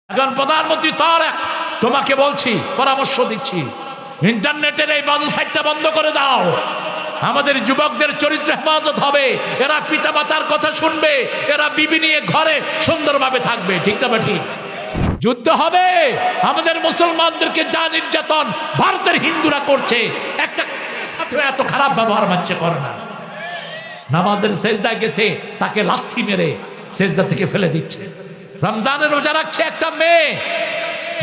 এখন প্রধানমন্ত্রী তারেক তোমাকে বলছি, পরামর্শ দিচ্ছি, ইন্টারনেটের এই বাজে সাইটটা বন্ধ করে দাও। আমাদের যুবকদের চরিত্র হেফাজত হবে, এরা পিতামাতার কথা শুনবে, এরা বিবি নিয়ে ঘরে সুন্দরভাবে থাকবে। ঠিক না ঠিক? যুদ্ধ হবে। আমাদের মুসলমানদেরকে যা নির্যাতন ভারতের হিন্দুরা করছে, একটা সাথে এত খারাপ ব্যবহার মানছে করে না। নামাজের সেজদায় গেছে, তাকে লাথি মেরে সেজদা থেকে ফেলে দিচ্ছে। রমজানের রোজা রাখছে একটা মেয়ে,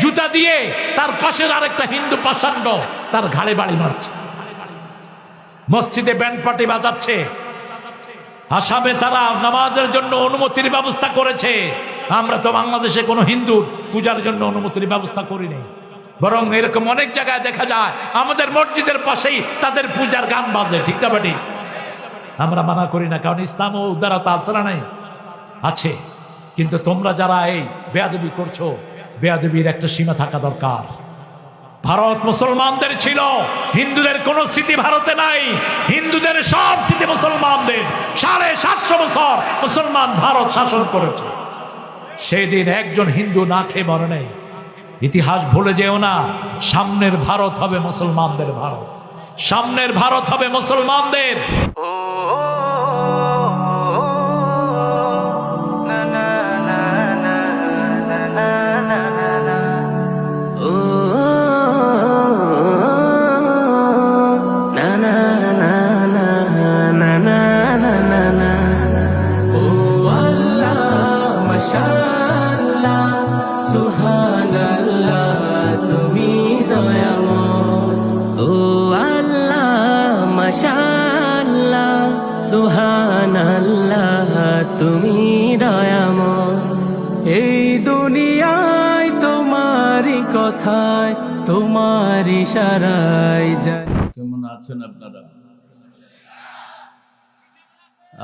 জুতা দিয়ে তার পাশের আরেকটা হিন্দু পাষাণ্ড তার ঘাড়ে বাড়ি মারছে। মসজিদে ব্যান্ড পার্টি বাজাচ্ছে। আসামে তারা নামাজের জন্য অনুমতির ব্যবস্থা করেছে। আমরা তো বাংলাদেশে কোনো হিন্দুর পূজার জন্য অনুমতির ব্যবস্থা করিনি, বরং এরকম অনেক জায়গায় দেখা যায় আমাদের মসজিদের পাশেই তাদের পূজার গান বাজে। ঠিক না বাটি? আমরা মানা করি না, কারণ ইসলাম ও উদারতা আসরা নাই আছে। কিন্তু তোমরা যারা এই বেয়াদবি করছো, বেয়াদবির একটা সীমা থাকা দরকার। ভারত মুসলমানদের ছিল, হিন্দুদের কোন স্মৃতি ভারতে নাই। হিন্দুদের সব স্মৃতি মুসলমানদের। 750 বছর মুসলমান ভারত শাসন করেছে। সেই দিন একজন হিন্দু না খেয়ে মরে নেই। ইতিহাস ভুলে যেও না। সামনের ভারত হবে মুসলমানদের ভারত, সামনের ভারত হবে মুসলমানদের। সুবহানাল্লাহ, তুমি দয়াময়। এই দুনিয়ায় তোমারই কথায়, তোমার ইশারায় জানি। কেমন আছেন আপনারা?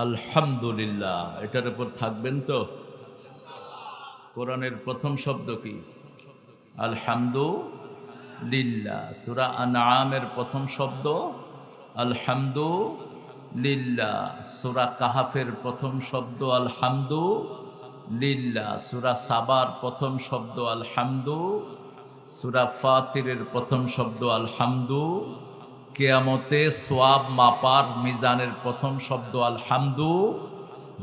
আলহামদুলিল্লাহ। এটার উপর থাকবেন তো? কোরআনের প্রথম শব্দ কি? আলহামদুলিল্লাহ। সূরা আনআমের প্রথম শব্দ আলহামদুলিল্লাহ। সূরা কাহাফের প্রথম শব্দ আলহামদুলিল্লাহ। সূরা সাবার প্রথম শব্দ আলহামদু। সূরা ফাতিরের প্রথম শব্দ আলহামদু। কিয়ামতে সোয়াব মাপার মিজানের প্রথম শব্দ আলহামদু।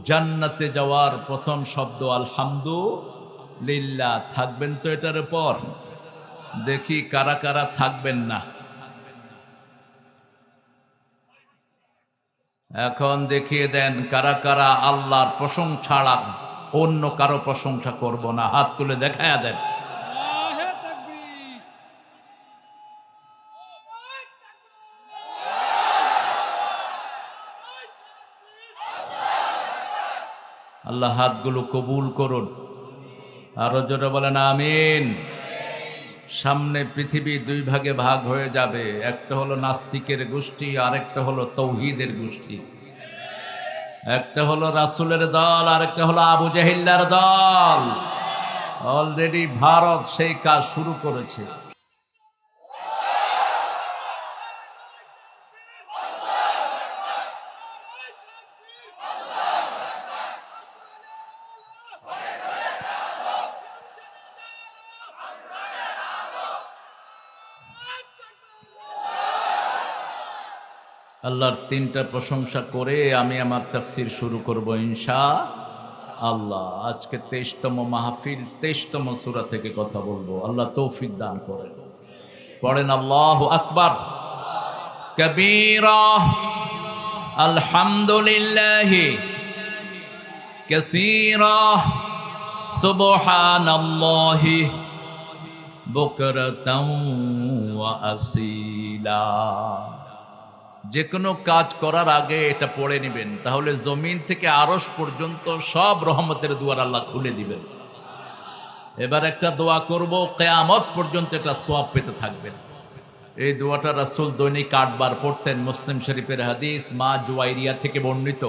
জান্নাতে যাওয়ার প্রথম শব্দ আলহামদুলিল্লাহ। থাকবেন তো এটার উপর? দেখি কারা কারা থাকবেন না। এখন দেখিয়ে দেন কারা কারা আল্লাহর প্রশংসা ছাড়া অন্য কারো প্রশংসা করব না। হাত তুলে দেখায়া দেন। আল্লাহ হাতগুলো কবুল করুন। আরো জোরে বলেন আমিন। সামনে পৃথিবী দুই ভাগে ভাগ হয়ে যাবে। একটা হলো নাস্তিকের গোষ্ঠী, আরেকটা হলো তৌহিদের গোষ্ঠী। একটা হলো রাসূলের দল, আরেকটা হলো আবু জাহিল্লার দল। অলরেডি ভারত সেই কাজ শুরু করেছে। আল্লাহর তিনটা প্রশংসা করে আমি আমার তাফসীর শুরু করব ইনশাআল্লাহ। আজকে 23তম মাহফিল, 23তম সূরা থেকে কথা বলবো। আল্লাহ তৌফিক দান করেন। পড়েন আল্লাহু আকবার কবীরা, আলহামদুলিল্লাহি কাসীরা, সুবহানাল্লাহি বুকরাতাও ওয়া আসীলা। যে কোনো কাজ করার আগে এটা পড়ে নেবেন, তাহলে জমিন থেকে আরশ পর্যন্ত সব রহমতের দুয়ার আল্লাহ খুলে দিবেন। এবার একটা দোয়া করব, কিয়ামত পর্যন্ত এটা সওয়াব পেতে থাকবেন। এই দোয়াটা রাসূল দৈনিক 8 বার পড়তেন। মুসলিম শরীফের হাদিস, মা জুয়াইরিয়া থেকে বর্ণিত।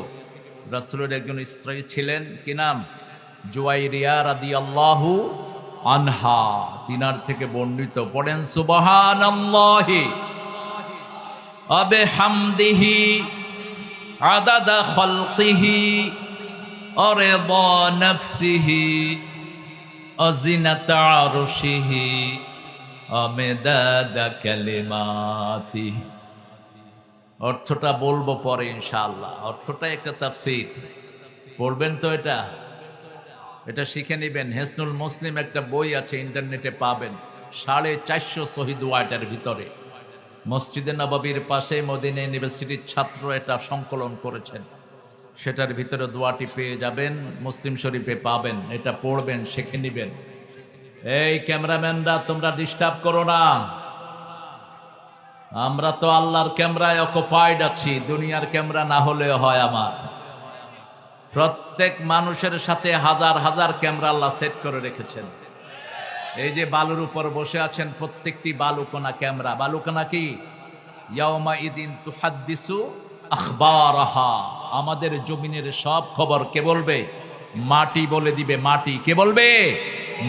রাসূলের একজন স্ত্রী ছিলেন, কি নাম? জুয়াইরিয়া রাদিয়াল্লাহু আনহা। তিনার থেকে বর্ণিত। পড়েন সুবহানাল্লাহি বিহামদিহি আদাদা খালকিহি ওয়া রিদা নাফসিহি অজিনাতা আরশিহি আমিদাদা কালিমাতিহি। অর্থটা বলবো পরে ইনশাআল্লাহ। অর্থটা একটা তাফসীর, পড়বেন তো এটা শিখে নেবেন। হেসনুল মুসলিম একটা বই আছে, ইন্টারনেটে পাবেন, 450 সহিহ দোয়াটার ভিতরে মসজিদে নববীর পাশে মদিনা ইউনিভার্সিটির ছাত্র এটা সংকলন করেছেন। সেটার ভিতরে দোয়াটি পেয়ে যাবেন, মুসলিম শরীফে পাবেন। এটা পড়বেন, শিখে নেবেন। এই ক্যামেরাম্যানরা, তোমরা ডিস্টার্ব করো না। আমরা তো আল্লাহর ক্যামেরায় অকুপাইড আছি, দুনিয়ার ক্যামেরা না হলেও হয় আমার। প্রত্যেক মানুষের সাথে হাজার হাজার ক্যামেরা আল্লাহ সেট করে রেখেছেন। এই যে বালুর উপর বসে আছেন, প্রত্যেকটি বালুকণা ক্যামেরা। বালুকণা কি? ইয়াউমা ইদিন তুহাদ্দিসু আখবারাহা। আমাদের জমিনের সব খবর কে বলবে? মাটি বলে দিবে। মাটি কে বলবে?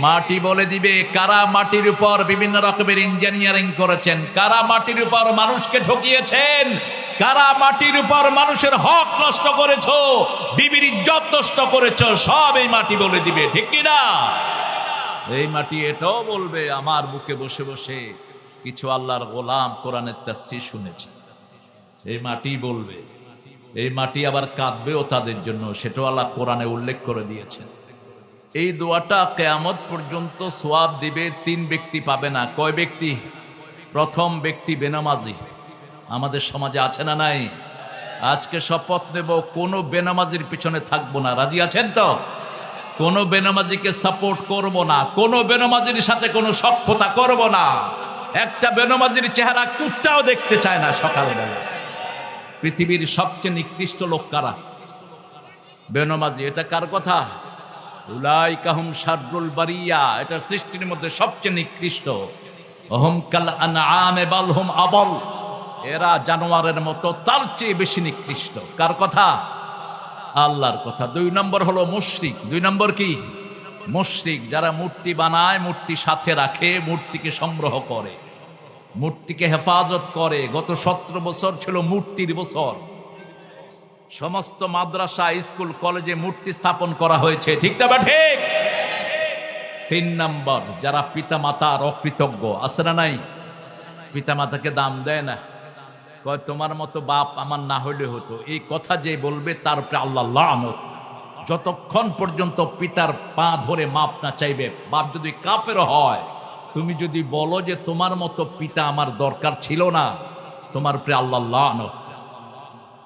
মাটি বলে দিবে। কারা মাটির উপর বিভিন্ন রকমের ইঞ্জিনিয়ারিং করেছেন, কারা মাটির উপর মানুষকে ঠকিয়েছেন, কারা মাটির উপর মানুষের হক নষ্ট করেছো, বিবির ইজ্জত নষ্ট করেছো, সব এই মাটি বলে দিবে। ঠিক কি না? এই মাটি এটাও বলবে, আমার বুকে বসে বসে কিছু আল্লাহর গোলাম কোরআনের তাফসীর শুনেছে। এই মাটি বলবে। এই মাটি আবার কাঁদবেও তাদের জন্য, সেটাও আল্লাহ কোরআনে উল্লেখ করে দিয়েছেন। এই দোয়াটা কিয়ামত পর্যন্ত সওয়াব দিবে 3 ব্যক্তি, পাবে না। কয় ব্যক্তি? প্রথম ব্যক্তি বেনামাজি। আমাদের সমাজে আছে না নাই? আজকে শপথ নেব, কোনো বেনামাজির পিছনে থাকবো না। রাজি আছেন তো? কোনো বেনামাজিকে সাপোর্ট করব না, কোনো বেনামাজির সাথে কোনো সখ্যতা করব না। একটা বেনামাজির চেহারা কুত্তাও দেখতে চায় না সকালবেলা। পৃথিবীর সবচেয়ে নিকৃষ্ট লোক কারা? বেনামাজি। এটা কার কথা? উলাইকা হুম শাররুল বারিয়া। এটা সৃষ্টির মধ্যে সবচেয়ে নিকৃষ্ট। হুম কাল আনআমে বাল হুম আদল। এরা জানোয়ারের মতো, তার চেয়ে বেশি নিকৃষ্ট। কার কথা? আল্লাহর কথা। 2 নম্বর হলো মুশরিক। 2 নম্বর কি? মুশরিক। যারা মূর্তি বানায়, মূর্তি সাথে রাখে, মূর্তিকে সংগ্রহ করে, মূর্তিকে হেফাজত করে। গত 17 বছর ছিল মূর্তির বছর। সমস্ত মাদ্রাসা, স্কুল, কলেজে মূর্তি স্থাপন করা হয়েছে। ঠিক না? ঠিক। 3 নম্বর, যারা পিতা মাতার অকৃতজ্ঞ। আছে না নাই? পিতা মাতাকে দাম দেয় না, কয় তোমার মতো বাপ আমার না হইলে হতো। এই কথা যে বলবে তার উপরে আল্লাহ লানত। যতক্ষণ পর্যন্ত পিতার পা ধরে মাপ না চাইবে, বাপ যদি কাফের হয়, তুমি যদি বলো যে তোমার মতো পিতা আমার দরকার ছিল না, তোমার উপরে আল্লাহ লানত।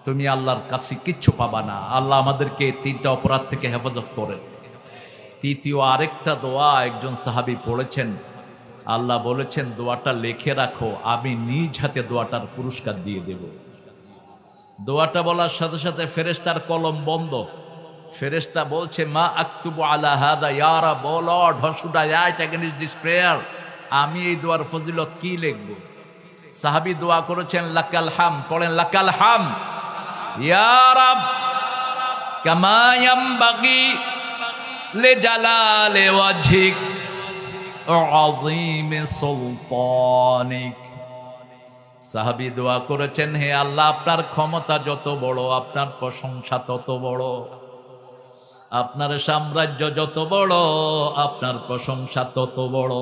তুমি আল্লাহর কাছে কিচ্ছু পাবা না। আল্লাহ আমাদেরকে 3টা অপরাধ থেকে হেফাজত করেন। তৃতীয় আরেকটা দোয়া একজন সাহাবী পড়েছেন। আল্লাহ বলেছেন, দোয়াটা লিখে রাখো, আমি নিজ হাতে দোয়াটার পুরস্কার দিয়ে দেব। দোয়াটা বলার সাথে সাথে ফেরেশতার কলম বন্ধ। ফেরেশতা বলছে, মা আকতুবু আলা হাদা ইয়া রাব, O lord, how should I write against this prayer? আমি এই দোয়ার ফজিলত কি লিখব? সাহাবী দোয়া করেছেন, লাকাল হাম। পড়েন, লাকাল হাম ইয়া রাব কামা ইয়ামবাগি লিজালালি ওয়াজহিক আযীম সুলতানিক। সাহাবী দোয়া করেছেন, হে আল্লাহ, আপনার ক্ষমতা যত বড়, আপনার প্রশংসা তত বড়, আপনার সাম্রাজ্য যত বড়, আপনার প্রশংসা তত বড়।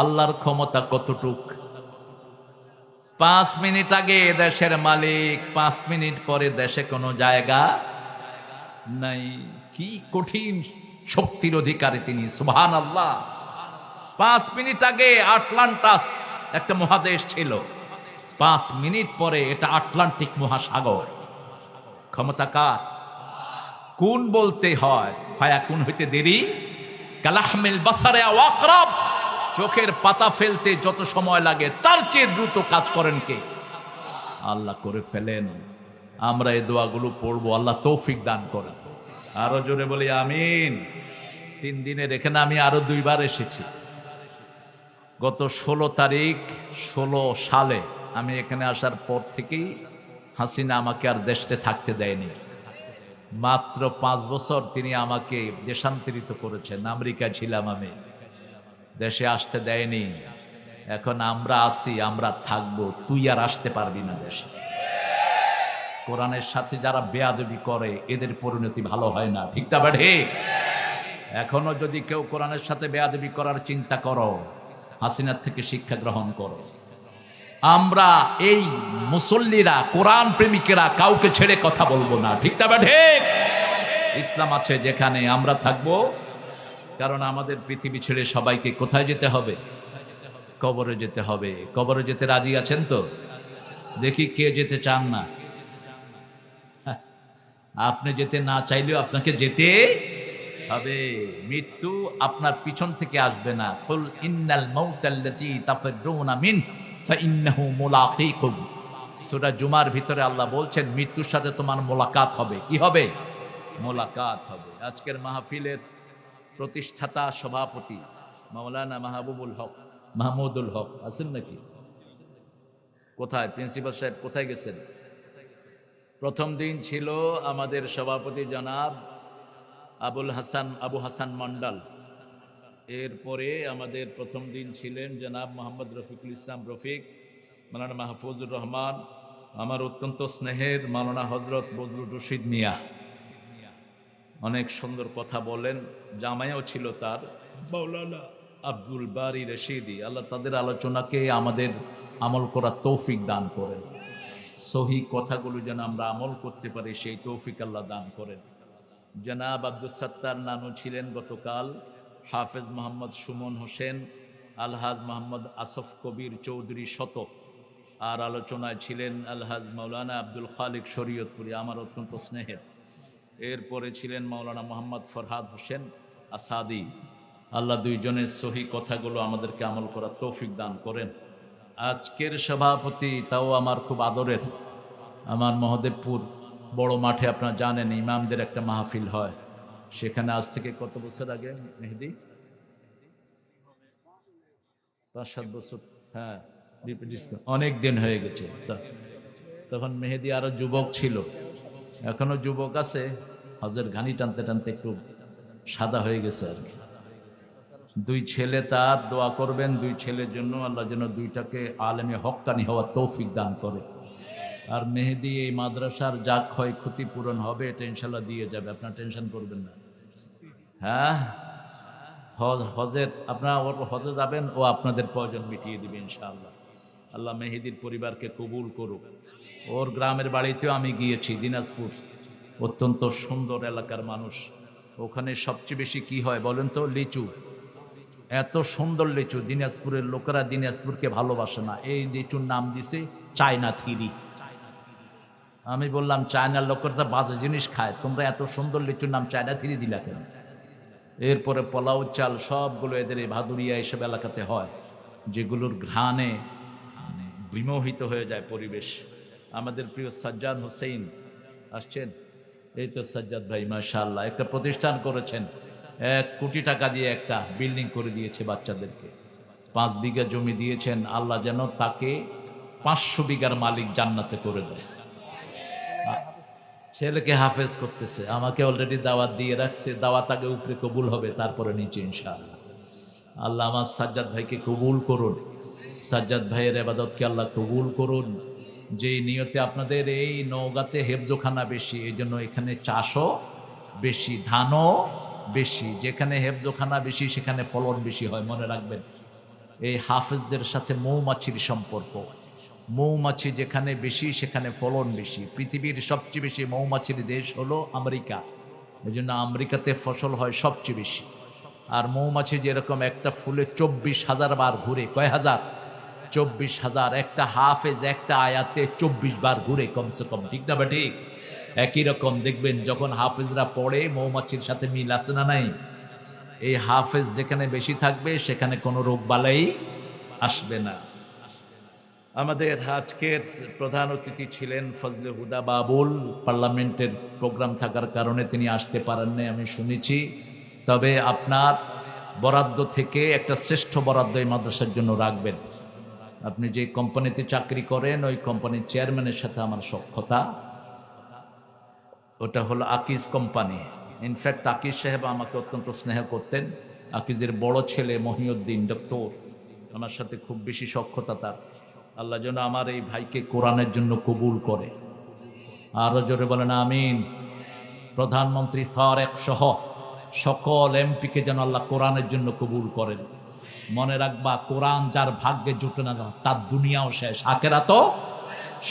আল্লাহর ক্ষমতা কতটুক? 5 মিনিট আগে দেশের মালিক, 5 মিনিট পরে দেশে কোনো জায়গা নাই। কি কঠিন শক্তির অধিকারী তিনি, সুবহানাল্লাহ। 5 মিনিট আগে আটলান্টাস একটা মহাদেশ ছিল, 5 মিনিট পরে এটা আটলান্টিক মহাসাগর। ক্ষমতা কার? কোন বলতে হয়, ফায়াকুন হইতে দেরি, কালাহমিল বাসারে আও আকরাব। চোখের পাতা ফেলতে যত সময় লাগে তার চেয়ে দ্রুত কাজ করেন কে? আল্লাহ করে ফেলেন। আমরা এই দোয়াগুলো পড়বো, আল্লাহ তৌফিক দান করেন। আরো জোরে বলি আমিন। 3 দিনের এখানে আমি আরো 2 বার এসেছি। গত 16 তারিখ 16 সালে আমি এখানে আসার পর থেকেই হাসিনা আমাকে আর দেশে থাকতে দেয়নি। মাত্র 5 বছর তিনি আমাকে দেশান্তরিত করেছেন। আমেরিকা ছিলাম আমি, দেশে আসতে দেয়নি। এখন আমরা আসি, আমরা থাকবো, তুই আর আসতে পারবি না দেশে। কোরআনের সাথে যারা বেয়াদবি করে এদের পরিণতি ভালো হয় না। ঠিক না? ঠিক। এখনো যদি কেউ কোরআনের সাথে বেয়াদবি করার চিন্তা করো, হাসিনার থেকে শিক্ষা গ্রহণ করো। আমরা এই মুসল্লিরা, কোরআন প্রেমিকেরা কাউকে ছেড়ে কথা বলবো না, ঠিক না ঠিক? ইসলাম আছে যেখানে আমরা থাকবো, কারণ আমাদের পৃথিবী ছেড়ে সবাইকে কোথায় যেতে হবে? কবরে যেতে হবে। কবরে যেতে রাজি আছেন তো? দেখি কে যেতে চান না। আপনি যেতে না চাইলেও আপনাকে যেতে হবে। মৃত্যু আপনার পিছন থেকে আসবে না। কুল ইন্নাল মাউতাল্লাযী তাফিরুনা মিন ফাইন্নাহু মুলাকীকুম। সূরা জুমার ভিতরে আল্লাহ বলছেন মৃত্যুর সাথে তোমার মোলাকাত হবে। কি হবে? মোলাকাত হবে। আজকের মাহফিলের প্রতিষ্ঠাতা সভাপতি মাওলানা মাহমুদুল হক আছেন নাকি? কোথায় প্রিন্সিপাল সাহেব, কোথায় গেছেন? প্রথম দিন ছিল আমাদের সভাপতি জনাব আবু হাসান মন্ডল। এরপরে আমাদের প্রথম দিন ছিলেন জনাব মোহাম্মদ রফিকুল ইসলাম রফিক, মাওলানা মাহফুজুর রহমান, আমার অত্যন্ত স্নেহের মাওলানা হজরত বদরুর রশিদ মিয়া। অনেক সুন্দর কথা বলেন। জামাইও ছিল তার মাওলানা আব্দুল বারি রশিদি। আল্লাহ তাদের আলোচনাকে আমাদের আমল করার তৌফিক দান করেন। সহি কথাগুলো যেন আমরা আমল করতে পারি, সেই তৌফিক আল্লাহ দান করেন। জনাব আব্দুল সাত্তার নানু ছিলেন গতকাল, হাফেজ মোহাম্মদ সুমন হোসেন, আলহাজ মোহাম্মদ আসফ কবির চৌধুরী শতক, আর আলোচনায় ছিলেন আলহাজ মাওলানা আব্দুল খালিক শরীয়তপুরি, আমার অত্যন্ত স্নেহের। এরপরে ছিলেন মাওলানা মোহাম্মদ ফরহাদ হোসেন আসাদি। আল্লাহ দুইজনের সহি কথাগুলো আমাদেরকে আমল করার তৌফিক দান করেন। আজকের সভাপতি তাও আমার খুব আদরের, আমার মহদেবপুর বড় মাঠে আপনারা জানেন ইমামদের একটা মাহফিল হয়, সেখানে আজ থেকে কত বছর আগে মেহেদি? 5-7 বছর, হ্যাঁ অনেক দিন হয়ে গেছে। তখন মেহেদি আরো যুবক ছিল, এখনো যুবক আছে, হজের ঘানি টানতে টানতে একটু সাদা হয়ে গেছে আর কি। 2 ছেলে তার, দোয়া করবেন 2 ছেলের জন্য, আল্লাহ যেন 2টাকে আলেমে হক্কানি হওয়ার তৌফিক দান করে। আর মেহেদি এই মাদ্রাসার যা ক্ষয়ক্ষতি পূরণ হবে এটা ইনশাল্লাহ দিয়ে যাবে, আপনার টেনশন করবেন না। হ্যাঁ, হজের আপনারা হজে যাবেন, ও আপনাদের প্রয়োজন মিটিয়ে দিবে ইনশাআল্লাহ। আল্লাহ মেহেদির পরিবারকে কবুল করুক। ওর গ্রামের বাড়িতেও আমি গিয়েছি, দিনাজপুর, অত্যন্ত সুন্দর এলাকার মানুষ। ওখানে সবচেয়ে বেশি কি হয় বলেন তো? লিচু। এত সুন্দর লিচু, দিনাজপুরের লোকেরা দিনাজপুরকে ভালোবাসে না, এই লিচুর নাম দিছে চায়না থিরি। আমি বললাম চায়নার লোকেরা বাজে জিনিস খায়, তোমরা এত সুন্দর লিচুর নাম চায়না থিরি দিলা কেন? এরপরে পোলাও চাল সবগুলো এদের এই ভাদুরিয়া এইসব এলাকাতে হয়, যেগুলোর ঘ্রাণে বিমোহিত হয়ে যায় পরিবেশ। আমাদের প্রিয় সাজ্জাদ হোসেন আসছেন, এই তো সাজ্জাদ ভাই মাশাআল্লাহ একটা প্রতিষ্ঠান করেছেন, 1 কোটি টাকা দিয়ে একটা বিল্ডিং করে দিয়েছে বাচ্চাদেরকে। 5 বিঘা জমি দিয়েছেন, আল্লাহ যেন তাকে 500 বিঘার মালিক জান্নাতে করে দেয়। ছেলেকে হাফেজ করতেছে, আমাকে অলরেডি দাওয়াত দিয়ে রাখছে, দাওয়াত আগে উপরে কবুল হবে, তারপরে নিচে ইনশাআল্লাহ। আল্লাহ আমার সাজ্জাদ ভাইকে কবুল করুন, সাজ্জাদ ভাইয়ের ইবাদতকে আল্লাহ কবুল করুন। যেই নিয়তে আপনাদের এই নওগাঁতে হেফজোখানা বেশি, এই জন্য এখানে চাষও বেশি, ধানও বেশি। যেখানে হেফজোখানা বেশি সেখানে ফলন বেশি হয়, মনে রাখবেন। এই হাফেজদের সাথে মৌমাছির সম্পর্ক, মৌমাছি যেখানে বেশি সেখানে ফলন বেশি। পৃথিবীর সবচেয়ে বেশি মৌমাছির দেশ হলো আমেরিকা, এই জন্য আমেরিকাতে ফসল হয় সবচেয়ে বেশি। আর মৌমাছি যেরকম একটা ফুলে 24,000 বার ঘুরে, কয় হাজার? 24,000। একটা হাফেজ একটা আয়াতে 24 বার ঘুরে কমসে কম, ঠিক না বা ঠিক? একই রকম দেখবেন যখন হাফেজরা পড়ে মৌমাছির সাথে মিল আছে না নাই? এই হাফেজ যেখানে বেশি থাকবে সেখানে কোনো রোগ বালাই আসবে না। আমাদের আজকের প্রধান অতিথি ছিলেন ফজলে হুদা বাবুল, পার্লামেন্টের প্রোগ্রাম থাকার কারণে তিনি আসতে পারেন নাই আমি শুনেছি। তবে আপনার বরাদ্দ থেকে একটা শ্রেষ্ঠ বরাদ্দ এই মাদ্রাসার জন্য রাখবেন। আপনি যে কোম্পানিতে চাকরি করেন ওই কোম্পানির চেয়ারম্যানের সাথে আমার সখ্যতা, ওটা হলো আকিজ কোম্পানি। ইনফ্যাক্ট আকিজ সাহেব আমাকে অত্যন্ত স্নেহ করতেন। আকিজের বড় ছেলে মহিউদ্দিন ডক্টর, আমার সাথে খুব বেশি সখ্যতা তার। আল্লাহ যেন আমার এই ভাইকে কোরআনের জন্য কবুল করে। আরো জোরে বলেন আমিন। প্রধানমন্ত্রী তারেক সহ সকল এমপিকে যেন আল্লাহ কোরআনের জন্য কবুল করেন। মনে রাখবা, কোরআন যার ভাগ্যে জুটে না তার দুনিয়াও শেষ, আখেরাতও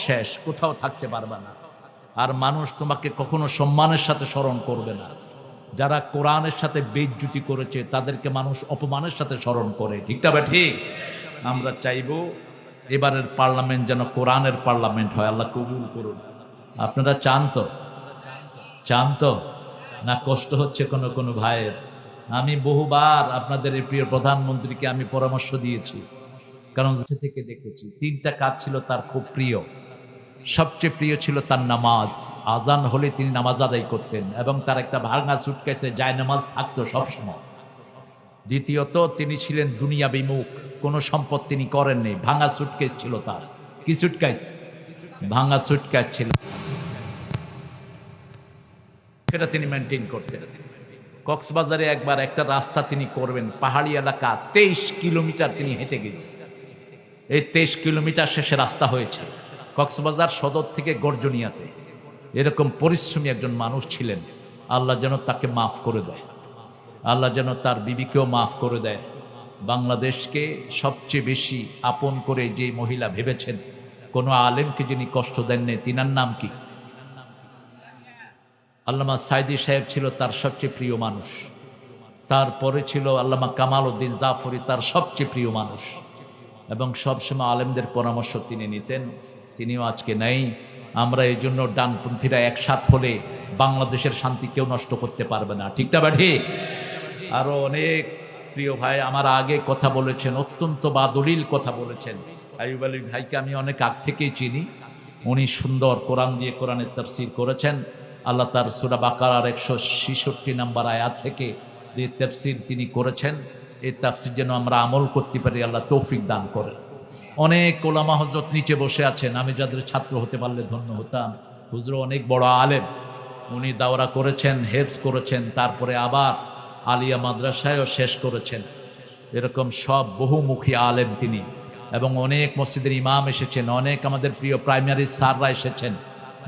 শেষ, কোথাও থাকতে পারবে না। আর মানুষ তোমাকে কখনো সম্মানের সাথে স্মরণ করবে না। যারা কোরআনের সাথে বেইজ্জতি করেছে তাদেরকে মানুষ অপমানের সাথে স্মরণ করে, ঠিক না? ঠিক। আমরা চাইবো এবারের পার্লামেন্ট যেন কোরআনের পার্লামেন্ট হয়, আল্লাহ কবুল করুন। আপনারা চান তো? চান তো না? কষ্ট হচ্ছে কোনো কোনো ভাইয়ের? আমি বহুবার আপনাদের এই প্রিয় প্রধানমন্ত্রীকে আমি পরামর্শ দিয়েছি, কারণ থেকে দেখেছি 3টা কাজ ছিল তার খুব প্রিয়। সবচেয়ে প্রিয় ছিল তার নামাজ। আজান হলে তিনি নামাজ আদায় করতেন এবং তার একটা ভাঙা সুটকেসে যায় নামাজ থাকতো সবসময়। দ্বিতীয়ত, তিনি ছিলেন দুনিয়া বিমুখ, কোনো সম্পদ তিনি করেননি। ভাঙা সুটকেস ছিল তার। কি সুটকেস? ভাঙা সুটকেস ছিল, সেটা তিনি মেনটেন করতেন। কক্সবাজারে একবার একটা রাস্তা তিনি করবেন, পাহাড়ি এলাকা, 23 কিলোমিটার তিনি হেঁটে গেছেন। এই 23 কিলোমিটার শেষে রাস্তা হয়েছে কক্সবাজার সদর থেকে গর্জনিয়াতে। এরকম পরিশ্রমী একজন মানুষ ছিলেন। আল্লাহ যেন তাকে মাফ করে দেয়, আল্লাহ যেন তার বিবিকেও মাফ করে দেয়। বাংলাদেশকে সবচেয়ে বেশি আপন করে যে মহিলা ভেবেছেন, কোনো আলেমকে যিনি কষ্ট দেননি, তিনার নাম কি? আল্লামা সাইদি সাহেব ছিল তার সবচেয়ে প্রিয় মানুষ। তারপরে ছিল আল্লামা কামাল উদ্দিন জাফরি, তার সবচেয়ে প্রিয় মানুষ, এবং সবসময় আলেমদের পরামর্শ তিনি নিতেন। তিনিও আজকে নেই। আমরা এই জন্য ডানপন্থীরা একসাথ হলে বাংলাদেশের শান্তি কেউ নষ্ট করতে পারবে না, ঠিক না? ঠিক। আরো অনেক প্রিয় ভাই আমার আগে কথা বলেছেন, অত্যন্ত বাদলিল কথা বলেছেন। আইয়ুব আলী ভাইকে আমি অনেক আগ থেকেই চিনি। উনি সুন্দর কোরআন দিয়ে কোরআনের তাফসীর করেছেন। আল্লাহ তার সূরা বাকারার 166 নম্বর আয়াত থেকে যে তাফসীর তিনি করেছেন, এই তাফসীর যেন আমরা আমল করতে পারি, আল্লাহ তৌফিক দান করেন। অনেক ওলামা হযরত নিচে বসে আছেন, আমি যাদের ছাত্র হতে পারলে ধন্য হতাম। হুজুর অনেক বড় আলেম, উনি দাওরা করেছেন, হেফজ করেছেন, তারপরে আবার আলিয়া মাদ্রাসায়ও শেষ করেছেন। এরকম সব বহুমুখী আলেম তিনি, এবং অনেক মসজিদের ইমাম এসেছেন, অনেক আমাদের প্রিয় প্রাইমারি স্যাররা এসেছেন,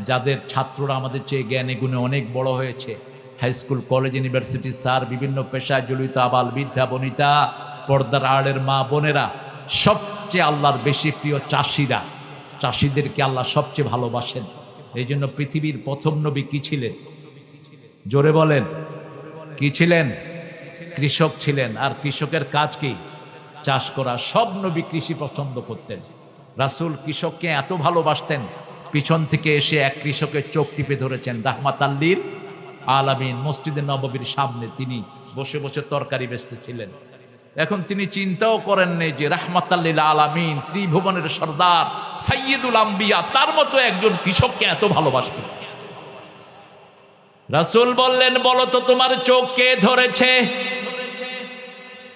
যাদের ছাত্ররা আমাদের চেয়ে জ্ঞানে গুণে অনেক বড় হয়েছে। High school, college, university sir, বিভিন্ন পেশায় জড়িত আবাল বৃদ্ধা বনিতা, পর্দার আড়ের মা বোনেরা, সবচেয়ে আল্লাহর বেশি প্রিয় চাষিরা, চাষিদেরকে আল্লাহ সবচেয়ে ভালোবাসেন। এই জন্য পৃথিবীর প্রথম নবী কি ছিলেন? জোরে বলেন, কি ছিলেন? কৃষক ছিলেন। আর কৃষকের কাজ কি? চাষ করা। সব নবী কৃষি পছন্দ করতেন। রাসূল কৃষককে এত ভালোবাসতেন, পিছন থেকে এসে এক কৃষকের চোখ টিপে ধরেছেন, রাহমাতাল লিল আলামিন। মসজিদে নববীর সামনে তিনি বসে বসে তরকারি বেচতেছিলেন। এখন তিনি চিন্তাও করেন নাই যে রাহমাতাল লিল আলামিন, ত্রিভুবনের সর্দার, সাইয়্যিদুল আম্বিয়া, তার মতো একজন কৃষককে এত ভালোবাসতেন। রাসূল বললেন, বলো তো তোমার চোখ কে ধরেছে?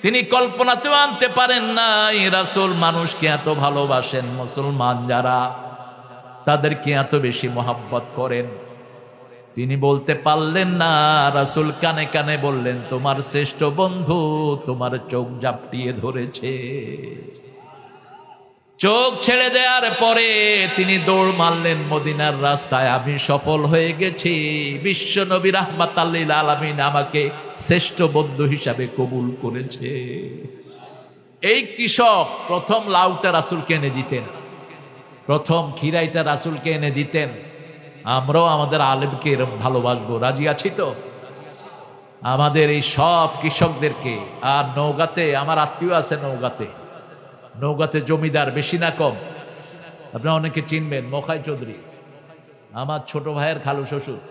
তিনি কল্পনাতেও আনতে পারেন নাই রাসূল মানুষকে এত ভালোবাসেন, মুসলমান যারা তাদেরকে এত বেশি মহব্বত করেন। তিনি বলতে পারলেন না। রাসূল কানে কানে বললেন, তোমার শ্রেষ্ঠ বন্ধু তোমার চোখ জাপটিয়ে ধরেছে। চোখ ছেড়ে দেওয়ার পরে তিনি দৌড় মারলেন মদিনার রাস্তায়, আমি সফল হয়ে গেছি, বিশ্ব নবী রাহমাতাল লিল আলামিন আমাকে শ্রেষ্ঠ বন্ধু হিসাবে কবুল করেছে। এই কৃষক প্রথম লাউটা রাসূলকে এনে দিতেন, প্রথম খিরাইটা রাসূলকে এনে দিতেন। আমরাও আমাদের আলেমকে এরকম ভালোবাসবো, রাজি আছি তো? আমাদের এই সব কৃষকদেরকে। আর নওগাঁতে আমার আত্মীয় আছে, নওগাঁতে জমিদার, বেশি না কম? আপনারা অনেকে চিনবেন, মখাই চৌধুরী, আমার ছোট ভাইয়ের খালু শ্বশুর।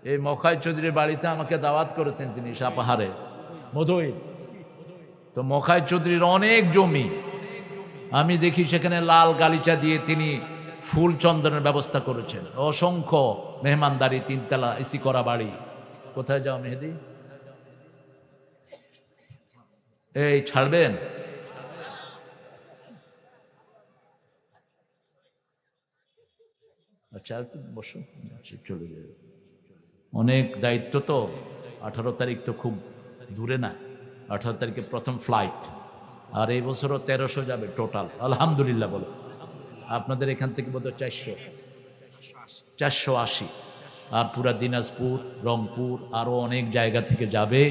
এই মখাই চৌধুরীর বাড়িতে আমাকে দাওয়াত করেছেন তিনি, সাপাহারে মধুই। তো মখাই চৌধুরীর অনেক জমি, আমি দেখি সেখানে লাল গালিচা দিয়ে তিনি ফুল চন্দনের ব্যবস্থা করেছেন। অসংখ্য মেহমানদারি, 3 তলা এসি করা বাড়ি। কোথায় যাও মেহেদি? এই ছাড়বেন? আচ্ছা একটু বসো, চলে যাবে। অনেক দায়িত্ব তো। 18 তারিখ তো খুব দূরে না, 18 তারিখে প্রথম ফ্লাইট। আর এই বছরও 1300 যাবে টোটাল, আলহামদুলিল্লাহ। বলো, আপনাদের এখান থেকে বোধহয় 480। আর পুরা দিনাজপুর, রংপুর, আরও অনেক জায়গা থেকে যাবে।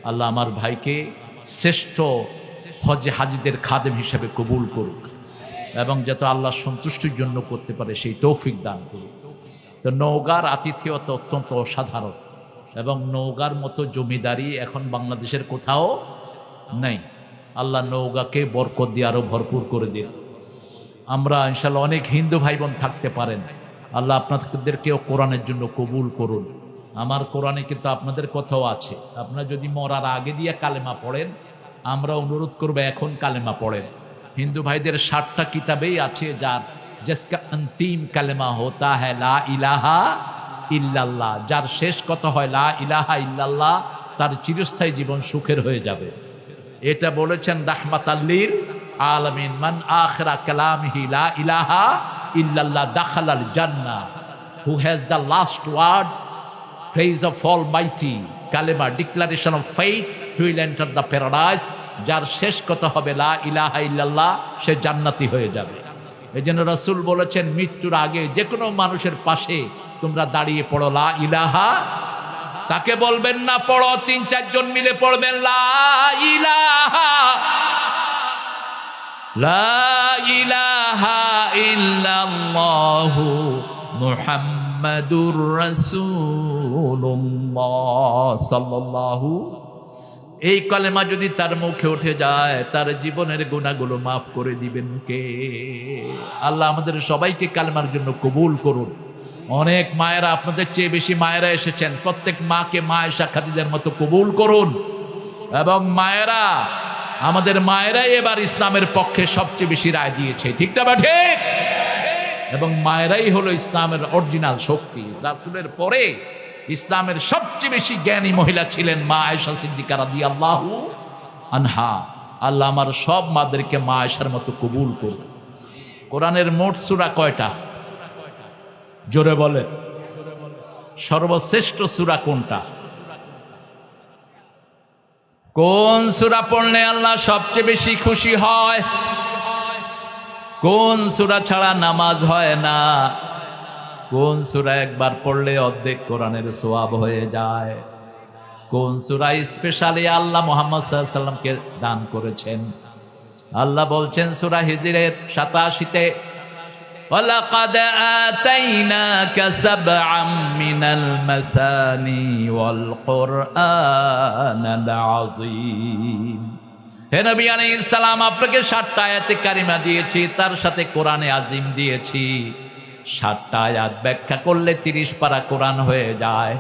আল্লাহ আমার ভাইকে শ্রেষ্ঠ হাজিদের খাদেম হিসেবে কবুল করুক এবং যাতে আল্লাহ সন্তুষ্টির জন্য করতে পারে সেই তৌফিক দান করুক। তো নওগাঁর আতিথেয়তা অত্যন্ত অসাধারণ এবং নওগাঁর মতো জমিদারি এখন বাংলাদেশের কোথাও নেই। আল্লাহ নওগাঁকে বরকত দিয়ে আরও ভরপুর করে দিন। আমরা ইনশাল্লাহ অনেক হিন্দু ভাই বোন থাকতে পারেন, আল্লাহ আপনাদেরকেও কোরআনের জন্য কবুল করুন। আমার কোরআনে কিন্তু আপনাদের কথাও আছে, আপনারা যদি মরার আগে দিয়ে কালেমা পড়েন, আমরা অনুরোধ করব এখন কালেমা পড়েন। হিন্দু ভাইদের 60টা কিতাবেই আছে যার जिसका अंतिम कलमा होता है ला इलाहा इल्लल्लाह, যার শেষ কথা হয় লা ইলাহা ইল্লাল্লাহ, তার চিরস্থায়ী জীবন সুখের হয়ে যাবে। এটা বলেছেন রাহমাতাল লিল আলামিন, মান আখিরা কালামিহি লা ইলাহা ইল্লাল্লাহ দাখালাল জান্নাহ, who has the last word praise of almighty কালেমা declaration of faith, he will enter the paradise, যার শেষ কথা হবে লা ইলাহা ইল্লাল্লাহ, সে জান্নাতি হয়ে যাবে। এই জন্য রাসূল বলেছেন মৃত্যুর আগে যে কোনো মানুষের পাশে তোমরা দাঁড়িয়ে পড়ো লা ইলাহা, তাকে বলবেন না পড়ো, 3-4 জন মিলে পড়বেন লা ইলাহা লা ইলাহা ইল্লাল্লাহু মুহাম্মাদুর রাসূলুল্লাহ সাল্লাল্লাহু। এই কালেমা যদি তার মুখে উঠে যায়, তার জীবনের গুনাহগুলো মাফ করে দিবেন কে? আল্লাহ আমাদের সবাইকে কালেমার জন্য কবুল করুন। অনেক মায়েরা, আপনাদের চেয়ে বেশি মায়েরা এসেছেন, প্রত্যেক মাকে মা আয়েশা খাদিজার মতো কবুল করুন। এবং মায়েরা, আমাদের মায়েরাই এবার ইসলামের পক্ষে সবচেয়ে বেশি রায় দিয়েছে, ঠিক না ঠিক? এবং মায়েরাই হলো ইসলামের অরিজিনাল শক্তি। রাসূলের পরে ইসলামের সবচেয়ে বেশি জ্ঞানী মহিলা ছিলেন মা আয়েশা সিদ্দিকা রাদিয়াল্লাহু আনহা। আল্লাহ আমার সব মাদেরকে মা আয়েশার মতো কবুল করুন। কোরআনের মোট সূরা কয়টা? জোরে বলেন। সর্বশ্রেষ্ঠ সূরা কোনটা? কোন সূরা পড়লে আল্লাহ সবচেয়ে বেশি খুশি হয়? কোন সূরা ছাড়া নামাজ হয় না? কোন সূরা একবার পড়লে অর্ধেক কোরআনের সওয়াব হয়ে যায়? কোন সূরা স্পেশালি আল্লাহ মুহাম্মদ সাল্লাল্লাহু আলাইহি ওয়াসাল্লামকে দান করেছেন? আল্লাহ বলছেন সূরা হিজরের 87-তে, ওয়ালাকাদ আতাইনাকা সাবআম মিনাল মাসানি ওয়াল কুরআনাল আযীম। হে নবী আলাইহিস সালাম, আপনাকে 7টা আয়াতে কারিমা দিয়েছি, তার সাথে কোরআনে আযীম দিয়েছি। 7টা আয়াত ব্যাখ্যা করলে 30 পারা কোরআন হয়ে যায়।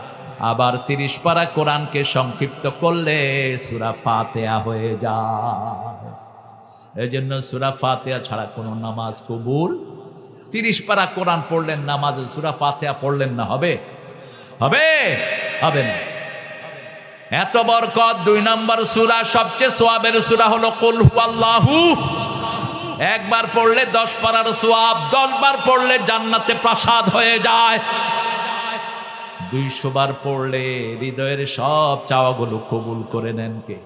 আবার 30 পারা কোরআনকে সংক্ষিপ্ত করলে সূরা ফাতিহা হয়ে যায়। এজন্য সূরা ফাতিহা ছাড়া কোনো নামাজ কবুল। 30 পারা কোরআন পড়লেন নামাজে, সূরা ফাতিহা পড়লেন না, হবে? হবে? হবে না। এত বরকত। 2 নম্বর সূরা, সবচেয়ে সওয়াবের সূরা হলো কুল হুয়াল্লাহু। একবার পড়লে 10 পারার সওয়াব, 10 বার পড়লে জান্নাতে প্রাসাদ হয়ে যায়। 200 বার পড়লে হৃদয়ের সব চাওয়াগুলো কবুল করে নেন কে?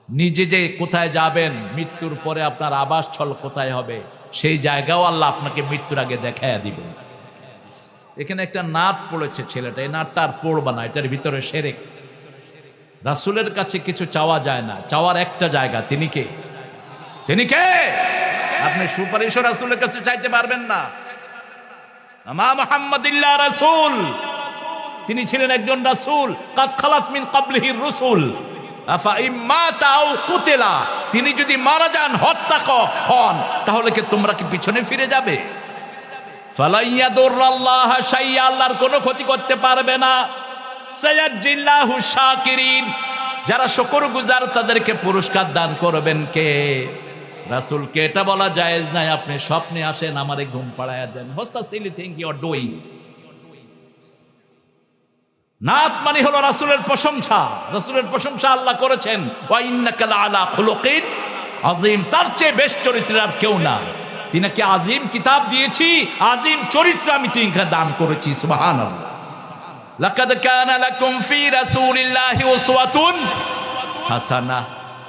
নিজে যে কোথায় যাবেন, মৃত্যুর পরে আপনার আবাসস্থল কোথায় হবে, সেই জায়গাও আল্লাহ আপনাকে মৃত্যুর আগে দেখায়া দিবেন। এখানে একটা নাত পড়েছে ছেলেটা, এই নাতটা আর পড়বা না, এটার ভিতরে শিরক। রাসূলের কাছে কিছু চাওয়া যায় না, চাওয়ার একটা জায়গা, তিনি কে? তিনি কে? আপনি সুপারিশও রাসূলের কাছে চাইতে পারবেন না। মা মুহাম্মাদিল্লাহ রাসূল, তিনি ছিলেন একজন রাসূল। কাদ খালাত মিন ক্বাবলিহির রাসূল আফা ইম্মাতা আও কুতিলা, তিনি যদি মারা যান, হত্যা হন, তাহলে কি তোমরা কি পিছনে ফিরে যাবে? ফালাইয়াদুররাল্লাহ শাইআ, আল্লাহর কোনো ক্ষতি করতে পারবে না। সায়াজিল্লাহু শাকিরিন, যারা শুকরগুজার তাদেরকে পুরস্কার দান করবেন কে? রাসূলকে এটা বলা জায়েজ নাই, আপনি স্বপ্নে আসেন আমারে ঘুম পাড়ায়া দেন। What's the silly thing you are doing? নাত মানে হলো রাসূলের প্রশংসা। রাসূলের প্রশংসা আল্লাহ করেছেন, ওয়া ইন্নাকা লাআলা খুলুকিন আযীম, তার চেয়ে বেশ চরিত্রের আর কেউ না। তিনাকে আযীম কিতাব দিয়েছি, আযীম চরিত্র আমি তিনকে দান করেছি। সুবহানাল্লাহ। লাকাদ কানা লাকুম ফি রাসূলিল্লাহি উসওয়াতুন হাসানাহ।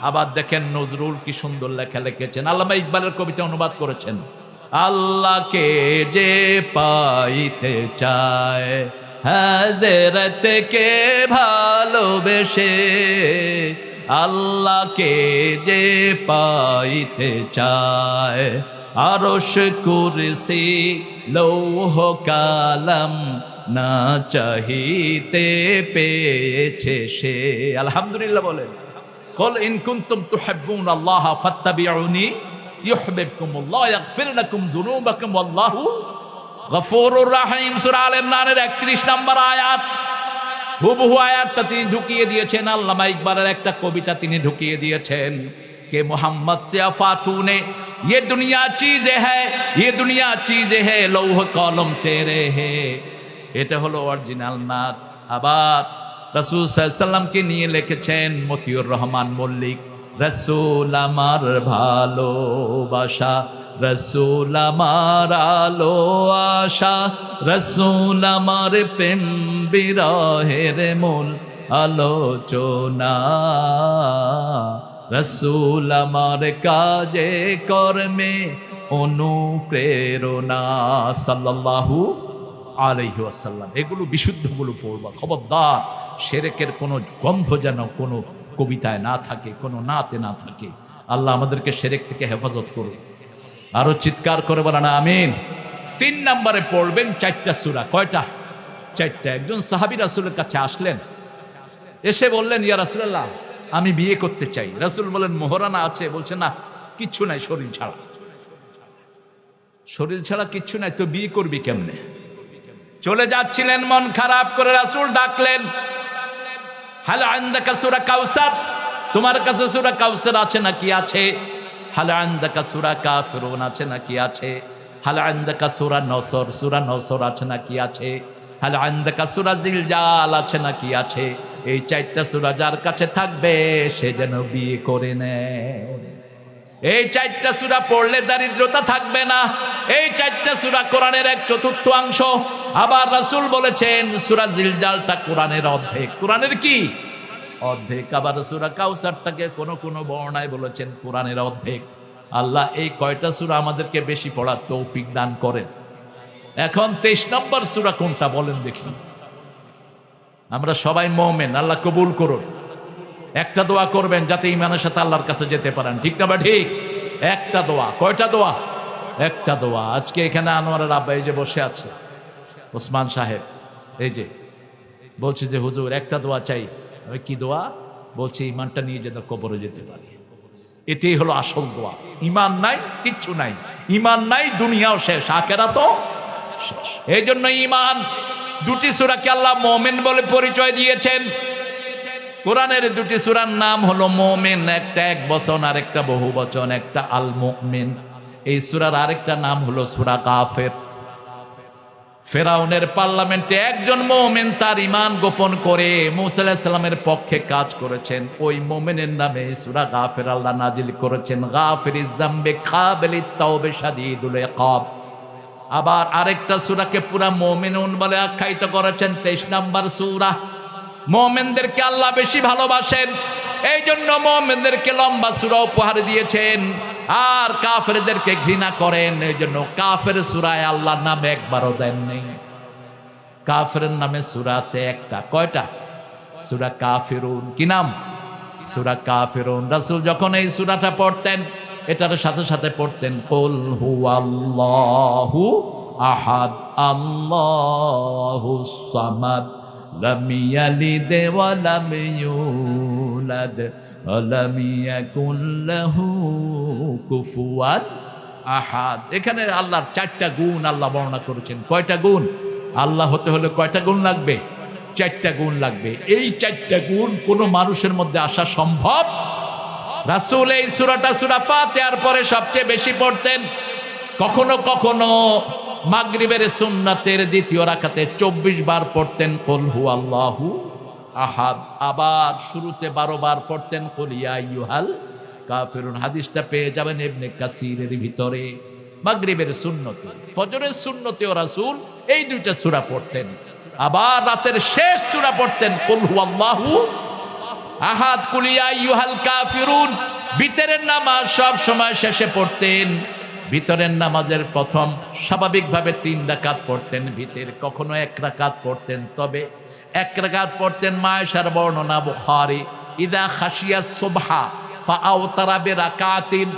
আবার দেখেন নজরুল কি সুন্দর লেখা লিখেছেন, আল্লামা ইকবালের কবিতা অনুবাদ করেছেন। আল্লাহকে যে পাইতে চায় হাজরতকে ভালোবেসে, আল্লাহকে যে পাইতে চায় আরশ কুরসি লৌহ কালাম না চাহিতে পেয়েছে সে। আলহামদুলিল্লাহ বলেন। কুল ইন কুনতুম তুহিব্বুনাল্লাহ ফাত্তাবিউনি ইউহিব্বুকুমুল্লাহ ইয়াগফির লাকুম যুনুবাকুম ওয়াল্লাহু গফুরুর রহিম। সূরা আলে ইমরানের 31 নম্বর আয়াত। হুবহু আয়াতটা তিনি ঢুকিয়ে দিয়েছেন। আল্লামা ইকবালের একটা কবিতা তিনি ঢুকিয়ে দিয়েছেন कि मोहम्मद से अफातूने ये दुनिया चीजें है, ये दुनिया चीजें है, लौह कलम तेरे है। এটা হলো অরিজিনাল নাত। আবার রাসূল সাল্লাল্লাহু আলাইহি সাল্লামকে নিয়ে লিখেছেন মতিউর রহমান মল্লিক, রাসূল আমার ভালোবাসা, রাসূল আমার আলো আশা, রাসূল আমার প্রেম বিরহের মূল আলোচনা, রাসূল আমার কাজে কর্মে অনুপ্রেরণা সাল্লাল্লাহু আলাইহি ওয়াসাল্লাম। এগুলো বিশুদ্ধগুলো পড়বা, খবরদার শিরকের কোনো গন্ধ যেন কোনো কবিতায় না থাকে, কোনো নাতে না থাকে। আল্লাহ আমাদেরকে শিরক থেকে হেফাজত করুন। আরো চিৎকার করে বলেন আমিন। 3 নম্বরে পড়বেন 4টা সূরা। কয়টা? 4টা। একজন সাহাবী রাসূলের কাছে আসলেন, এসে বললেন ইয়া রাসূলুল্লাহ আমি বিয়ে করতে চাই। রাসূল বলেন মোহরানা আছে? বলছে না, কিচ্ছু নাই শরীর ছাড়া। শরীর ছাড়া কিচ্ছু নাই তো বিয়ে করবি কেমনে? চলে যাচ্ছিলেন মন খারাপ করে, রাসূল ডাকলেন, হাল আনদাকা সূরা কাউসার, তোমার কাছে সূরা কাউসার আছে নাকি? আছে। হাল আনদাকা সূরা কাফিরুন আছে নাকি? আছে। হাল আনদাকা সূরা নসর, সূরা নসর আছে নাকি? আছে। হাল আনদাকা সূরা জিলজাল আছে নাকি? আছে। এই 4টা সূরা যার কাছে থাকবে সে যেন বিয়ে করে নেয়। এই 4টা সূরা পড়লে দারিদ্রতা থাকবে না। এই 4টা সূরা কোরআনের 1/4 আবার রাসূল বলেছেন সূরা জিলজালটা কোরআনের অর্ধেক। কোরআনের কি? অর্ধেক। আবার সূরা কাউসারটাকে কোন কোন বর্ণনায় বলেছেন কোরআনের অর্ধেক। আল্লাহ এই কয়টা সূরা আমাদেরকে বেশি পড়ার তৌফিক দান করেন। এখন 23 নম্বর সূরা কোনটা বলেন দেখি? আমরা সবাই মুমিন, আল্লাহ কবুল করুন। একটা দোয়া করবেন যাতে ঈমানের সাথে আল্লাহর কাছে যেতে পারেন, ঠিক না বা ঠিক? একটা দোয়া। কয়টা দোয়া? একটা দোয়া। আজকে এখানে আনোয়ারের আব্বা এই যে বসে আছে, ওসমান সাহেব, এই যে বলছে যে হুজুর একটা দোয়া চাই। আমি কি দোয়া? বলছে ঈমানটা নিয়ে যেন কবরে যেতে পারি। এটাই হলো আসল দোয়া। ঈমান নাই কিচ্ছু নাই, ঈমান নাই দুনিয়াও শেষ, আখিরাতও শেষ। এই জন্য ঈমান, 2টি সূরাকে আল্লাহ মুমিন বলে পরিচয় দিয়েছেন। কোরআনের 2টি সূরার নাম হলো মুমিন, একটা এক বচন আর একটা বহু বচন, একটা আল মুমিন। এই সূরার আরেকটা নাম হলো সূরা কাফের। ফেরাউনের পার্লামেন্টে একজন মুমিন তার ঈমান গোপন করে মূসা আলাইহিস সালামের পক্ষে কাজ করেছেন। ওই মুমিনের নামে সূরা কাফের আল্লাহ নাজিল করেছেন। গাফিরিয যামবি কাবিলিত তাওবা শাদীদুল ইকাব। আবার আরেকটা সূরাকে পুরা মুমিনুন বলে আখ্যায়িত করেছেন, 23 নম্বর সূরা। মুমিনদেরকে আল্লাহ বেশি ভালোবাসেন, এই জন্য মুমিনদেরকে লম্বা সূরা উপহার দিয়েছেন। আর কাফেরদেরকে ঘৃণা করেন, এই জন্য কাফের সূরায় আল্লাহর নাম একবারও দেন নেই। কাফেরের নামে সূরা আছে একটা। কয়টা? সূরা কাফিরুন। কি নাম? সূরা কাফিরুন। রাসূল যখন এই সূরাটা পড়তেন এটার সাথে সাথে পড়তেন কুল হুয়াল্লাহু আহাদ আল্লাহুস সামাদ লাম ইয়ালিদ ওয়া লাম ইউলাদ ওয়া লাম ইয়াকুল লাহু কুফুয়ান আহাদ। এখানে আল্লাহর 4টা গুণ আল্লাহ বর্ণনা করেছেন। কয়টা গুণ? আল্লাহ হতে হলে কয়টা গুণ লাগবে? 4টা গুণ লাগবে। এই 4টা গুণ কোন মানুষের মধ্যে আসা সম্ভব? রাসূল এই সূরাটা সূরা ফাতিহার পরে সবচেয়ে বেশি পড়তেন। কখনো কখনো মাগরিবের সুন্নাতের 2য় রাকাতে 24 বার পড়তেন কুল হুয়াল্লাহু আহাদ। আবার শুরুতে 12 বার পড়তেন কুল ইয়া আইয়ুহাল কাফিরুন। হাদিসটা পেয়ে যাবেন ইবনে কাসিরের ভিতরে। মাগরিবের সুন্নতে, ফজরের সুন্নতেও রাসূল এই 2টা সূরা পড়তেন। আবার রাতের শেষ সূরা পড়তেন কুল হুয়াল্লাহু আহাদ, কুল ইয়া আইয়ুহাল কাফিরুন। বিতরের নামাজ সব সময় শেষে পড়তেন ভিতরের নামাজের প্রথম স্বাভাবিকভাবে 3 রাকাত পড়তেন, ভিতর কখনো 1 রাকাত পড়তেন। তবে 1 রাকাত পড়তেন মায়েশার বর্ণনা বুখারী, ইদা খাশিয়া সুবহা ফাআওতারা বিরাকাতিন,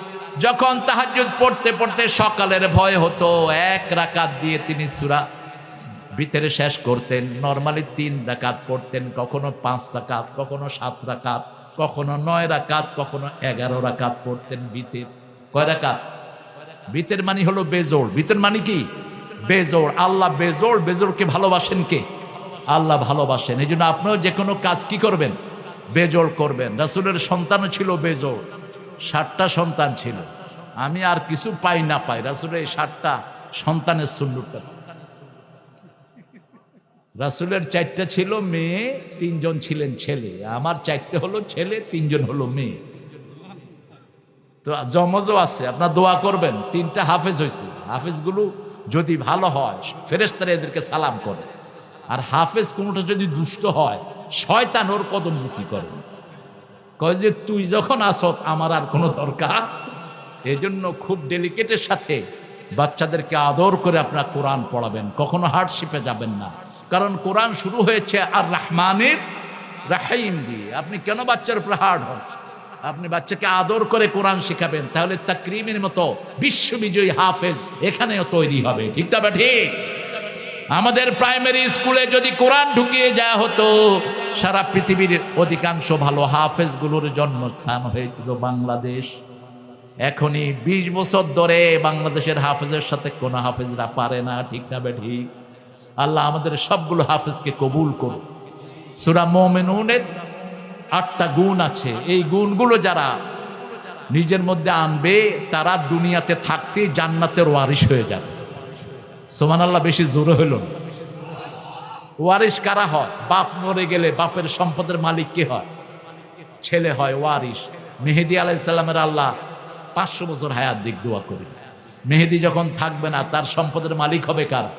যখন তাহাজ্জুদ পড়তে পড়তে সকালের ভয় হতো 1 রাকাত দিয়ে তিনি সূরা ভিতরে শেষ করতেন। নরমালি 3 রাকাত পড়তেন, কখনো 5 রাকাত, কখনো 7 রাকাত, কখনো 9 রাকাত, কখনো 11 রাকাত পড়তেন ভিতর। কয় রাকাত? ভিতর মানে হলো বেজোড়। ভিতর মানে কি? বেজোড়। আল্লাহ বেজোড়। বেজোড়কে ভালোবাসেন কে? আল্লাহ ভালোবাসেন। এই জন্য আপনিও যে কোনো কাজ কি করবেন? বেজোড় করবেন। রাসূলের সন্তানও ছিল বেজোড়, 7টা সন্তান ছিল। আমি আর কিছু পাই না পাই, রাসূলের এই 7টা সন্তানের সুন্নতটা। রাসূলের 4টা ছিল মেয়ে, 3 জন ছিলেন ছেলে। আমার 4টে হলো ছেলে, 3 জন হলো মেয়ে। তো জমজও আছে, আপনার দোয়া করবেন। 3টা হাফেজ হয়েছে। হাফেজগুলো যদি ভালো হয় ফেরেশতারা এদেরকে সালাম করে, আর হাফেজ কোনটা যদি দুষ্ট হয় শয়তান ওর কদম বুচি করে, কয় যে তুই যখন আসত আমার আর কোনো দরকার। এই জন্য খুব ডেলিকেটের সাথে বাচ্চাদেরকে আদর করে আপনার কোরআন পড়াবেন, কখনো হার্ডশিপে যাবেন না। কারণ কোরআন শুরু হয়েছে আর রহমানের রাহিম দিয়ে। আপনি কেন বাচ্চার উপর হার্ড হন? আপনি বাচ্চাকে আদর করে কোরআন শেখাবেন, তাহলে তাকরিমের মতো বিশ্ববিজয়ী হাফেজ এখানেও তৈরি হবে। ঠিক তবে ঠিক। আমাদের প্রাইমারি স্কুলে যদি কোরআন ঢুকিয়ে যাওয়া হতো, সারা পৃথিবীর অধিকাংশ ভালো হাফেজগুলোর জন্মস্থান হয়েছিল বাংলাদেশ। এখনই 20 বছর ধরে বাংলাদেশের হাফেজের সাথে কোন হাফেজরা পারে না। ঠিক না বে ঠিক? আল্লাহ আমাদের সবগুলো হাফেজকে কবুল করুন। সূরা মুমিনুনের 8টা গুণ আছে। এই গুণগুলো যারা নিজের মধ্যে আনবে তারা দুনিয়াতে থাকতে জান্নাতের ওয়ারিশ হয়ে যাবে। সুবহানাল্লাহ, বেশি জোরে হইল না। ওয়ারিশ কারা হয়? বাপ মরে গেলে বাপের সম্পদের মালিক কে হয়? ছেলে হয় ওয়ারিশ। মেহেদী আলাইহিস সালামের আল্লাহ 500 বছর হায়াত দিক, দোয়া করি। মেহেদী যখন থাকবে না তার সম্পদের মালিক হবে কারা?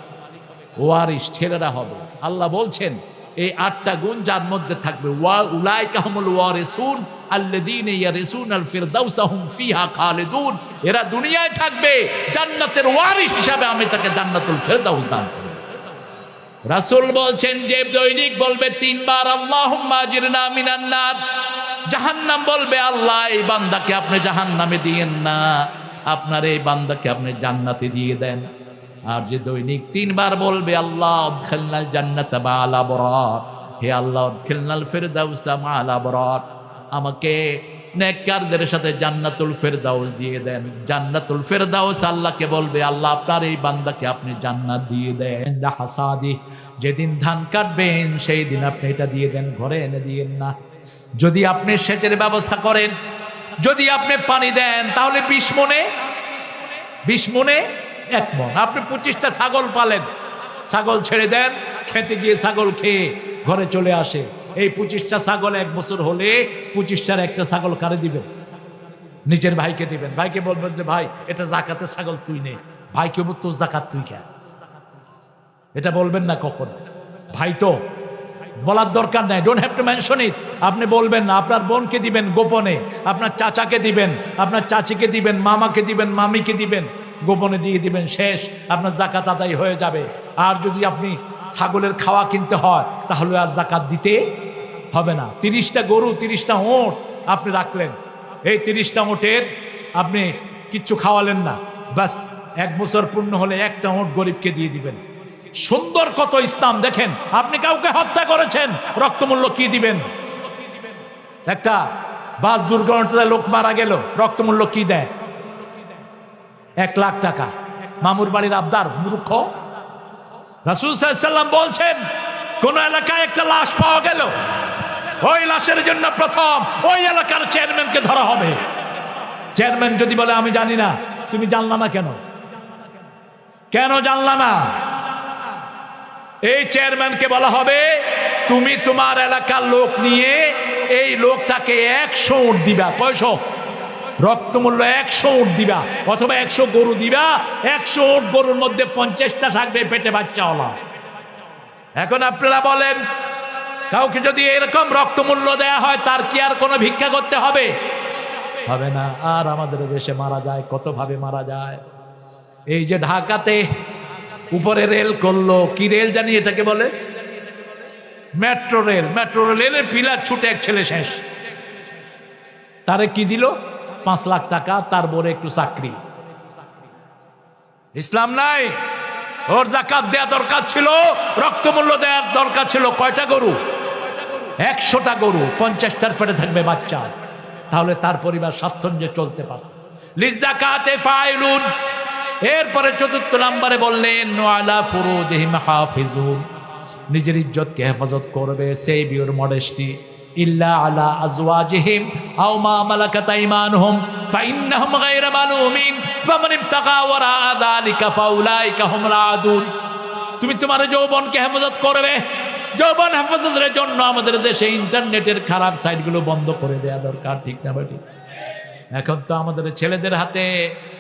ওয়ারিশ, ছেলেরা হবে। আল্লাহ বলছেন এই 8টা গুণ যার মধ্যে থাকবে, ওয়া উলাইকা হুমুল ওয়ারিসুন আল্লাযীনা ইয়ারিসুনাল ফিরদাউসা হুম ফিহা খালিদুন। এরা দুনিয়ায় থাকবে, জান্নাতের ওয়ারিস হিসাবে আমি তাকে জান্নাতুল ফিরদাউস দান করব। রাসূল বলছেন যে দৈনিক বলবে 3 বার আল্লাহুম্মা আজিরনা মিনান নার। জাহান্নাম বলবে আল্লাহ এই বান্দাকে আপনি জাহান্নামে দিয়েন না, আপনার এই বান্দাকে আপনি জান্নাতে দিয়ে দেন। আর যে দৈনিক 3 বার বলবে আল্লাহ আদখিলনাল জান্নাতা মা'আল আবরার, হে আল্লাহ আদখিলনাল ফিরদাউসা মা'আল আবরার, আমাকে নেককারদের সাথে জান্নাতুল ফিরদাউস দিয়ে দেন। জান্নাতুল ফিরদাউস আল্লাহকে বলবে আল্লাহ আপনার এই বান্দাকে আপনি জান্নাত দিয়ে দেন। হাসাদি, যেদিন ধান কাটবেন সেই দিন আপনি এটা দিয়ে দেন, ঘরে এনে দিয়েন না। যদি আপনি সেচের ব্যবস্থা করেন, যদি আপনি পানি দেন, তাহলে 20 মনে 1 মন। আপনি 25টা ছাগল পালেন, ছাগল ছেড়ে দেন, খেতে গিয়ে ছাগল খেয়ে ঘরে চলে আসে। এই 25টা ছাগল 1 বছর হলে 25টার একটা ছাগল কারে দিবেন? নিজের ভাইকে দিবেন। ভাইকে বলবেন যে ভাই এটা যাকাতের ছাগল তুই নে। ভাইকে বলতো তোর যাকাত তুই খা। এটা বলবেন না কখন? ভাই তো বলার দরকার নাই, don't have to mention it. আপনি বলবেন না। আপনার বোনকে দিবেন গোপনে, আপনার চাচাকে দিবেন, আপনার চাচিকে দিবেন, মামাকে দিবেন, মামিকে দিবেন, গোপনে দিয়ে দিবেন। শেষ, আপনার যাকাত আদায় হয়ে যাবে। আর যদি আপনি ছাগলের খাওয়া কিনতে হয় তাহলে আর যাকাত দিতে হবে না। 30টা গরু 30টা ওঁট আপনি রাখলেন, এই 30টা ওঁটের আপনি কিচ্ছু খাওয়ালেন না, বাস 1 বছর পূর্ণ হলে একটা ওঁট গরিবকে দিয়ে দিবেন। সুন্দর কত ইসলাম দেখেন। আপনি কাউকে হত্যা করেছেন, রক্তমূল্য কি দিবেন? একটা বাস দুর্ঘটনায় লোক মারা গেল, রক্তমূল্য কি দেয়? 1 লাখ টাকা। মামুর বাড়ির আবদার মূর্খ। রাসূল সাল্লাল্লাহু আলাইহি ওয়াসাল্লাম বলছেন কোন এলাকায় একটা লাশ পাওয়া গেল, ওই লাশের জন্য প্রথম ওই এলাকার চেয়ারম্যানকে ধরা হবে। চেয়ারম্যান যদি বলে আমি জানি না, তুমি জানলা না কেন? কেন জানলা না? এই চেয়ারম্যানকে বলা হবে তুমি তোমার এলাকার লোক নিয়ে এই লোকটাকে 100 উট দিবা। কয়শো? রক্তমূল্য 100 উট দিবা, অথবা 100 গরু দিবা। 100 উট গরুর মধ্যে 50টা থাকবে পেটে বাচ্চাওয়ালা। এখন আপনারা বলেন কাউকে যদি এরকম রক্তমূল্য দেয়া হয় তার কি আর কোনো ভিক্ষা করতে হবে? হবে না। আর আমাদের দেশে মারা যায়, কত ভাবে মারা যায়। এই যে ঢাকাতে উপরে রেল করলো, কি রেল জানি এটাকে বলে, মেট্রো রেল। মেট্রো রেলের পিলার ছুটে এক ছেলে শেষ। তারে কি দিল? 5 লাখ টাকা, তার বড় একটু চাকরি। ইসলাম নাই। ওর যাকাত দেয়া দরকার ছিল, রক্তমূল্য দেওয়ার দরকার ছিল। কয়টা গরু? 100টা গরু, 50টার পেটে থাকবে বাচ্চা, তাহলে তার পরিবার স্বাচ্ছন্দ্যে চলতে পারে। লিযাকাতে ফাইলুন। এরপরে 4 নম্বরে বললেন ওয়ালা ফুরুজিহিম হাফিজুন, নিজের ইজ্জতকে হেফাজত করবে। সেভ ইউর মডেস্টি ইল্লা আলা আজওয়াজিহিম আও মা মালাকাত আইমানুহুম ফাইন্নাহুম গায়রা মালুমিন ফামান ইবতাগা ওয়ারা যালিকা ফাউলাইকা হুমুল আদুন। তুমি তোমার যৌবনকে হেফাজত করবে। যৌবন হেফাজতের জন্য আমাদের দেশে ইন্টারনেটের খারাপ সাইটগুলো বন্ধ করে দেওয়া দরকার, ঠিক না বেটি? এখন তো আমাদের ছেলেদের হাতে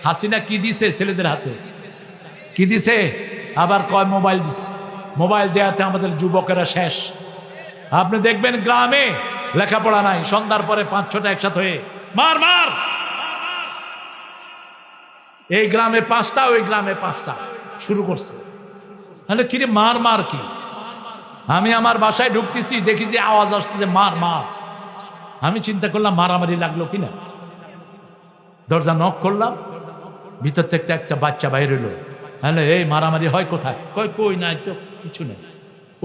হাসিনা কি দিছে? ছেলেদের হাতে কি দিছে? আবার কয় মোবাইল দিছে। মোবাইল দেওয়াতে আমাদের যুবকেরা শেষ। আপনি দেখবেন গ্রামে লেখাপড়া নাই, সন্ধ্যার পরে 5-6টা একসাথে হয়ে মার মার। এই গ্রামে 5টা, ওই গ্রামে 5টা শুরু করছে। তাহলে কিরে মার মার কি? আমি আমার বাসায় ঢুকতেছি, দেখি যে আওয়াজ আসতেছে মার মার। আমি চিন্তা করলাম মারামারি লাগলো কিনা। দরজা নক করলাম, ভিতর থেকে একটা বাচ্চা বাইরে এলো। হ্যালো, এই মারামারি হয় কোথায়? কই নাই তো, কিছু নেই।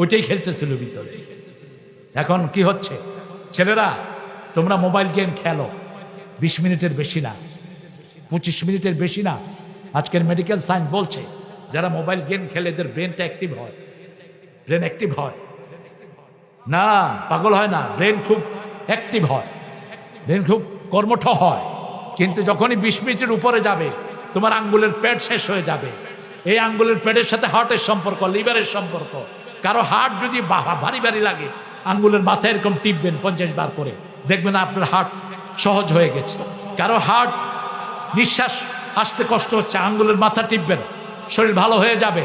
ওইটাই খেলতেছিল ভিতরে। এখন কি হচ্ছে? ছেলেরা, তোমরা মোবাইল গেম খেলো, 20 মিনিটের বেশি না, 25 মিনিটের বেশি না। আজকের মেডিকেল সায়েন্স বলছে যারা মোবাইল গেম খেলে এদের ব্রেনটা অ্যাক্টিভ হয়। ব্রেন অ্যাক্টিভ হয় না, পাগল হয় না, ব্রেন খুব অ্যাক্টিভ হয়, ব্রেন খুব কর্মঠ হয়। কিন্তু যখনই 20 মিনিটের উপরে যাবে, তোমার আঙ্গুলের পেট শেষ হয়ে যাবে। এই আঙ্গুলের পেটের সাথে হার্টের সম্পর্ক, লিভারের সম্পর্ক। কারো হার্ট যদি ভারী ভারী লাগে, আঙ্গুলের মাথায় এরকম টিপবেন 50 বার করে, দেখবেন আপনার হার্ট সহজ হয়ে গেছে। কারো হার্ট নিঃশ্বাস আসতে কষ্ট হচ্ছে, আঙ্গুলের মাথা টিপবেন, শরীর ভালো হয়ে যাবে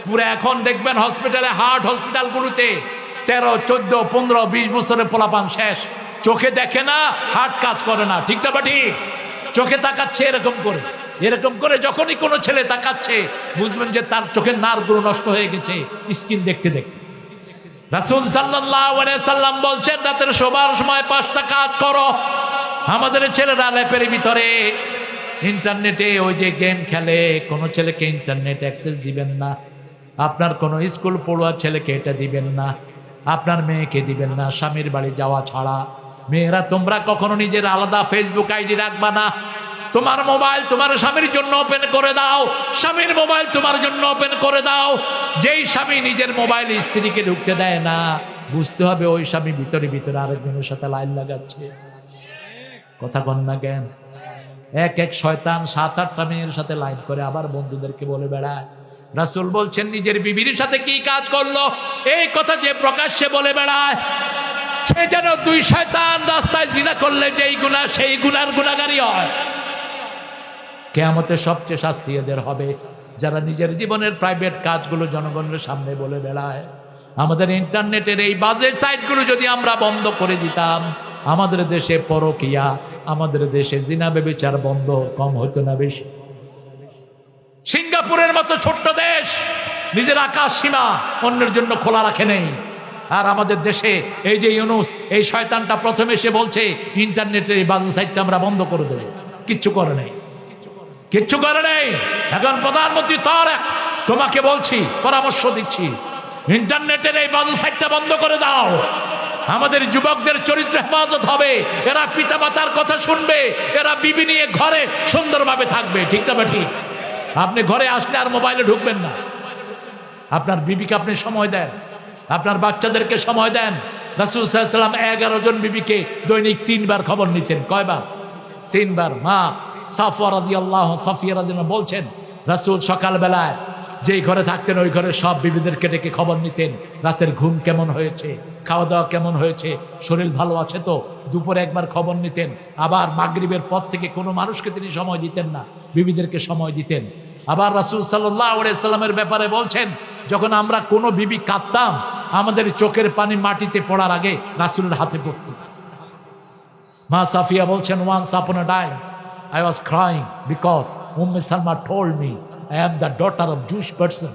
পুরো। এখন দেখবেন হসপিটালে, হার্ট হসপিটালগুলোতে 13, 14, 15, 20 বছরের পোলাপান শেষ। চোখে দেখে না, হার্ট কাজ করে না, ঠিক না ঠিক? চোখে তাকাচ্ছে এরকম করে যখনই কোনো ছেলে তাকাচ্ছে, বুঝবেন যে তার চোখের নার্ভগুলো নষ্ট হয়ে গেছে স্ক্রিন দেখতে দেখতে। রাসূল সাল্লাল্লাহু আলাইহি সাল্লাম বলছেন, রাতের শোবার সময় 5টা কাজ করো। আমাদের ছেলেরা ল্যাপের ভিতরে ইন্টারনেটে ওই যে গেম খেলে। কোনো ছেলেকে ইন্টারনেট অ্যাক্সেস দিবেন না। আপনার কোনো স্কুল পড়ুয়া ছেলেকে এটা দিবেন না, আপনার মেয়েকে দিবেন না, স্বামীর বাড়ি যাওয়া ছাড়া। মেয়েরা, তোমরা কখনো নিজের আলাদা ফেসবুক আইডি রাখবা না। তোমার মোবাইল তোমার স্বামীর জন্য ওপেন করে দাও, স্বামীর মোবাইল তোমার জন্য ওপেন করে দাও। যেই স্বামী নিজের মোবাইল স্ত্রীকে ঢুকতে দেয় না, বুঝতে হবে ওই স্বামী ভিতরে ভিতরে আরেকজনের সাথে লাইন লাগাচ্ছে। কথা কন না জ্ঞান। এক শয়তান 7-8টা মেয়ের সাথে লাইন করে, আবার বন্ধুদেরকে বলে বেড়ায়। রাসূল বলছেন, নিজের বিবির সাথে কি কাজ করলো এই কথা যে প্রকাশ্যে বলে বেড়ায়, সে যেন 2 শয়তান। রাস্তায় জিনা করলে যেই গুনাহ, সেই গুনার গুনাহগারী হয়। কিয়ামতে সবচেয়ে শাস্তি এদের হবে যারা নিজের জীবনের প্রাইভেট কাজগুলো জনগণের সামনে বলে বেড়ায়। আমাদের ইন্টারনেটের এই বাজে সাইটগুলো যদি আমরা বন্ধ করে দিতাম, আমাদের দেশে পরকিয়া, আমাদের দেশে জিনা ব্যভিচার বন্ধ কম হতো না বেশি? সিঙ্গাপুরের মতো ছোট্ট দেশ নিজের আকাশ সীমা অন্যের জন্য খোলা রাখে নেই। আর আমাদের দেশে এই যে ইউনূস, এই শয়তানটা প্রথমে এসে বলছে ইন্টারনেটের এই বাজে সাইটটা আমরা বন্ধ করে দেব। কিচ্ছু করে নেই। এখন প্রধানমন্ত্রী তারেক, তোমাকে বলছি, পরামর্শ দিচ্ছি, ইন্টারনেটের এই বাজে সাইটটা বন্ধ করে দাও। আমাদের যুবকদের চরিত্র হেফাজত হবে, এরা পিতামাতার কথা শুনবে, এরা বিবি নিয়ে ঘরে সুন্দরভাবে থাকবে, ঠিক না ঠিক? আপনি ঘরে আসলে আর মোবাইলে ঢুকবেন না। আপনার বিবিকে আপনি সময় দেন, আপনার বাচ্চাদেরকে সময় দেন। রাসূল সাল্লাল্লাহু আলাইহি ওয়াসাল্লাম 11 জন বিবিকে দৈনিক 3 বার খবর নিতেন। কয়বার? 3 বার। মা সাফওয়া রাদিয়াল্লাহু সাফিয়া রাদিয়াল্লাহু বলছেন, রাসূল সকালবেলায় যেই ঘরে থাকতেন ওই ঘরে সব বিবিদেরকে ডেকে খবর নিতেন, রাতের ঘুম কেমন হয়েছে, খাওয়া দাওয়া কেমন হয়েছে, শরীর ভালো আছে তো। দুপুরে একবার খবর নিতেন। আবার মাগরিবের পর থেকে কোনো মানুষকে তিনি সময় দিতেন না, বিবিদেরকে সময় দিতেন। আবার রাসূল সাল্লাল্লাহু আলাইহি সাল্লামের ব্যাপারে বলছেন, যখন আমরা কোনো বিবি কাঁদতাম, আমাদের চোখের পানি মাটিতে পড়ার আগে রাসূলের হাতে পড়ত। মা সাফিয়া বলছেন, once upon a time I was crying because Salma told me I am the daughter of Jewish person.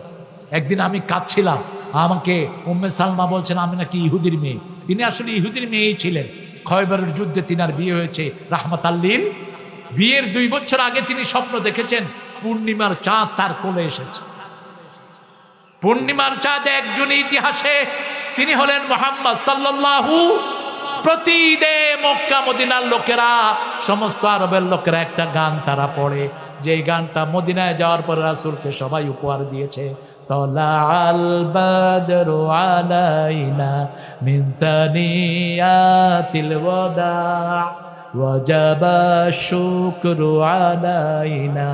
একদিন আমি কাঁদছিলাম, আমাকে উম্মে সালমা বলছেন আমি নাকি ইহুদির মেয়ে। তিনি আসলে ইহুদির মেয়েই ছিলেন। খয়বরের যুদ্ধে তিনার বিয়ে হয়েছে রাহমাতাল্লিল। বিয়ের 2 বছর আগে তিনি স্বপ্ন দেখেছেন পূর্ণিমার চাঁদ তার কোলে এসেছে। পূর্ণিমার চাঁদ একজন ইতিহাসে তিনি হলেন মুহাম্মদ সাল্লাল্লাহু। প্রতিদিন মক্কা মদিনার লোকেরা, সমস্ত আরবের লোকেরা একটা গান তারা পড়ে, যে গানটা মদিনায় যাওয়ার পরে রাসূলকে সবাই উপহার দিয়েছে। তালাআল বাদরু আলাইনা মিন সানিয়াতিল ওয়াদা ওয়াজাবা শুকরু আলাইনা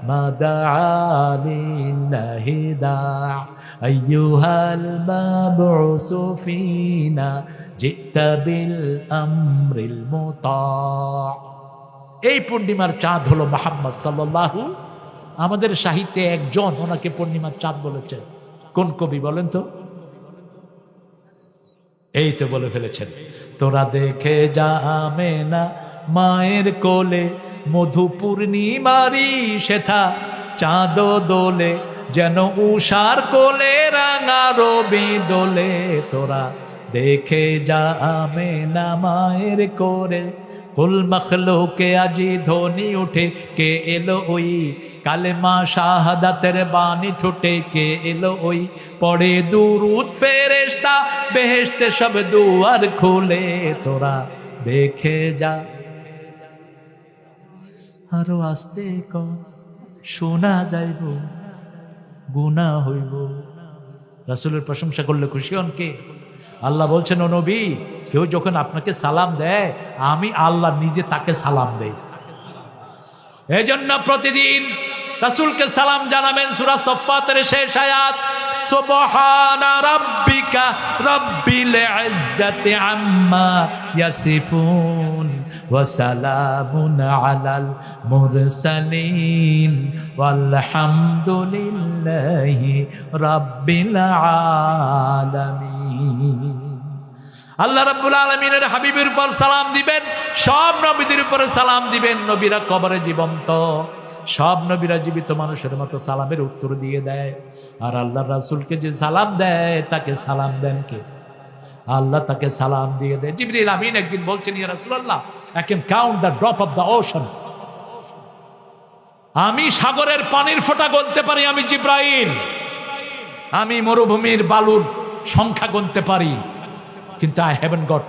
মা দাআ লিল্লাহি দাআ আইয়ুহাল মাবউসু ফিনা জিতা বিল আমরিল মুতা'। এই পূর্ণিমার চাঁদ হলো মুহাম্মদ সাল্লাল্লাহু। আমাদের সাহিত্যে একজন ওনাকে পূর্ণিমার চাঁদ বলেছেন। কোন কবি বলেন তো? এই তো বলে ফেলেছেন, তোরা দেখে যা আমেনা মায়ের কোলে মধু পূর্ণিমারি সেথা চাঁদ দোলে যেন উষার কোলে রাঙা রবি দোলে। তোরা দেখে যা আমেনা মায়ের কোলে, কুল মখলুকে আজি ধ্বনি উঠে, কে এলো ওই কালেমা শাহাদাতের বাণী ঠুটে, কে এলো ওই পড়ে দুরুদ ফেরেশতা বেহেশতে সব দুয়ার খুলে। তোরা দেখে যা, আরো আস্তে কর শোনা যাইব গুনাহ হইব। রাসূলের প্রশংসা করলে খুশি হন কে? আল্লাহ বলছেন, ও নবী, কেউ যখন আপনাকে সালাম দেয় আমি আল্লাহ নিজে তাকে সালাম দেই। এই জন্য প্রতিদিন রাসূলকে সালাম জানাবেন। সূরা সাফফাতের শেষ আয়াত, সুবহানা রাব্বিকা রাব্বিল ইজ্জাতি আম্মা ইয়াসিফুন ওয়া সালামুন আলাল মুরসালিন ওয়ালহামদুলিল্লাহি রাব্বিল আলামিন। আল্লাহ রাব্বুল আলামিনের হাবিবের উপর সালাম দিবেন, সব নবীদের উপরে সালাম দিবেন। নবীরা কবরে জীবন্ত, সব নবীরা জীবিত মানুষের মতো সালামের উত্তর দিয়ে দেয়। আর আল্লাহ রাসূলকে যে সালাম দেয় তাকে সালাম দেন কে? আল্লাহ তাকে সালাম দিয়ে দেয়। জিবরিল আমিন একদিন বলছেন, ইয়া রাসূলুল্লাহ, I can count the drop of the ocean. আমি সাগরের পানির ফোঁটা গুনতে পারি, আমি জিব্রাইল। আমি মরুভূমির বালুর সংখ্যা গুনতে পারি, কিন্তু I haven't got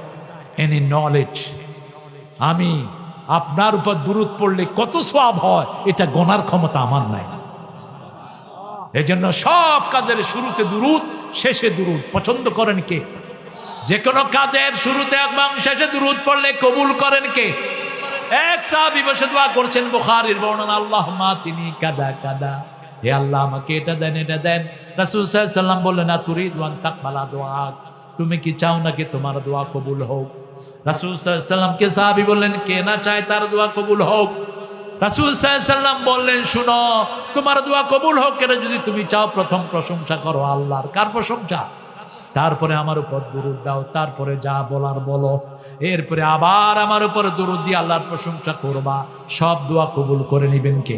any knowledge. আমি আপনার উপর দুরূদ পড়লে কত সওয়াব হয় এটা গোনার ক্ষমতা আমার নাই। এজন্য সব কাজের শুরুতে দুরূদ, শেষে দুরূদ। পছন্দ করেন কে? যে কোনো কাজের শুরুতে এবং শেষে দুরূদ পড়লে কবুল করেন কে? এক সাহাবী বসে দোয়া করছেন, বুখারীর বর্ণনা, আল্লাহুম্মা আতিনি কাদা কাদা, হে আল্লাহ আমাকে এটা দেন এটা দেন। রাসূল সাল্লাল্লাহু আলাইহি ওয়াসাল্লাম বললেন, আতুরিদু আন তাকবালা দুআক, তুমি কি চাও নাকি তোমার দোয়া কবুল হোক? রাসূল সাল্লাল্লাহু আলাইহি ওয়াসাল্লামকে সাহাবী বললেন, কে না চায় তার দোয়া কবুল হোক? রাসূল সাল্লাল্লাহু আলাইহি ওয়াসাল্লাম বললেন, শুনো, তোমার দোয়া কবুল হোক কেন যদি তুমি চাও প্রথম প্রশংসা করো আল্লাহর। কার প্রশংসা? তারপরে আমার উপর দুরূদ দাও, তারপরে যা বলার বলো, এরপরে আবার আমার উপর দুরূদ দিয়ে আল্লাহর প্রশংসা করবা। সব দোয়া কবুল করে নেবেন কে?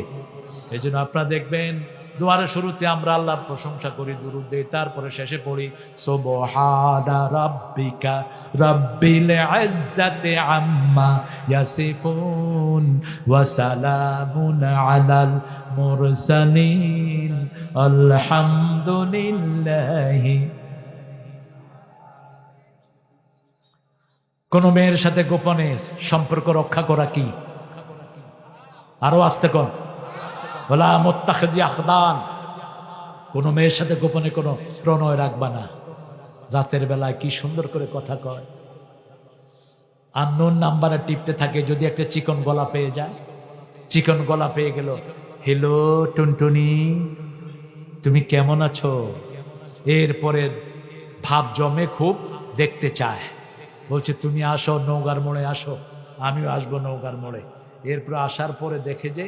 এই জন্য আপনারা দেখবেন দোয়ার শুরুতে আমরা আল্লাহর প্রশংসা করি, দুরূদ দেই, তারপরে শেষে পড়ি সুবহানা রাব্বিকা রাব্বিল ইজ্জাতি আম্মা ইয়াসিফুন ওয়া সালামুন আলাল মুরসালিন আলহামদুলিল্লাহি। কোন মেয়ের সাথে গোপনে সম্পর্ক রক্ষা করা কি? আরো আস্তে কর, ওয়ালা মুত্তাখিজি আখদান। কোন মেয়ের সাথে গোপনে কোনো প্রণয় রাখবা না। রাতের বেলায় কি সুন্দর করে কথা কয়, আননোন নাম্বারে টিপতে থাকে। যদি একটা চিকন গলা পেয়ে যায়, চিকন গলা পেয়ে গেল, হ্যালো টুনটুনি, তুমি কেমন আছো? এরপরে ভাব জমে, খুব দেখতে চায়, বলছে তুমি আসো নওগাঁর মোড়ে আসো, আমিও আসবো নওগাঁর মোড়ে। এরপর আসার পরে দেখে যে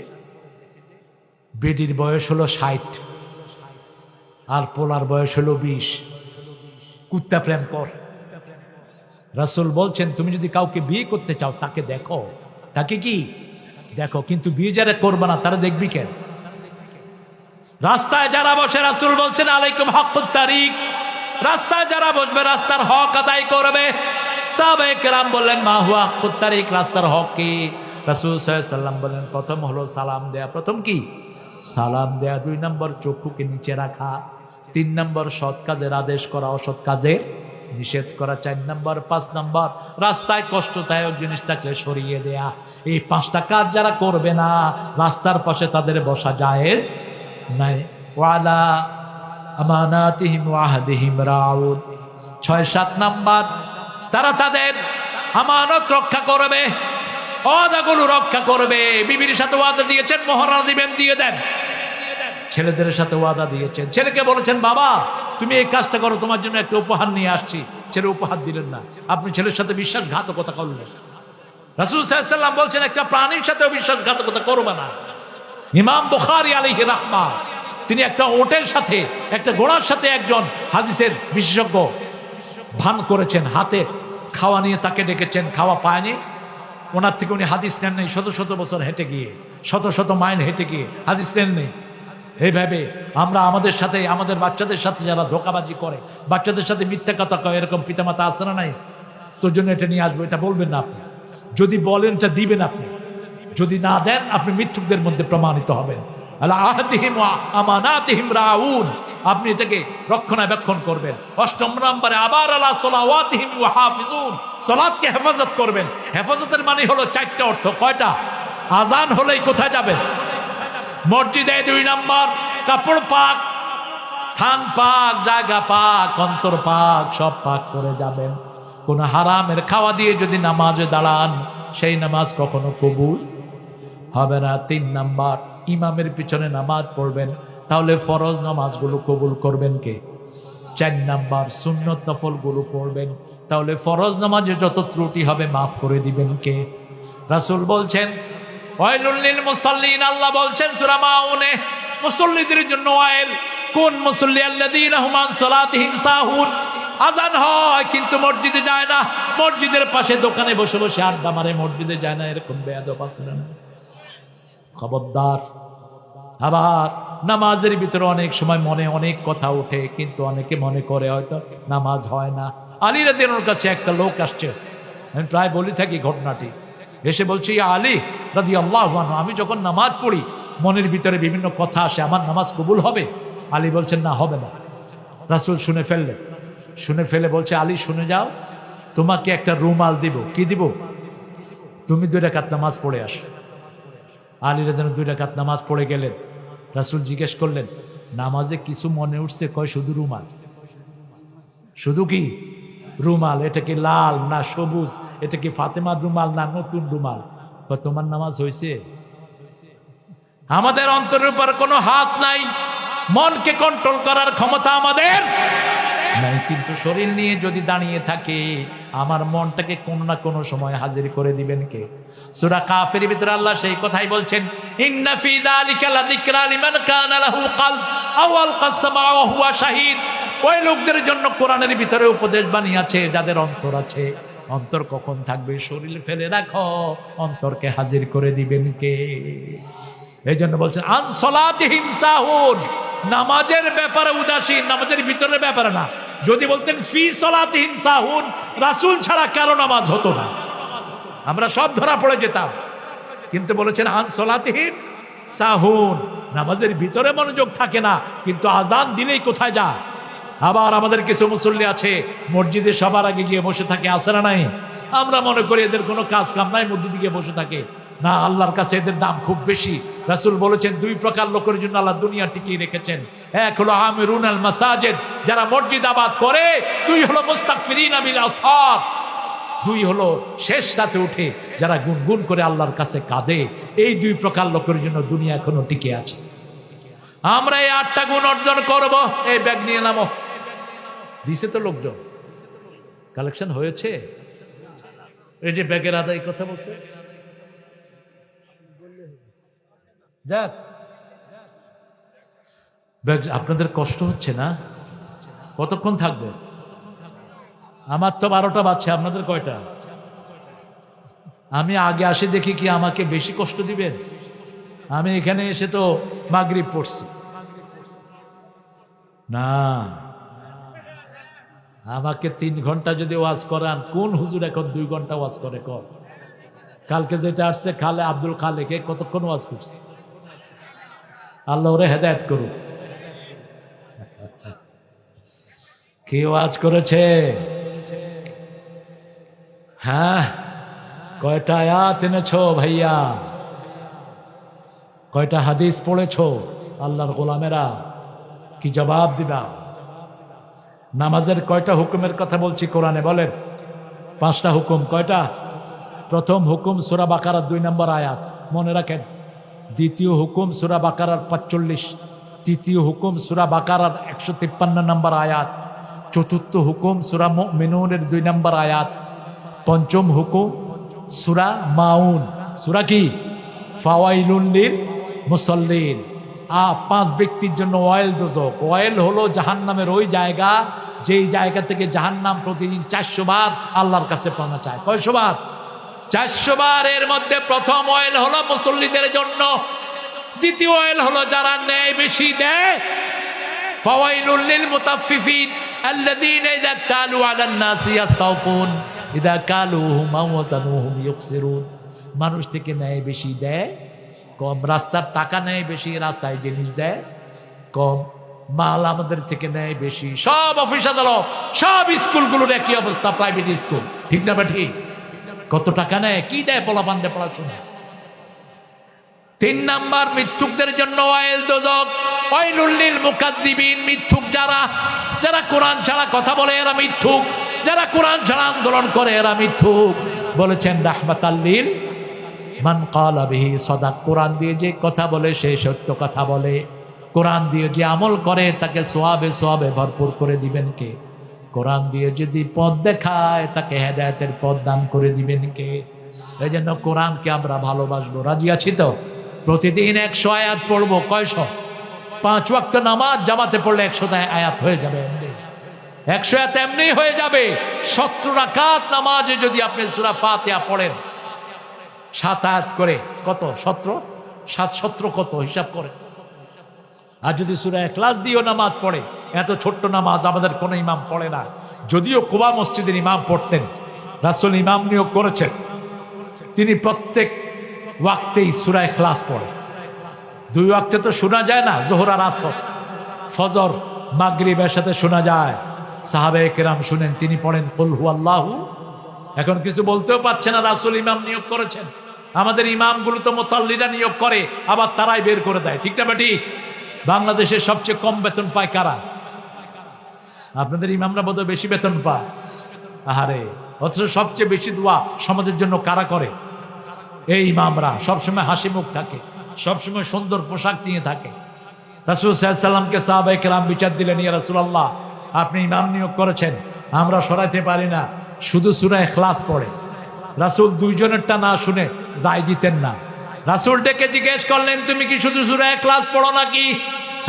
বেডির বয়স হলো 60 আর পোলার বয়স হলো 20। কুত্তা প্রেম কর। রাসূল বলছেন, তুমি যদি কাউকে বিয়ে করতে চাও তাকে দেখো, তাকে কি দেখো, কিন্তু বিয়ে যারা করবে না তারা দেখবি কেন? রাস্তায় যারা বসে রাসূল বলছেন আলাইকুম হকুত তারিক, রাস্তায় যারা বসবে রাস্তার হক আদায় করবে। সাহাবায়ে কেরাম বললেন মা হুয়া হকুত তারিক, রাস্তার হক কি? রাসূল সাল্লাল্লাহু আলাইহি ওয়াসাল্লাম বলেন প্রথম হলো সালাম দেয়া। প্রথম কি? সালাম দেয়া। 2 নম্বর চক্ষুকে নিচে রাখা। 3 নম্বর সৎ কাজের আদেশ করা, অসৎ কাজের নিষেধ করা। 4 নম্বর 5 নম্বর রাস্তায় কষ্টদায়ক জিনিস থাকলে সরিয়ে দেয়া। এই 5টা কাজ যারা করবে না রাস্তার পাশে তাদের বসা জায়েজ নাই। ওয়ালা আমানাতিহিম ওয়া আহদিহিম রাউন। 6-7 নম্বর তারা তাদের আমানত রক্ষা করবে, ওয়াদাগুলো রক্ষা করবে। বিবির সাথে ওয়াদা দিয়েছেন, মোহর দিবেন, দিয়ে দেন। ছেলেদের সাথে ওয়াদা দিয়েছেন, ছেলেকে বলেছেন বাবা তুমি এই কাজটা করো, তোমার জন্য একটা উপহার নিয়ে আসছি। ছেলে উপহার দিলেন না, আপনি ছেলের সাথে বিশ্বাসঘাতকতা করলেন। রাসূল সাল্লাল্লাহু আলাইহি ওয়াসাল্লাম বলছেন একটা প্রাণীর সাথেও বিশ্বাসঘাতকতা করবে না। ইমাম বুখারী আলাইহি রাহমা তিনি একটা ওটের সাথে, একটা ঘোড়ার সাথে একজন হাদিসের বিশেষজ্ঞ ভান করেছেন, হাতে খাওয়া নিয়ে তাকে ডেকেছেন, খাওয়া পায়নি। ওনার থেকে উনি হাদিস নেন নেই, শত শত বছর হেঁটে গিয়ে, শত শত মাইল হেঁটে গিয়ে হাদিস নেন নেই। এইভাবে আমরা আমাদের সাথে, আমাদের বাচ্চাদের সাথে যারা ধোঁকাবাজি করে, বাচ্চাদের সাথে মিথ্যা কথা কয়, এরকম পিতামাতা আছে না নাই? তোর জন্য এটা নিয়ে আসবো, এটা বলবেন না আপনি। যদি বলেন এটা দিবেন আপনি, যদি না দেন আপনি মিথ্যুকদের মধ্যে প্রমাণিত হবেন। আলা আহদিহিম ওয়া আমানাতিহিম রাউন, আপনি এটাকে রক্ষণাবেক্ষণ করবেন। 8 নম্বরে আবার আলা সলাওয়াতিহিম ওয়া হাফিজুন, সালাতকে হেফাজত করবেন। হেফাজতের মানে হলো 4টা অর্থ। কয়টা? আজান হলেই কোথায় যাবেন? মসজিদে। 2 নম্বর কাপড় পাক, স্থান পাক, জায়গা পাক, অন্তর পাক, সব পাক করে যাবেন। কোন হারামের খাওয়া দিয়ে যদি নামাজে দাঁড়ান সেই নামাজ কখনো কবুল হবে না। 3 নম্বর ইমামের পিছনে নামাজ পড়বেন, তাহলে ফরজ নামাজগুলো কবুল করবেন কে? 4 নম্বর সুন্নত নফলগুলো পড়বেন, তাহলে ফরজ নামাজে যত ত্রুটি হবে মাফ করে দিবেন কে? রাসূল বলছেন ওয়াইলুল লিল মুসাল্লিন, আল্লাহ বলছেন সূরা মাউনে মুসল্লিদের জন্য ওয়াইল। কোন মুসল্লি? আল্লাযীনা হুম আন সালাতিহিম সাহুন। আজান হয় কিন্তু মসজিদে যায় না, মসজিদের পাশে দোকানে বসে বসে আড্ডা মারে, মসজিদে যায় না, এরকম বেয়াদব আছে না? খবরদার। আবার নামাজের ভিতরে অনেক সময় মনে অনেক কথা ওঠে, কিন্তু অনেকে মনে করে হয়তো নামাজ হয় না। আলী রাদিয়াল্লাহু আনহুর কাছে একটা লোক আসছে, আমি প্রায় বলি থাকি ঘটনাটি। এসে বলছে ইয়া আলী রাদিয়াল্লাহু আনহু, আমি যখন নামাজ পড়ি মনের ভিতরে বিভিন্ন কথা আসে, আমার নামাজ কবুল হবে? আলী বলছেন না, হবে না। রাসূল শুনে ফেললেন, শুনে ফেলে বলছে আলী শুনে যাও, তোমাকে একটা রুমাল দিব। কি দিব? তুমি 2 রাকাত নামাজ পড়ে আসো। আলী রাদিয়াল্লাহু আনহু 2 রাকাত নামাজ পড়ে গেলেন। রাসূল জিজ্ঞেস করলেন নামাজে কিছু মনে উঠছে? কয় শুধু রুমাল। শুধু কি রুমাল? এটা কি লাল না সবুজ? এটা কি ফাতেমার রুমাল না নতুন রুমাল? তোমার নামাজ হয়েছে? আমাদের অন্তরের উপর কোনো হাত নাই, মনকে কন্ট্রোল করার ক্ষমতা আমাদের নাই, কিন্তু শরীর নিয়ে যদি দাঁড়িয়ে থাকে আমার মনটাকে কোনো না কোনো সময় হাজির করে দিবেন কে? সূরা কাফের ভিতরে আল্লাহ সেই কথাই বলছেন, ইন্না ফি যালিকা লাযিকরা লিমান কানা লাহু কলব আও আলকাস সামা ওয়া হুয়া শাহীদ। ওই লোকদের জন্য কোরআনের ভিতরে উপদেশ বাণী আছে যাদের অন্তর আছে। অন্তর কখন থাকবে? শরীর ফেলে রাখো, অন্তরকে হাজির করে দিবেন কে? এই জন্য বলছেন আন সালাতিহিম সাহুন, নামাজের ব্যাপারে উদাসীন, নামাজের ভিতরের ব্যাপারে না। যদি বলতেন ফি সালাতিহিম সাহুন, রাসূল ছাড়া কারো নামাজ হতো না, আমরা সব ধরা পড়ে যেতাম। কিন্তু বলেছেন আন সালাতিহিম সাহুন, নামাজের ভিতরে মনোযোগ থাকে না, কিন্তু আজান দিলেই কোথায় যায়? আবার আমাদের কিছু মুসল্লি আছে মসজিদে সবার আগে গিয়ে বসে থাকে, আছে না নাই? আমরা মনে করি এদের কোনো কাজ কাম নাই, মসজিদে গিয়ে বসে থাকে। না, আল্লাহর কাছে এদের দাম খুব বেশি। রাসূল বলেছেন 2 প্রকার লোকের জন্য আল্লাহ দুনিয়া টিকিয়ে রেখেছেন। এক হলো আমিরুন আল মাসাজিদ, যারা মসজিদ আবাদ করে। 2 হলো মুস্তাগফিরিনা বিল আসহার, 2 হলো শেষ রাতে উঠে যারা গুনগুন করে আল্লাহর কাছে কাঁদে। এই 2 প্রকার লোকের জন্য দুনিয়া এখনো টিকে আছে। আমরা এই 8টা গুণ অর্জন করব। এই ব্যাগ নিয়ে নামো। দিছে তো লোকজন, কালেকশন হয়েছে। এই যে ব্যাগের আদায় কথা বলছে, যাক ব্যাগ আপনাদের কষ্ট হচ্ছে না? কতক্ষণ থাকবে? আমার তো 12টা বাজছে, আপনাদের কয়টা? আমি আগে আসে দেখি কি আমাকে বেশি কষ্ট দিবেন? আমি এখানে এসে তো মাগরিব পড়ছি, না, আমাকে 3 ঘন্টা যদি ওয়াজ করান, কোন হুজুর এখন 2 ঘন্টা ওয়াজ করে? কর। কালকে যেটা আসছে খালে আব্দুল খালেক, কতক্ষণ ওয়াজ করছে? আল্লাহ ওরে হেদায়েত করুক। কি ওয়াজ করেছে? হ্যাঁ, কয়টা আয়াত এনেছো ভাইয়া? কয়টা হাদিস পড়েছো? আল্লাহর গোলামেরা কি জবাব দিবা? নামাজের কয়টা হুকুমের কথা বলছি কোরআনে? বলেন। 5টা হুকুম। কয়টা? প্রথম হুকুম সূরা বাকারার 2 নম্বর আয়াত, মনে রাখেন। দ্বিতীয় হুকুম সূরা বাকারার 45। তৃতীয় হুকুম সূরা বাকারার 153 নম্বর আয়াত। চতুর্থ হুকুম সূরা মুমিনুনের 2 নম্বর আয়াত। পঞ্চম হুকুম সূরা মাউন। সূরা কি? ফাওয়াইলুন লিল মুসাল্লিন। 5 ব্যক্তির জন্য ওয়াইল দোজক। ওয়াইল হলো জাহান্নামের ওই জায়গা, যেই জায়গা থেকে জাহান্নাম প্রতিদিন 400 বার আল্লাহর কাছে পানা চায়। কয়শো বার? 400 বার। এর মধ্যে প্রথম ওয়াইল হলো মুসল্লিদের জন্য। দ্বিতীয় ওয়াইল হলো যারা ন্যায় বেশি দেয়। ফাওয়াইলুল লিল মুতাফফিফিন আল্লাযীনা ইযা কালু আলান নাসি ইস্তাওফুন ইযা কালুহুম আও ওয়াজানুহুম ইউকসিরুন। মানুষ থেকে ন্যায় বেশি দেয় কম, রাস্তার টাকা নেয় বেশি, রাস্তায় জিনিস দেয় কম, মাল আমাদের থেকে নেয় বেশি। সব অফিস আদালত, সব স্কুলগুলোর একই অবস্থা, প্রাইভেট স্কুল। ঠিক না? ঠিক। কত টাকা নেয়, কি দেয় পোলাপানরে পড়াশোনা? 3 নাম্বার, মিথ্যুকদের জন্য ওয়াইল দোজক। ওয়াইলুল লিল মুকাজ্জিবিন। মিথ্যুক যারা, যারা কোরআন ছাড়া কথা বলে এরা মিথ্যুক, যারা কোরআন ছাড়া আন্দোলন করে এরা মিথ্যুক। বলেছেন রাহমাতাল লিল মান ক্বালা বিহি সাদাক। কোরআন দিয়ে যে কথা বলে সে সত্য কথা বলে। কোরআন দিয়ে যে আমল করে তাকে সওয়াবে সওয়াবে ভরপুর করে দিবেন কে? কোরআন দিয়ে যদি পথ দেখায় তাকে হেদায়েতের পথ দান করে দিবেন কে? এই জন্য কোরআনকে আমরা ভালোবাসবো। রাজি আছি তো? প্রতিদিন 100 আয়াত পড়বো। কয়শো? 5 ওয়াক্ত নামাজ জামাতে পড়লে 100 আয়াত হয়ে যাবে। এমনি 100 আয়াত এমনি হয়ে যাবে। 17 রাকাত নামাজে যদি আপনি সূরা ফাতিহা পড়েন 7 আয়াত করে, কত? 17। 7 17 কত? হিসাব করে। আর যদি সূরা ইখলাস দিয়েও নামাজ পড়ে, এত ছোট্ট নামাজ আমাদের কোনো ইমাম পড়ে না। যদিও কুবা মসজিদের ইমাম পড়তেন, রাসূল ইমাম নিয়োগ করেছেন, তিনি প্রত্যেক ওয়াক্তেই সূরা ইখলাস পড়ে। 2 ওয়াক্তে তো শোনা যায় না, যোহর আর আসর, ফজর মাগরিব এর সাথে শোনা যায়। সাহাবায়ে কেরাম শুনেন, তিনি পড়েন কুল হুয়াল্লাহু। এখন কিছু বলতেও পারছে না, রাসূল ইমাম নিয়োগ করেছেন। আমাদের ইমামগুলো তো মুতাল্লিরা নিয়োগ করে, আবার তারাই বের করে দেয়। ঠিক না ঠিক? বাংলাদেশের সবচেয়ে কম বেতন পায় কারা? আপনাদের ইমামরা বোধহয় বেশি বেতন পায়। আহারে, অথচ সবচেয়ে বেশি দোয়া সমাজের জন্য কারা করে? এই ইমামরা। সবসময় হাসি মুখ থাকে, সবসময় সুন্দর পোশাক নিয়ে থাকে। রাসূল সাল্লাল্লাহু আলাইহি ওয়াসাল্লামকে সাহাবায়ে কেরাম বিচার দিলেন, ইয়া রাসূলুল্লাহ, আপনি ইমাম নিয়োগ করেছেন, আমরা সরাইতে পারি না, শুধু সূরা ইখলাস পড়ে। রাসূল 2 জনেরটা না শুনে রায় দিতেন না। রাসূল ডেকে জিজ্ঞেস করলেন, তুমি কি শুধু সূরা ইখলাস পড়ো নাকি?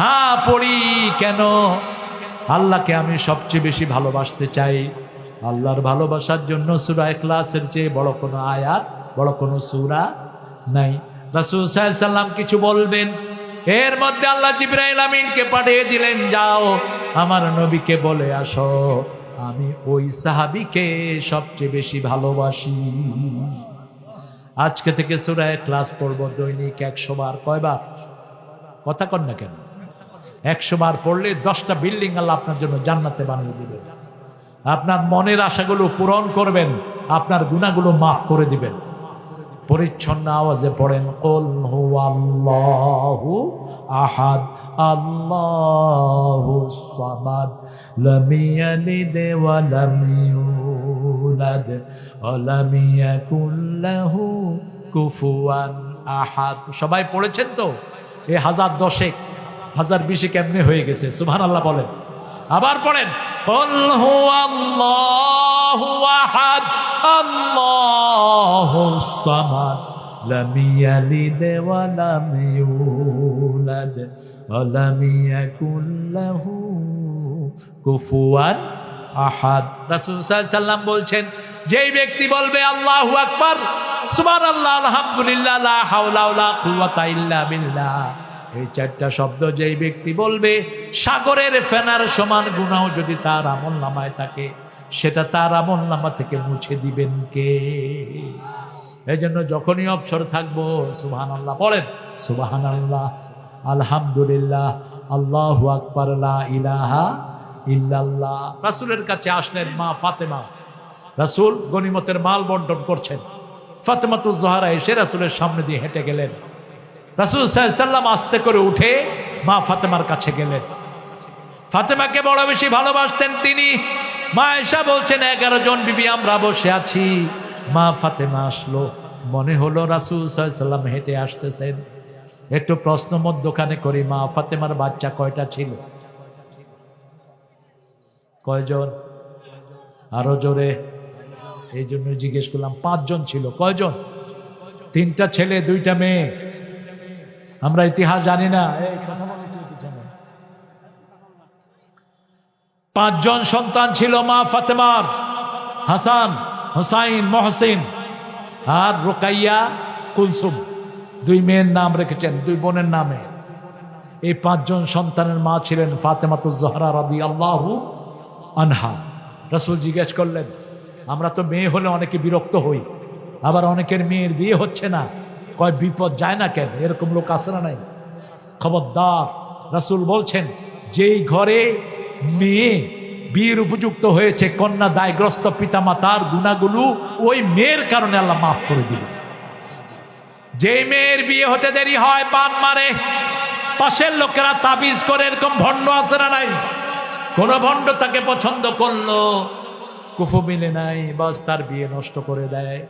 হ্যাঁ পড়ি। কেন? আল্লাহকে আমি সবচেয়ে বেশি ভালোবাসতে চাই। আল্লাহর ভালোবাসার জন্য সূরা ইখলাসের চেয়ে বড় কোনো আয়াত, বড় কোনো সূরা নাই। রাসূল সাল্লাল্লাহু আলাইহি ওয়াসাল্লাম কিছু বলবেন, এর মধ্যে আল্লাহ জিবরাইল আমিনকে পাঠিয়ে দিলেন, যাও আমার নবীকে বলে আসো আমি ওই সাহাবীকে সবচেয়ে বেশি ভালোবাসি। আজকে থেকে সূরা ইখলাস পড়ব দৈনিক 100 বার। কয়বার? কথা কন না কেন? 100 বার পড়লে 10টা বিল্ডিং আল্লাহ আপনার জন্য জান্নাতে বানিয়ে দিবেন। আপনার মনের আশাগুলো পূরণ করবেন, আপনার গুনাহগুলো মাফ করে দিবেন। পরিচ্ছন্ন আওয়াজে পড়েন, কুল হুয়াল্লাহু আহাদ আল্লাহুস সামাদ লাম ইয়ালিদ ওয়া লাম ইউলাদ ওয়া লাম ইয়াকুল লাহু কুফুয়ান আহাদ। সবাই পড়েছেন তো? এই 1010 1020 কেমনে হয়ে গেছে? সুবহানাল্লাহ বলেন। আবার পড়েন, কুল হুয়াল্লাহু আহাদ আল্লাহুস সামাদ লাম ইয়ালিদ ওয়া লাম ইউলাদ ওয়া লাম ইয়াকুল লাহু কুফুয়ান আহাদ। রাসূল সাল্লাল্লাহু আলাইহি ওয়াসাল্লাম বলছেন, যেই ব্যক্তি বলবে আল্লাহু আকবার, সুবহানাল্লাহ, আলহামদুলিল্লাহ, লা হাওলা ওয়ালা কুওয়াতা ইল্লা বিল্লাহ, এই চারটা শব্দ যেই ব্যক্তি বলবে, সাগরের ফেনার সমান গুনাহ যদি তার আমলনামায় থাকে, সেটা তার আমলনামা থেকে মুছে দিবেন কে? এই জন্য যখনই অবসর থাকবো সুবহানাল্লাহ পড়েন, সুবহানাল্লাহ, আলহামদুলিল্লাহ, আল্লাহু আকবার, লা ইলাহা ইল্লাল্লাহ। রাসূলের কাছে আসলেন মা ফাতেমা। রাসূল গনিমতের মাল বন্টন করছেন। ফাতেমাতুজ জোহরা এসে রাসূলের সামনে দিয়ে হেঁটে গেলেন। রাসূল সাল্লাল্লাহু আলাইহি ওয়াসাল্লাম আস্তে করে উঠে মা ফাতেমার কাছে গেলেন। ফাতেমাকে বড় বেশি ভালোবাসতেন তিনি। মা আয়েশা বলছেন 11 জন বিবি আমরা বসে আছি, মা ফাতেমা আসলো, মনে হলো রাসূল সাল্লাল্লাহু আলাইহি ওয়াসাল্লাম হেঁটে আসতেছেন। একটু প্রশ্ন মধ্যখানে করি, মা ফাতেমার বাচ্চা কয়টা ছিল? কয়জন? আরো জোরে। এই জন্য জিজ্ঞেস করলাম। 5 জন ছিল। কয়জন? 3টা ছেলে 2টা মেয়ে। আমরা ইতিহাস জানি না। এই কথা বলে কি পিছনে? 5 জন সন্তান ছিল মা ফাতেমার, হাসান, হুসাইন, মহসিন আর রুকাইয়া, কুলসুম। 2 মেয়ের নাম রেখেছেন, 2 বোনের নামে। এই 5 জন সন্তানের মা ছিলেন ফাতেমাতুজ জোহরা রাদিয়াল্লাহু আনহা। রাসূল জিজ্ঞেস করলেন, আমরা তো মেয়ে হলে অনেকে বিরক্ত হই, আবার অনেকের মেয়ের বিয়ে হচ্ছে না, কয় বিপদ যায় না কেন? এরকম লোক আছে না নাই? খবরদার। রাসূল বলছেন, যেই ঘরে মেয়ে বিয়ের উপযুক্ত হয়েছে, কন্যা দায়গ্রস্ত পিতামাতার গুনাহগুলো ওই মেয়ের কারণে আল্লাহ মাফ করে দিবেন। যেই মেয়ের বিয়ে হতে দেরি হয়, পান মারে, পাশের লোকেরা তাবিজ করে, এরকম ভণ্ড আছে না নাই? কোন ভণ্ড তাকে পছন্দ করলো, কুফু মিলে নাই, বাস তার বিয়ে নষ্ট করে দেয়।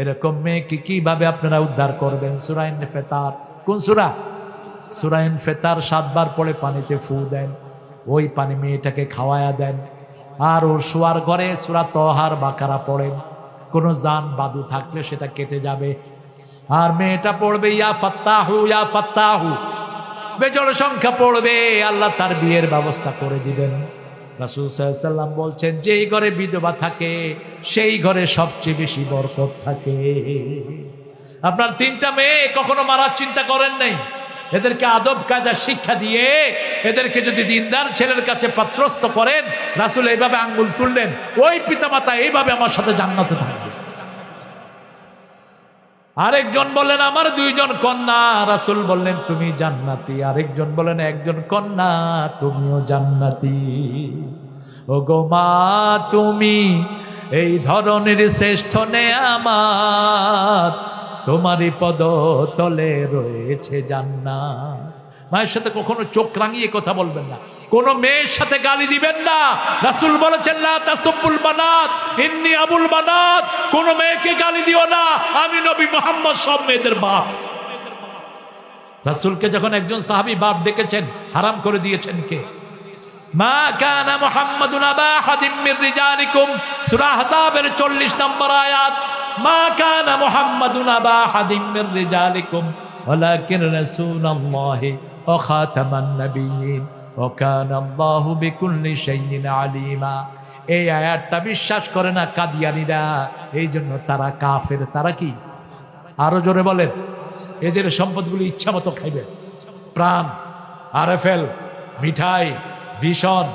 এরকম মেয়েকে কিভাবে আপনারা উদ্ধার করবেন? সূরা ইনফিতার। কোন সূরা? সূরা ইনফিতার 7 বার পড়ে পানিতে ফু দেন, ওই পানি মেয়েটাকে খাওয়ায়া দেন। আর ওর শোয়ার ঘরে সূরা তহার বাকারা পড়েন, কোনো জান বাদু থাকলে সেটা কেটে যাবে। আর মেয়েটা পড়বে ইয়া ফাত্তাহু, ইয়া ফাত্তাহু, বেজোড় সংখ্যা পড়বে, আল্লাহ তার বিয়ের ব্যবস্থা করে দিবেন। রাসূল সাল্লাল্লাহু আলাইহি ওয়াসাল্লাম বলছেন, যেই ঘরে বিধবা থাকে সেই ঘরে সবচেয়ে বেশি বরকত থাকে। আপনার 3টা মেয়ে কখনো মারার চিন্তা করেন নাই? এদেরকে আদব কায়দা শিক্ষা দিয়ে এদেরকে যদি দিনদার ছেলের কাছে পাত্রস্থ করেন, রাসূল এইভাবে আঙ্গুল তুললেন, ওই পিতামাতা এইভাবে আমার সাথে জান্নাতে থাকবে। আরেকজন বললেন, আমার 2 জন কন্যা। রাসূল বললেন, তুমি জান্নাতি। আরেকজন বললেন, একজন কন্যা, তুমিও জান্নাতি। ও গো মা, তুমি এই ধরনের শ্রেষ্ঠ নেয়ামত, তোমারই পদ তলে রয়েছে জান্নাত। মায়ের সাথে কখনো চোখ রাঙিয়ে কথা বলবেন না, কোন মেয়ের সাথে গালি দিবেন না। রাসূল বলেছেন, লা তাসুবুল বানাত ইন্নী আবুল বানাত, কোন মেয়েকে গালি দিও না, আমি নবী মুহাম্মদ সব মেয়েদের বাপ। রাসূলকে যখন একজন সাহাবী বাপ ডেকেছেন, হারাম করে দিয়েছেন কে? মা কানা মুহাম্মাদুন আবা আহাদিম মির রিজালিকুম, সূরা আহজাবের 40 নম্বর আয়াত। মা কানা মুহাম্মাদুন আবা আহাদিম মির রিজালিকুম ওয়ালাকিন রাসূলুল্লাহি ওয়া খাতামান নাবিয়্যিন ওয়া কানা আল্লাহু বিকুল্লি শাইইন আলিমা। এই আয়াতটা বিশ্বাস করে না কাদিয়ানীরা, এই জন্য তারা কাফের। তারা কি? আরো জোরে বলেন। এদের সম্পদগুলো ইচ্ছা মতো খাইবে, প্রাণ, আরএফএল, মিঠাই, ভীষণ,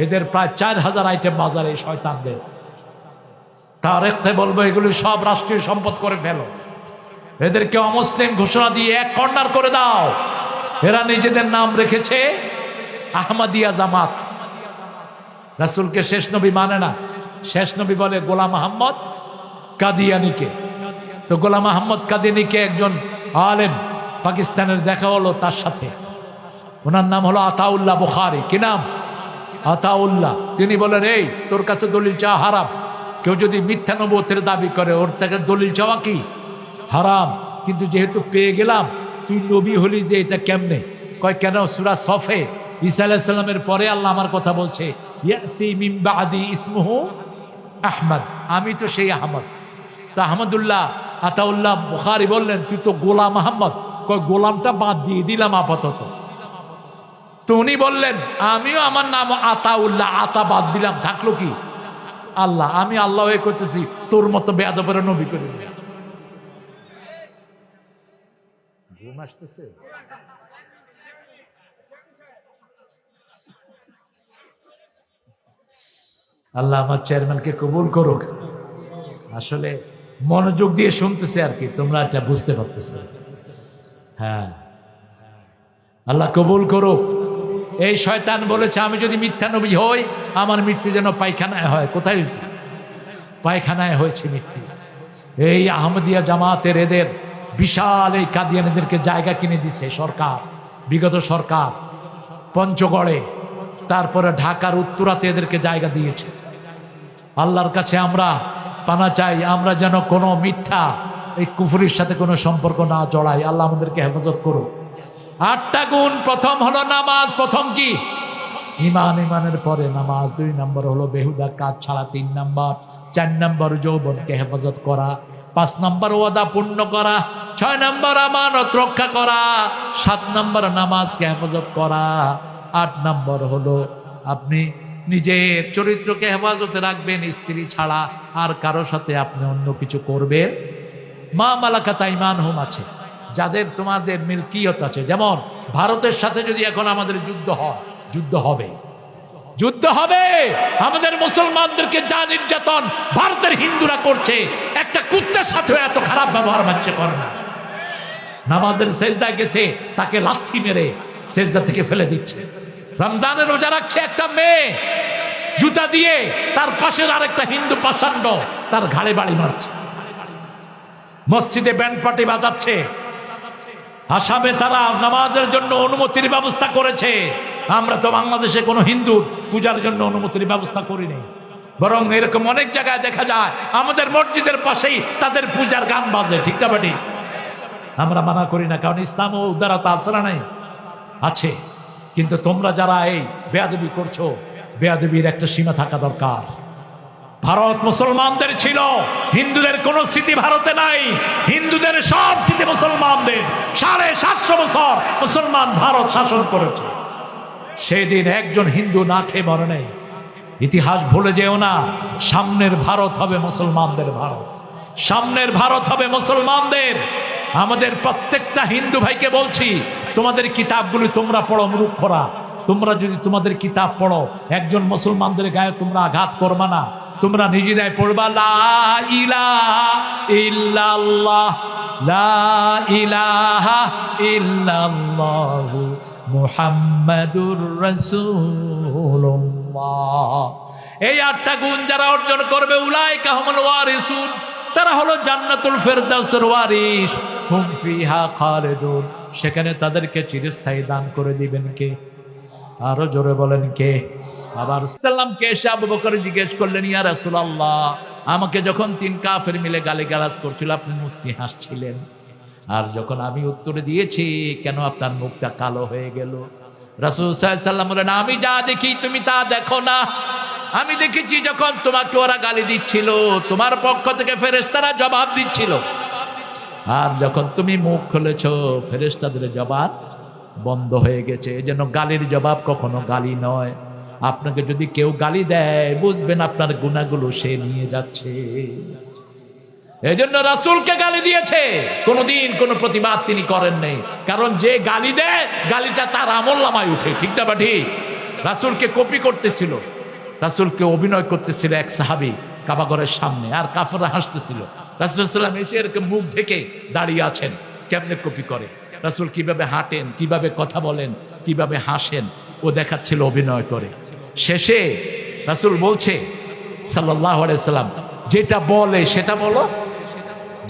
এদের প্রায় 4000 আইটেম বাজারে এই শয়তানদের। তারেককে বলবো, এগুলো সব রাষ্ট্রীয় সম্পদ করে ফেলো, এদেরকে অমুসলিম ঘোষণা দিয়ে এক কর্নার করে দাও। এরা নিজেদের নাম রেখেছে আহমদিয়া জামাত। রাসূলকে শেষ নবী মানে না, শেষ নবী বলে গোলাম আহমদ কাদিয়ানীকে। তো গোলাম আহমদ কাদিয়ানীকে একজন আলেম পাকিস্তানের দেখা হলো তার সাথে, ওনার নাম হলো আতাউল্লাহ বুখারী। কি নাম? আতাউল্লাহ। তিনি বলেন, এই তোর কাছে দলিল চাওয়া হারাম, কেউ যদি মিথ্যা নবুয়তের দাবি করে ওর থেকে দলিল চাওয়া কি হারাম, কিন্তু যেহেতু পেয়ে গেলাম, তুই নবী হলি যে এটা কেমনে? কয় কেন? সূরা সফে ঈসা আলাইহিস সালামের পরে আল্লাহ আমার কথা বলছে, ইয়াতি মিন বাদি ইসমুহু আহমদ, আমি তো সেই আহমদ। তো আহমদুল্লাহ আতাউল্লাহ বুখারী বললেন, তুই তো গোলাম আহমদ। কয় গোলামটা বাদ দিয়ে দিলাম আপাতত। তো উনি বললেন, আমিও আমার নাম আতাউল্লাহ, আতা বাদ দিলাম, থাকলো কি আল্লাহ। আমি আল্লাহ হয়ে করতেছি, তোর মতো বেয়াদবের নবী করে। ঘুম আসতেছে? আল্লাহ আমার চেয়ারম্যানকে কবুল করুক। আসলে মনোযোগ দিয়ে শুনতেছে আর কি, তোমরা এটা বুঝতে পারতেছো। হ্যাঁ, আল্লাহ কবুল করুক। এই শয়তান বলেছে আমি যদি মিথ্যা নবী হই আমার মৃত্যু যেন পায়খানায় হয়। কোথায় হয়েছে? পায়খানায় হয়েছে মৃত্যু। এই আহমদিয়া জামাতের এদের বিশাল এই কাদিয়ানীদেরকে জায়গা কিনে দিচ্ছে সরকার, বিগত সরকার পঞ্চগড়ে, তারপরে ঢাকার উত্তরাতে এদেরকে জায়গা দিয়েছে। আল্লাহর কাছে আমরা পানা চাই, আমরা যেন কোনো মিথ্যা এই কুফরির সাথে কোনো সম্পর্ক না জড়াই। আল্লাহ আমাদেরকে হেফাজত করুক। 8টা গুণ। প্রথম হলো নামাজ। প্রথম কি? ইমান। ইমানের পরে নামাজ। 2 নম্বর হলো বেহুদা কাজ ছাড়া। 3 নম্বর। 4 নম্বর যৌবনকে হেফাজত করা। 5 নম্বর ওয়াদা পূর্ণ করা। 6 নম্বর আমানত রক্ষা করা। 7 নম্বর নামাজকে হেফাজত করা। 8 নম্বর হলো আপনি নিজের চরিত্রকে হেফাজতে রাখবেন, স্ত্রী ছাড়া আর কারো সাথে আপনি অন্য কিছু করবেন। মা মালাকাত আইমানহুম আছে, যাদের তোমাদের মিল্কিয়ত আছে। যেমন ভারতের সাথে যদি এখন আমাদের যুদ্ধ হয়, যুদ্ধ হবে, যুদ্ধ হবে। আমাদের মুসলমানদেরকে যা নির্যাতন ভারতের হিন্দুরা করছে, একটা কুত্তার সাথে এত খারাপ ব্যবহার বাচ্চা করে না। নামাজের সেজদায় গেছে, তাকে লাথি মেরে সেজদা থেকে ফেলে দিচ্ছে। রমজানের রোজা রাখছে একটা মেয়ে, জুতা দিয়ে তার পাশের আরেকটা হিন্দু পাষাণ্ড তার ঘাড়ে বাড়ি মারছে। মসজিদে ব্যান্ড পার্টি বাজাচ্ছে। আসামে তারা নামাজের জন্য অনুমতির ব্যবস্থা করেছে। আমরা তো বাংলাদেশে কোনো হিন্দু পূজার জন্য অনুমতির ব্যবস্থা করিনি, বরং এরকম অনেক জায়গায় দেখা যায় আমাদের মসজিদের পাশেই তাদের পূজার গান বাজে। ঠিক না বাটি? আমরা মানা করি না, কারণ ইসলাম ও উদারতা আসরা নাই আছে। কিন্তু তোমরা যারা এই বেয়াদবি করছো, বেয়াদবির একটা সীমা থাকা দরকার। ভারত মুসলমানদের ছিল, হিন্দুদের কোন স্মৃতি ভারতে নাই। হিন্দুদের সব স্মৃতি মুসলমানদের। 750 বছর মুসলমান ভারত শাসন করেছে। সেদিন একজন হিন্দু না খেয়ে মরে নেই। ইতিহাস ভুলে যেও না। সামনের ভারত হবে মুসলমানদের ভারত, সামনের ভারত হবে মুসলমানদের। আমাদের প্রত্যেকটা হিন্দু ভাইকে বলছি, তোমাদের কিতাবগুলি তোমরা পড়ো মূর্খরা। তোমরা যদি তোমাদের কিতাব পড়ো, একজন মুসলমানদের গায়ে তোমরা আঘাত করবা না। তোমরা নিজেরাই পড়বা লা ইলাহা ইল্লাল্লাহ, লা ইলাহা ইল্লাল্লাহু মুহাম্মাদুর রাসূলুল্লাহ। এই 8টা গুণ যারা অর্জন করবে, উলাইকা হুমুল ওয়ারিসুন, তারা হলো জান্নাতুল ফেরদাউসের ওয়ারিস। হুম ফিহা খালিদুন, সেখানে তাদেরকে চিরস্থায়ী দান করে দিবেন কে? আরো জোরে বলেন কে? আবার সাল্লামকে এসে আবু বকর জিজ্ঞেস করলেন, ইয়া রাসূলুল্লাহ, আমাকে যখন 3 কাফের মিলে গালিগালাজ করছিল আপনি মুস্কি হাসছিলেন, আর যখন আমি উত্তরে দিয়েছি কেন আপনার মুখটা কালো হয়ে গেল? রাসূল সাল্লাল্লাহু আলাইহি ওয়াসাল্লাম বলেন, আমি যা দেখি তুমি তা দেখো না। আমি দেখেছি যখন তোমাকে ওরা গালি দিচ্ছিল, তোমার পক্ষ থেকে ফেরেশতারা জবাব দিচ্ছিল, আর যখন তুমি মুখ খুলেছ ফেরেশতাদের জবাব বন্ধ হয়ে গেছে। এজন্য গালির জবাব কখনো গালি নয়। আপনাকে যদি কেউ গালি দেয়, বুঝবেন আপনার গুনাহগুলো সে নিয়ে যাচ্ছে। এজন্য রাসূলকে গালি দিয়েছে, কোনোদিন কোনো প্রতিবাদ তিনি করেন নাই। কারণ যে গালি দেয়, গালিটা তার আমলনামায় উঠে। ঠিক না বা ঠিক? রাসূলকে কপি করতেছিল, রাসূলকে অভিনয় করতেছিল এক সাহাবী কাবাঘরের সামনে, আর কাফেররা হাসতেছিল। রাসূল সাল্লাল্লাহু আলাইহি ওয়াসাল্লাম এসে এরকম মুখ ঢেকে দাঁড়িয়ে আছেন, কেমনে কপি করে। রাসূল কিভাবে হাঁটেন, কিভাবে কথা বলেন, কিভাবে হাসেন, ও দেখাচ্ছিল অভিনয় করে। শেষে রাসূল বলছে সাল্লাল্লাহু আলাইহি ওয়াসাল্লাম, যেটা বলে সেটা বলো,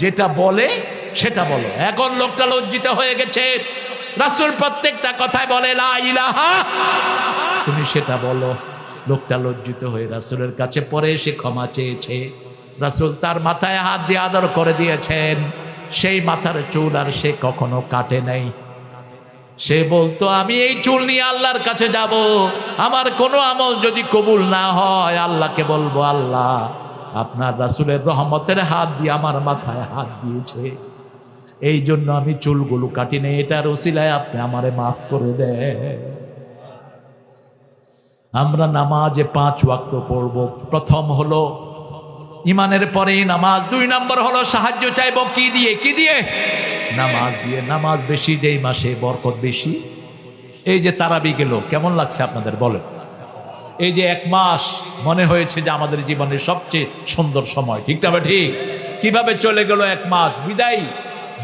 যেটা বলে সেটা বলো। এখন লোকটা লজ্জিত হয়ে গেছে। রাসূল প্রত্যেকটা কথায় বলে লা ইলাহা, তুমি সেটা বলো। লোকটা লজ্জিত হয়ে রাসূলের কাছে পরে এসে ক্ষমা চেয়েছে। রাসূল তার মাথায় হাত দিয়ে আদর করে দিয়েছেন। সেই মাথার চুল আর সে কখনো কাটে নাই। সে বলতো, আমি এই চুল নিয়ে আল্লাহর কাছে যাব, আমার কোনো আমল যদি কবুল না হয় আল্লাহকে বলবো, আল্লাহ আপনার রাসূলের রহমতের হাত দিয়ে আমার মাথায় হাত দিয়েছে, এই জন্য আমি চুলগুলো কাটি নাই, এটার ওসিলায় আপনি আমারে মাফ করে দেন। আমরা নামাজে 5 ওয়াক্ত পড়ব। প্রথম হলো ইমানের পরেই নামাজ। 2 নম্বর হলো সাহায্য চাইব কি দিয়ে? কি দিয়ে? নামাজ দিয়ে। নামাজ বেশি যেই মাসে বরকত বেশি। এই যে তারাবি গেল, কেমন লাগছে আপনাদের বলেন? এই যে 1 মাস মনে হয়েছে যে আমাদের জীবনের সবচেয়ে সুন্দর সময়, ঠিক না ঠিক? কিভাবে চলে গেল 1 মাস, বিদায়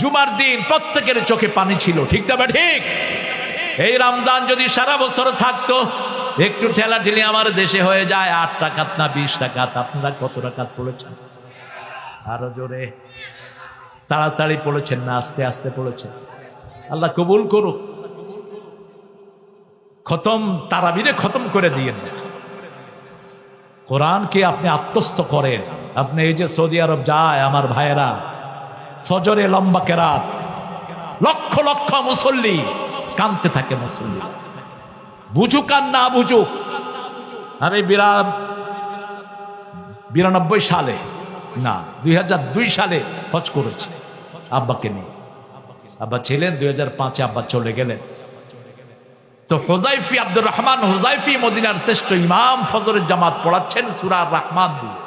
জুমার দিন প্রত্যেকের চোখে পানি ছিল, ঠিক না ঠিক? এই রমজান যদি সারা বছর থাকতো, একটু ঠেলাঠেলি আমার দেশে হয়ে যায় 8 রাকাত না 20 রাকাত। আপনারা কত রাকাত পড়েছেন? আরো জোরে, তাড়াতাড়ি পড়েছেন না আস্তে আস্তে পড়েছেন? আল্লাহ কবুল করুক। খতম তারাবিরে খতম করে দিয়েন না। কোরআনকে আপনি আত্মস্থ করেন। আপনি এই যে সৌদি আরব যায় আমার ভাইয়েরা, ফজরে লম্বা কেরাত, লক্ষ লক্ষ মুসল্লি, কাঁদতে থাকে মুসল্লি, বুঝুক আর না বুঝুক। আমি 92 সালে না 2002 সালে হজ করেছি আব্বাকে নিয়ে। আব্বা ছিলেন, 2005-এ আব্বা চলে গেলেন। তো হুযায়ফী আব্দুর রহমান হুযায়ফী মদিনার শ্রেষ্ঠ ইমাম ফজরের জামাত পড়াচ্ছেন সূরা রহমান দিয়ে।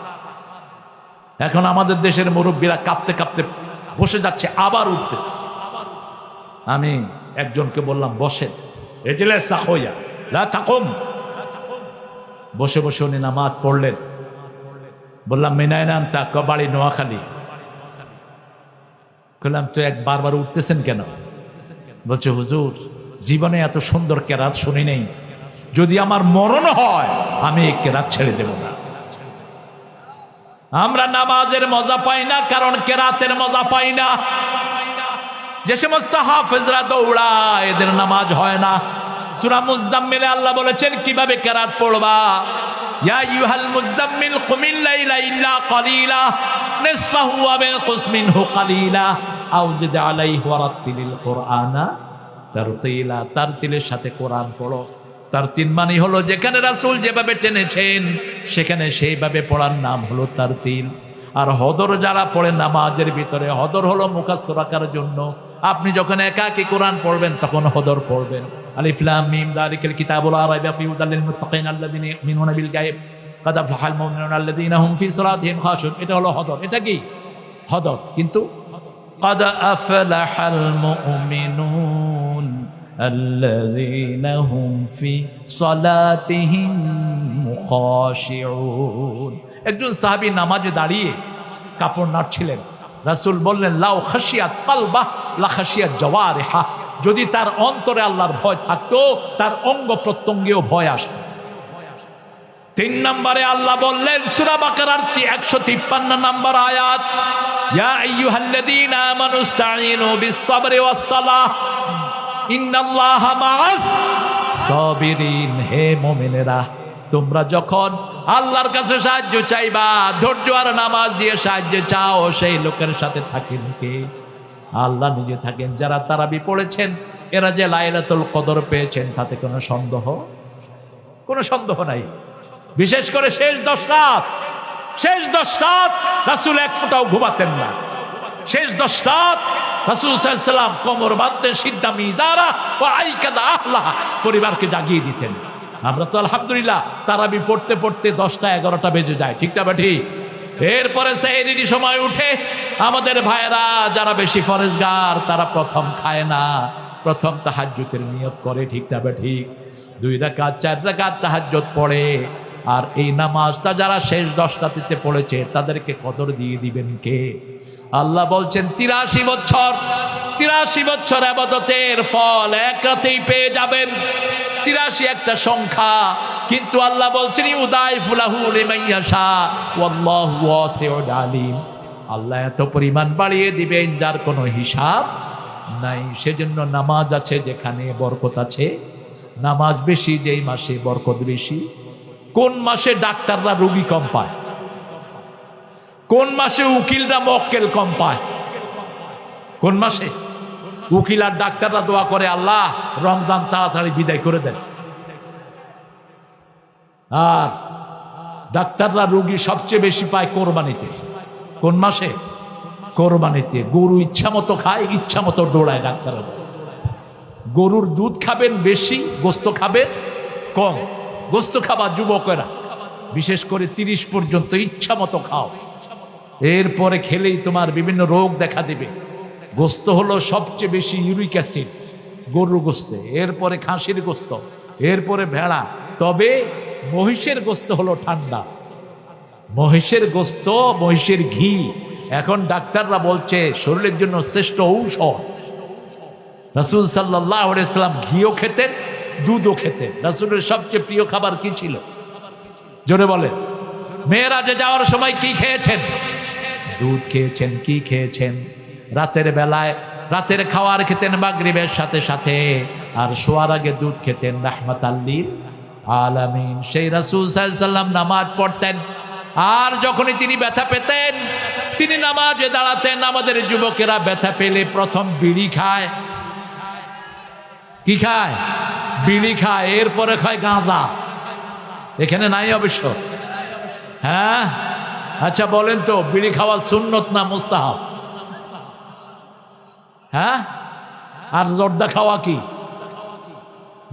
এখন আমাদের দেশের মুরব্বীরা কাঁপতে কাঁপতে বসে যাচ্ছে, আবার উঠতেছে। আমি একজনকে বললাম বসেন, এজলেস হইয়া লা তাকুম। বসে বসে উনি নামাজ পড়লেন। বললাম মিনায়নান তা বাড়ি নোয়াখালী। বললাম তো বারবার উঠতেছেন কেন? বলছে হুজুর জীবনে এত সুন্দর কেরাত শুনি নেই, যদি আমার মরণ হয় আমি এই কেরাত ছেড়ে দেব না। আমরা নামাজের মজা পাই না কারণ কেরাতের মজা পাই না। যে সমস্ত হাফেজরা দৌড়ায় এদের নামাজ হয় না। সূরা মুজাম্মিলে আল্লাহ বলেছেন কিভাবে কেরাত পড়বা। ইয়া আইয়ুহাল মুজাম্মিল কুমিল লাইলা ইল্লা কালিলা নিসফাহু ওয়া বিনকুস মিনহু কালিলা আও জিদ আলাইহি ওয়া রাত্তিলিল কুরআনা তারতিলা। তারতিলের সাথে কোরআন পড়ো। তারতিল মানে হলো যেখানে রাসূল যেভাবে টেনেছেন সেখানে সেইভাবে পড়ার নাম হলো তারতিল। আর হদর যারা পড়ে নামাজের ভিতরে, হদর হলো মুখস্থ রাখার জন্য। আপনি যখন একাকী কোরআন পড়বেন তখন হদর পড়বেন। আলিফ লাম মিম যালিকাল কিতাবু লা রাইবা ফীহি হুদাল লিল মুত্তাকিন আল্লাযীনা ইউমিনুনা বিল গায়ব ক্বাদ আফলাহাল মুমিনুনা আল্লাযীনা হুম ফী সালাতিহিম খাশিউন। এটা হলো হদর। এটা কি হদর? কিন্তু ক্বাদ আফলাহাল মুমিনুন আল্লাযীনা হুম ফী সালাতিহিম খাশিউন। একজন সাহাবী নামাজে দাঁড়িয়ে কাপড় নাড়ছিলেন। রাসূল বললেন লাউ খাশিয়াত কলবাহ লা খাশিয়াত জাওয়ারিহা। যদি তার অন্তরে আল্লাহর ভয় থাকতো তার অঙ্গ প্রত্যঙ্গেও ভয় আসতো। 3 নম্বরে আল্লাহ বললেন সূরা বাকারার 153 নম্বর আয়াত, ইয়া আইয়ুহাল্লাযীনা আমানুস্তাঈনু বিস-সাবরি ওয়াস-সালাহ ইন্নাল্লাহা মা'আস সাবিরিন। হে মুমিনেরা, তোমরা যখন আল্লাহর কাছে সাহায্য চাইবা, ধৈর্য আর নামাজ দিয়ে সাহায্য চাও, সেই লোকের সাথে থাকেন কে? আল্লাহ নিজে থাকেন। যারা তারাবি পড়েছেন এরা যে লাইলাতুল কদর পেয়েছেন তাতে কোনো সন্দেহ নাই। বিশেষ করে শেষ 10 রাত, রাসূল এক ফোঁটাও ঘুমাতেন না। শেষ 10 রাত রাসূল সাল্লাল্লাহু আলাইহি ওয়াসাল্লাম কোমর বাঁধতেন, সিদ্ধা মিজারা ওয়া আইকাদা আহলাহা, পরিবারকে জাগিয়ে দিতেন। আমরা তো আলহামদুলিল্লাহ তারাবি পড়তে পড়তে 10টা 11টা বেজে যায়, ঠিক না ঠিক? এরপরে সেহরির সময় উঠে আমাদের ভাইয়েরা যারা বেশি ফরজগার তারা প্রথম খায় না, প্রথম তাহাজ্জুদের নিয়ত করে, ঠিক না ঠিক? 2 রাকাত 4 রাকাত তাহাজ্জুদ পড়ে। আর এই নামাজটা যারা শেষ 10টাতে পড়েছে তাদেরকে কদর দিয়ে দিবেন কে? আল্লাহ বলছেন 83 বছর ইবাদতের ফল এক রাতেই পেয়ে যাবেন। 83 একটা সংখ্যা, কিন্তু আল্লাহ বলছেন ইউদাইফু লাহু লিমান ইয়াশা ওয়াল্লাহু ওয়াসিউন আলিম। আল্লাহ এত পরিমাণ বাড়িয়ে দিবেন যার কোনো হিসাব নাই। সেজন্য নামাজ আছে যেখানে বরকত আছে। নামাজ বেশি যেই মাসে বরকত বেশি। কোন মাসে ডাক্তাররা রোগী কম পায়? কোন মাসে উকিলরা মক্কেল কম পায়? কোন মাসে? উকিল আর ডাক্তাররা দোয়া করে আল্লাহ রমজান তাড়াতাড়ি বিদায় করে দেন। আর ডাক্তাররা রোগী সবচেয়ে বেশি পায় কোরবানিতে। কোন মাসে? কোরবানিতে। গরু ইচ্ছা মতো খায়, ইচ্ছা মতো দৌড়ায় ডাক্তাররা। গরুর দুধ খাবেন বেশি, গোস্ত খাবেন কম। গোস্ত খাবার যুবকেরা বিশেষ করে 30 পর্যন্ত ইচ্ছা মতো খাও, এরপরে খেলেই তোমার বিভিন্ন রোগ দেখা দেবে। গোস্ত হলো সবচেয়ে বেশি ইউরিক অ্যাসিড গরুর গোস্তে, এরপরে খাসির গোস্ত, এরপরে ভেড়া। তবে মহিষের গোস্ত হলো ঠান্ডা, মহিষের গোস্ত, মহিষের ঘি এখন ডাক্তাররা বলছে শরীরের জন্য শ্রেষ্ঠ ঔষধ। রাসূল সাল্লাল্লাহু আলাইহি ওয়াসাল্লাম ঘিও খেতেন, দুধও খেতেন। রাসূলের সবচেয়ে প্রিয় খাবার কি ছিল? জোরে বলেন। মেরাজে যাওয়ার সময় কি খেয়েছেন? দুধ খেয়েছেন। কি খেয়েছেন? রাতের বেলায় রাতের খাওয়ার খেতেন মাগরিবের সাথে সাথে, আর শোয়ার আগে দুধ খেতেন রাহমাতাল লিল আলামিন। সেই রাসূল সাল্লাল্লাহু আলাইহি ওয়াসাল্লাম নামাজ পড়তেন, আর যখনই তিনি ব্যথা পেতেন তিনি নামাজে দাঁড়াতেন। আমাদের যুবকেরা ব্যথা পেলে প্রথম বিড়ি খায়। কি খায়? বিড়ি খায়, এরপরে খায় গাঁজা। এখানে নাই অবশ্য। হ্যাঁ, আচ্ছা বলেন তো, বিড়ি খাওয়া সুন্নত না মুস্তাহাব? হ্যাঁ, আর জর্দা খাওয়া কি?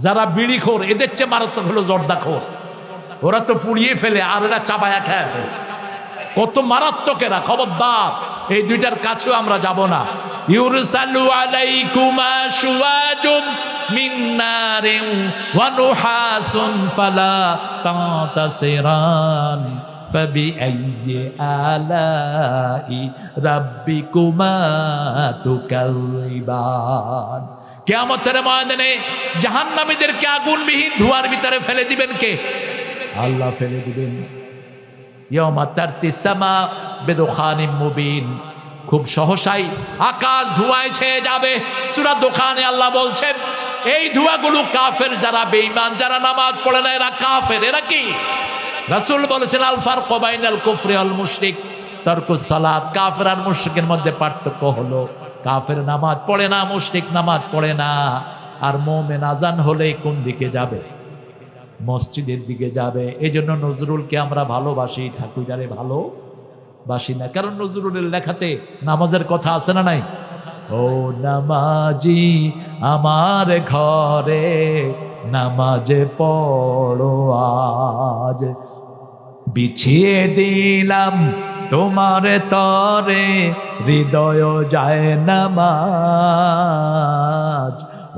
যারা বিড়িখোর এদের চেয়ে মারাত্মক হলো জর্দাখোর। ওরা তো পুড়িয়ে ফেলে, আর এরা চাবায়া খায় ফেলে। কত মারাত্মক এরা! খবরদার, এই দুইটার কাছেও আমরা যাব না। ইউরসালু আলাইকুমা শুওয়াজুম মিন নারিন ওয়া নুহাসুন ফালা তাতাসিরান ফাবিআইয়ি আলাই রাব্বিকুমা তুকাযিবান। কিয়ামতের ময়দানে জাহান্নামীদেরকে আগুনবিহীন ধোঁয়ার ভিতরে ফেলে দিবেন কে? আল্লাহ ফেলে দিবেন। ইয়াউমা তারতিস সামা বিদুখানিম মুবিন, খুব সহসাই আকাশ ধোঁয়ায় ছেয়ে যাবে। সূরা দোখানে আল্লাহ বলছেন এই ধোঁয়াগুলো কাফের, যারা বেঈমান, যারা নামাজ পড়ে না, এরা কাফের। এরা কি? রাসূল বলেছেন আল ফারকু বাইনাল কুফরি ওয়াল মুশরিক তারকুস সালাত। কাফের আর মুশরিকের মধ্যে পার্থক্য হলো কাফের নামাজ পড়ে না, মুশরিক নামাজ পড়ে না। আর মুমিন আজান হলে কোন দিকে যাবে? মসজিদের দিকে যাবে। এই জন্য নজরুলকে আমরা ভালোবাসি, ঠাকুরারে ভালোবাসি না, কারণ নজরুলের লেখাতে নামাজের কথা আছে না নাই? ও নামাজি আমার ঘরে নামাজে পড়ো আজ, বিছিয়ে দিলাম তোমার তরে হৃদয় যায় নামাজ।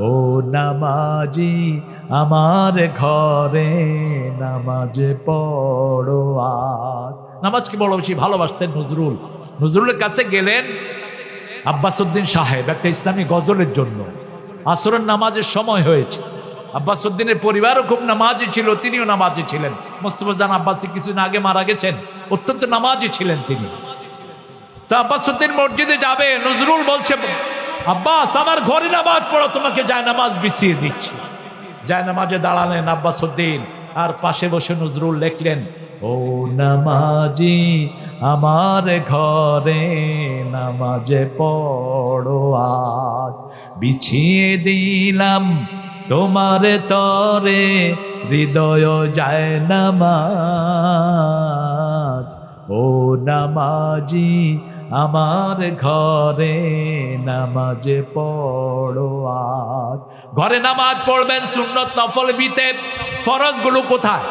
ও নামাজি আমার ঘরে নামাজে পড়ো আজ। নামাজকে বড় বেশি ভালোবাসতেন নজরুল। নজরুলের কাছে গেলেন আব্বাসউদ্দিন সাহেব একটা ইসলামী গজলের জন্য। আসরের নামাজের সময় হয়েছে। আব্বাসউদ্দিনের পরিবারও খুব নামাজি ছিল, তিনিও নামাজি ছিলেন। মোস্তফা জান আব্বাসী কিছুদিন আগে মারা গেছেন, অত্যন্ত নামাজি ছিলেন তিনি। তো আব্বাসউদ্দিন মসজিদে যাবে, নজরুল বলছে আব্বাস আমার ঘরে নামাজ পড়ো, তোমাকে জায়নামাজ বিছিয়ে দিচ্ছি। জায়নামাজে দাঁড়ালেন আব্বাসউদ্দিন, আর পাশে বসে নজরুল লিখলেন ও নামাজি আমার ঘরে নামাজে পড়ো আজ, বিছিয়ে দিলাম তোমার তরে হৃদয় যায় নামাজ। ও নামাজি আমার ঘরে নামাজে পড়ো আজ। ঘরে নামাজ পড়বেন, সুন্নত নফল বিতের ফরজগুলো কোথায়?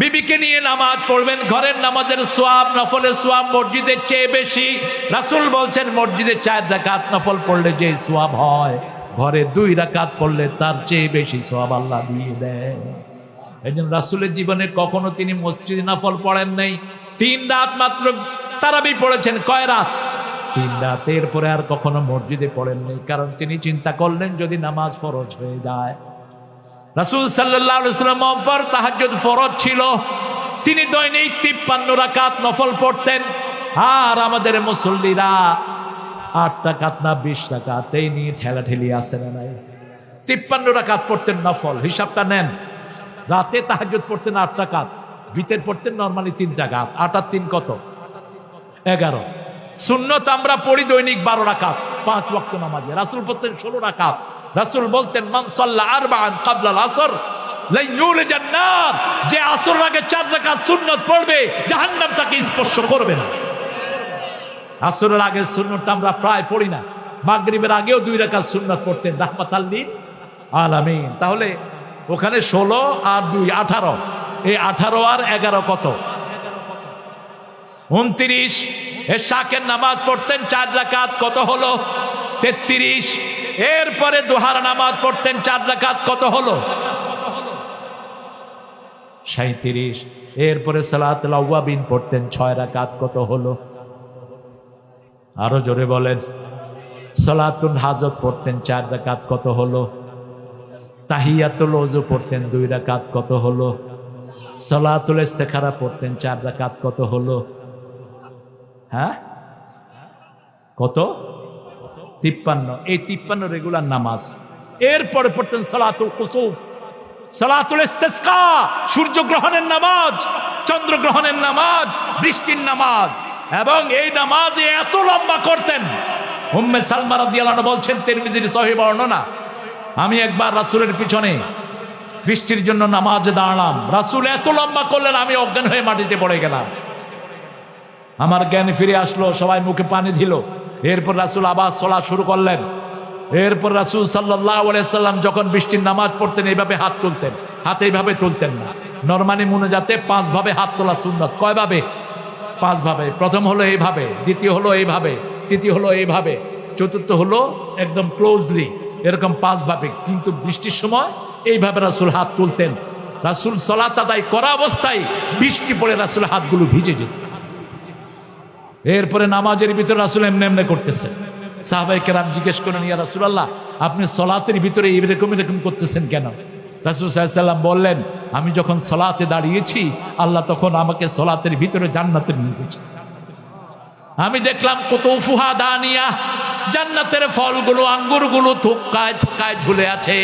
বিবিকে নিয়ে নামাজ পড়বেন। ঘরের নামাজের সোয়াব, নফলের সোয়াব মসজিদের চেয়ে বেশি। রাসূল বলছেন মসজিদে 4 রাকাত নফল পড়লে যে সোয়াব হয়, ঘরে 2 রাকাত পড়লে তার চেয়ে বেশি সোয়াব আল্লাহ দিয়ে দেন। এই জন্য রাসূলের জীবনে কখনো তিনি মসজিদে নফল পড়েন নাই। 3 রাত মাত্র তারাবি পড়েছেন। কয় রাত? 3 রাত। এরপরে আর কখনো মসজিদে পড়েন নাই, কারণ তিনি চিন্তা করলেন যদি নামাজ ফরজ হয়ে যায়। রাসূল সাল্লাল্লাহু আলাইহি ওয়াসাল্লাম পর তাহাজ্জুদ ফরজ ছিল, তিনি দৈনিক 53 রাকাত নফল পড়তেন। আর আমাদের মুসল্লিরা 8 রাকাত না 20 রাকাত, এই নিয়ে ঠেলাঠেলি আছে না নাই? 53 রাকাত পড়তেন নফল, হিসাবটা নেন। রাতে তাহাজ্জুদ পড়তেন 8 রাকাত, ভিতর পড়তেন নরমালি 3 রাকাত। 8 আর 3 কত? 11। সুন্নত আমরা পড়ি দৈনিক 12 রাকাত 5 ওয়াক্ত নামাজে। রাসূল পড়তেন 16 রাকাত। রাসূল বলতেন মান সাল্লা আরবাআন ক্বাবলা আল আসর লান ইউলিজান নার, যে আসর আগে 4 রাকাত সুন্নত পড়বে জাহান্নাম তাকে স্পর্শ করবে না। আসরের আগে সুন্নতটা আমরা প্রায় পড়ি না। মাগরিবের আগেও 2 রাকাত সুন্নত পড়তেন রাহমাতাল লিল আলামিন। তাহলে ওখানে 16 আর 2 18, এই 18 আর 11 কত? 29। এশাকের নামাজ পড়তেন 4 রাকাত, কত হলো? 33। এরপরে দুহার নামাজ পড়তেন 4 রাকাত, কত হলো? 37। এরপরে সালাতুল আওয়াবিন পড়তেন 6 রাকাত। কত হলো? আরো জোরে বলেন। সালাতুল হাজত পড়তেন 4 রাকাত। কত হলো? তাহিয়াতুল ওযু পড়তেন 2 রাকাত। কত হলো? সালাতুল ইস্তিখারা পড়তেন 4 রাকাত। কত হলো? হ্যাঁ, কত? 53। এই 53 রেগুলার নামাজ। এরপরে পড়তেন সালাতুল কুসুফ, সালাতুল ইস্তিসকা, সূর্যগ্রহণের নামাজ, চন্দ্রগ্রহণের নামাজ, বৃষ্টির নামাজ। এবং এই নামাজে এত লম্বা করতেন, উম্মে সালমা রাদিয়াল্লাহু আনহা বলছেন, তিরমিজির সহিহ বর্ণনা, আমি একবার রাসূলের পিছনে বৃষ্টির জন্য নামাজে দাঁড়ালাম। রাসূল এত লম্বা করলেন, আমি অজ্ঞান হয়ে মাটিতে পড়ে গেলাম। আমার জ্ঞান ফিরে আসলো, সবাই মুখে পানি দিল। এরপর রাসূল আবার সালাত শুরু করলেন। এরপর রাসূল সাল্লাল্লাহু আলাইহি সাল্লাম যখন বৃষ্টির নামাজ পড়তেন, এইভাবে হাত তুলতেন। হাত এইভাবে তুলতেন না, নরমালি মুনাজাতে 5 ভাবে হাত তোলা সুন্নাত। কয় ভাবে? 5 ভাবে। প্রথম হলো এইভাবে, দ্বিতীয় হলো এইভাবে, তৃতীয় হলো এইভাবে, চতুর্থ হলো একদম ক্লোজলি, এরকম 5 ভাবে। কিন্তু বৃষ্টির সময় এইভাবে রাসূল হাত তুলতেন। রাসূল সালাত আদায় করা অবস্থায় বৃষ্টি পড়ে রাসূল হাতগুলো ভিজে যেত। এরপরে নামাজের ভিতরে রাসূল এমনি এমনি করতেছে। সাহাবায়ে কেরাম জিজ্ঞেস করেন, ইয়া রাসূলুল্লাহ, আপনি সালাতের ভিতরে এরকম এরকম করতেছেন কেন? রাসূল সাল্লাল্লাহু আলাইহি সাল্লাম বললেন, আমি যখন সালাতে দাঁড়িয়েছি, আল্লাহ তখন আমাকে সালাতের ভিতরে জান্নাতে নিয়ে গেছে। আমি দেখলাম কুতুফুহা দানিয়া, জান্নাতের ফলগুলো, আঙ্গুরগুলো থোকায় থোকায় ঝুলে আছে।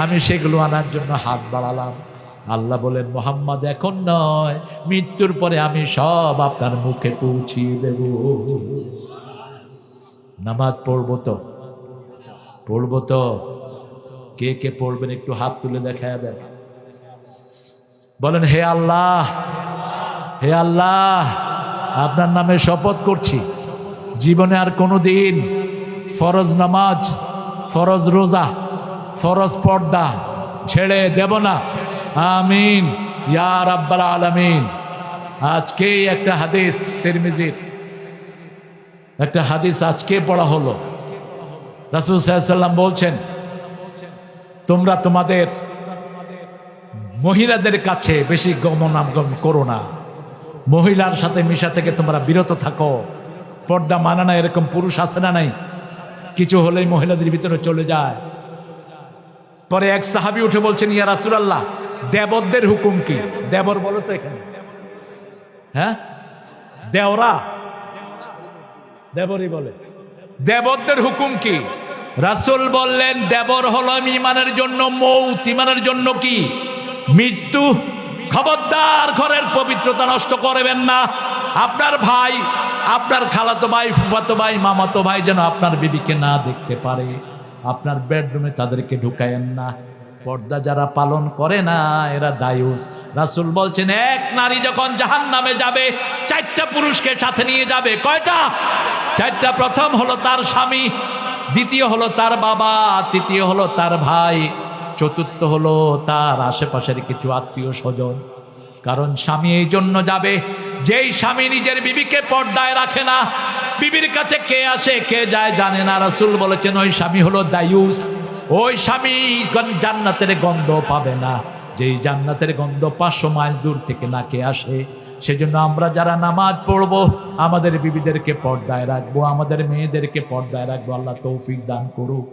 আমি সেগুলো আনার জন্য হাত বাড়ালাম। আল্লাহ বলেন, মুহাম্মদ এখন নয়, মৃত্যুর পরে আমি সব আপনার মুখে পৌঁছিয়ে দেব। নামাজ পড়বো তো? পড়বো তো? কে কে পড়বেন একটু হাত তুলে দেখায় দেন। বলেন, হে আল্লাহ, হে আল্লাহ, আপনার নামে শপথ করছি, জীবনে আর কোনোদিন ফরজ নামাজ, ফরজ রোজা, ফরজ পর্দা ছেড়ে দেব না। আমিন ইয়া রাব্বাল আলামিন। আজকেই একটা হাদিস, তিরমিজির একটা হাদিস আজকে পড়া হলো। রাসূল সাল্লাল্লাহু আলাইহি সাল্লাম বলছেন, তোমরা তোমাদের মহিলাদের কাছে বেশি গমনাগমন করো না, মহিলার সাথে মিশা থেকে তোমরা বিরত থাকো। পর্দা মানে না, এরকম পুরুষ আছে না নাই? কিছু হলেই মহিলাদের ভিতরে চলে যায়। পরে এক সাহাবী উঠে বলছেন, ইয়া রাসূলুল্লাহ, দেবরদের হুকুম কি? দেবর বলো তো এখানে, হ্যাঁ, দেওরা, দেবরই বলে। দেবরদের হুকুম কি? রাসূল বললেন, দেবর হলো ঈমানের জন্য মউত, ঈমানের জন্য কি? মৃত্যু। খবরদার ঘরের পবিত্রতা নষ্ট করবেন না। আপনার ভাই, আপনার খালাতো ভাই, ফুফাতো ভাই, মামাতো ভাই যেন আপনার বিবিকে না দেখতে পারে। আপনার বেডরুমে তাদেরকে ঢুকায়েন না। পর্দা যারা পালন করে না, এরা দায়ুস। রাসূল বলছেন, এক নারী যখন জাহান্নামে যাবে, 4টা পুরুষকে সাথে নিয়ে যাবে। কয়টা? 4টা। প্রথম হলো তার স্বামী, দ্বিতীয় হলো তার বাবা, তৃতীয় হলো তার ভাই, চতুর্থ হলো তার আশেপাশের কিছু আত্মীয় স্বজন। কারণ স্বামী এই জন্য যাবে, যেই স্বামী নিজের বিবিকে পর্দায় রাখে না, বিবির কাছে কে আসে কে যায় জানে না। রাসূল বলেছেন, ওই স্বামী হলো দায়ুস। ওই স্বামী জান্নাতের গন্ধ পাবে না, যেই জান্নাতের গন্ধ 500 মাইল দূর থেকে নাকে আসে। সেজন্য আমরা যারা নামাজ পড়বো, আমাদের বিবিদেরকে পর্দায় রাখবো, আমাদের মেয়েদেরকে পর্দায় রাখবো। আল্লাহ তৌফিক দান করুক।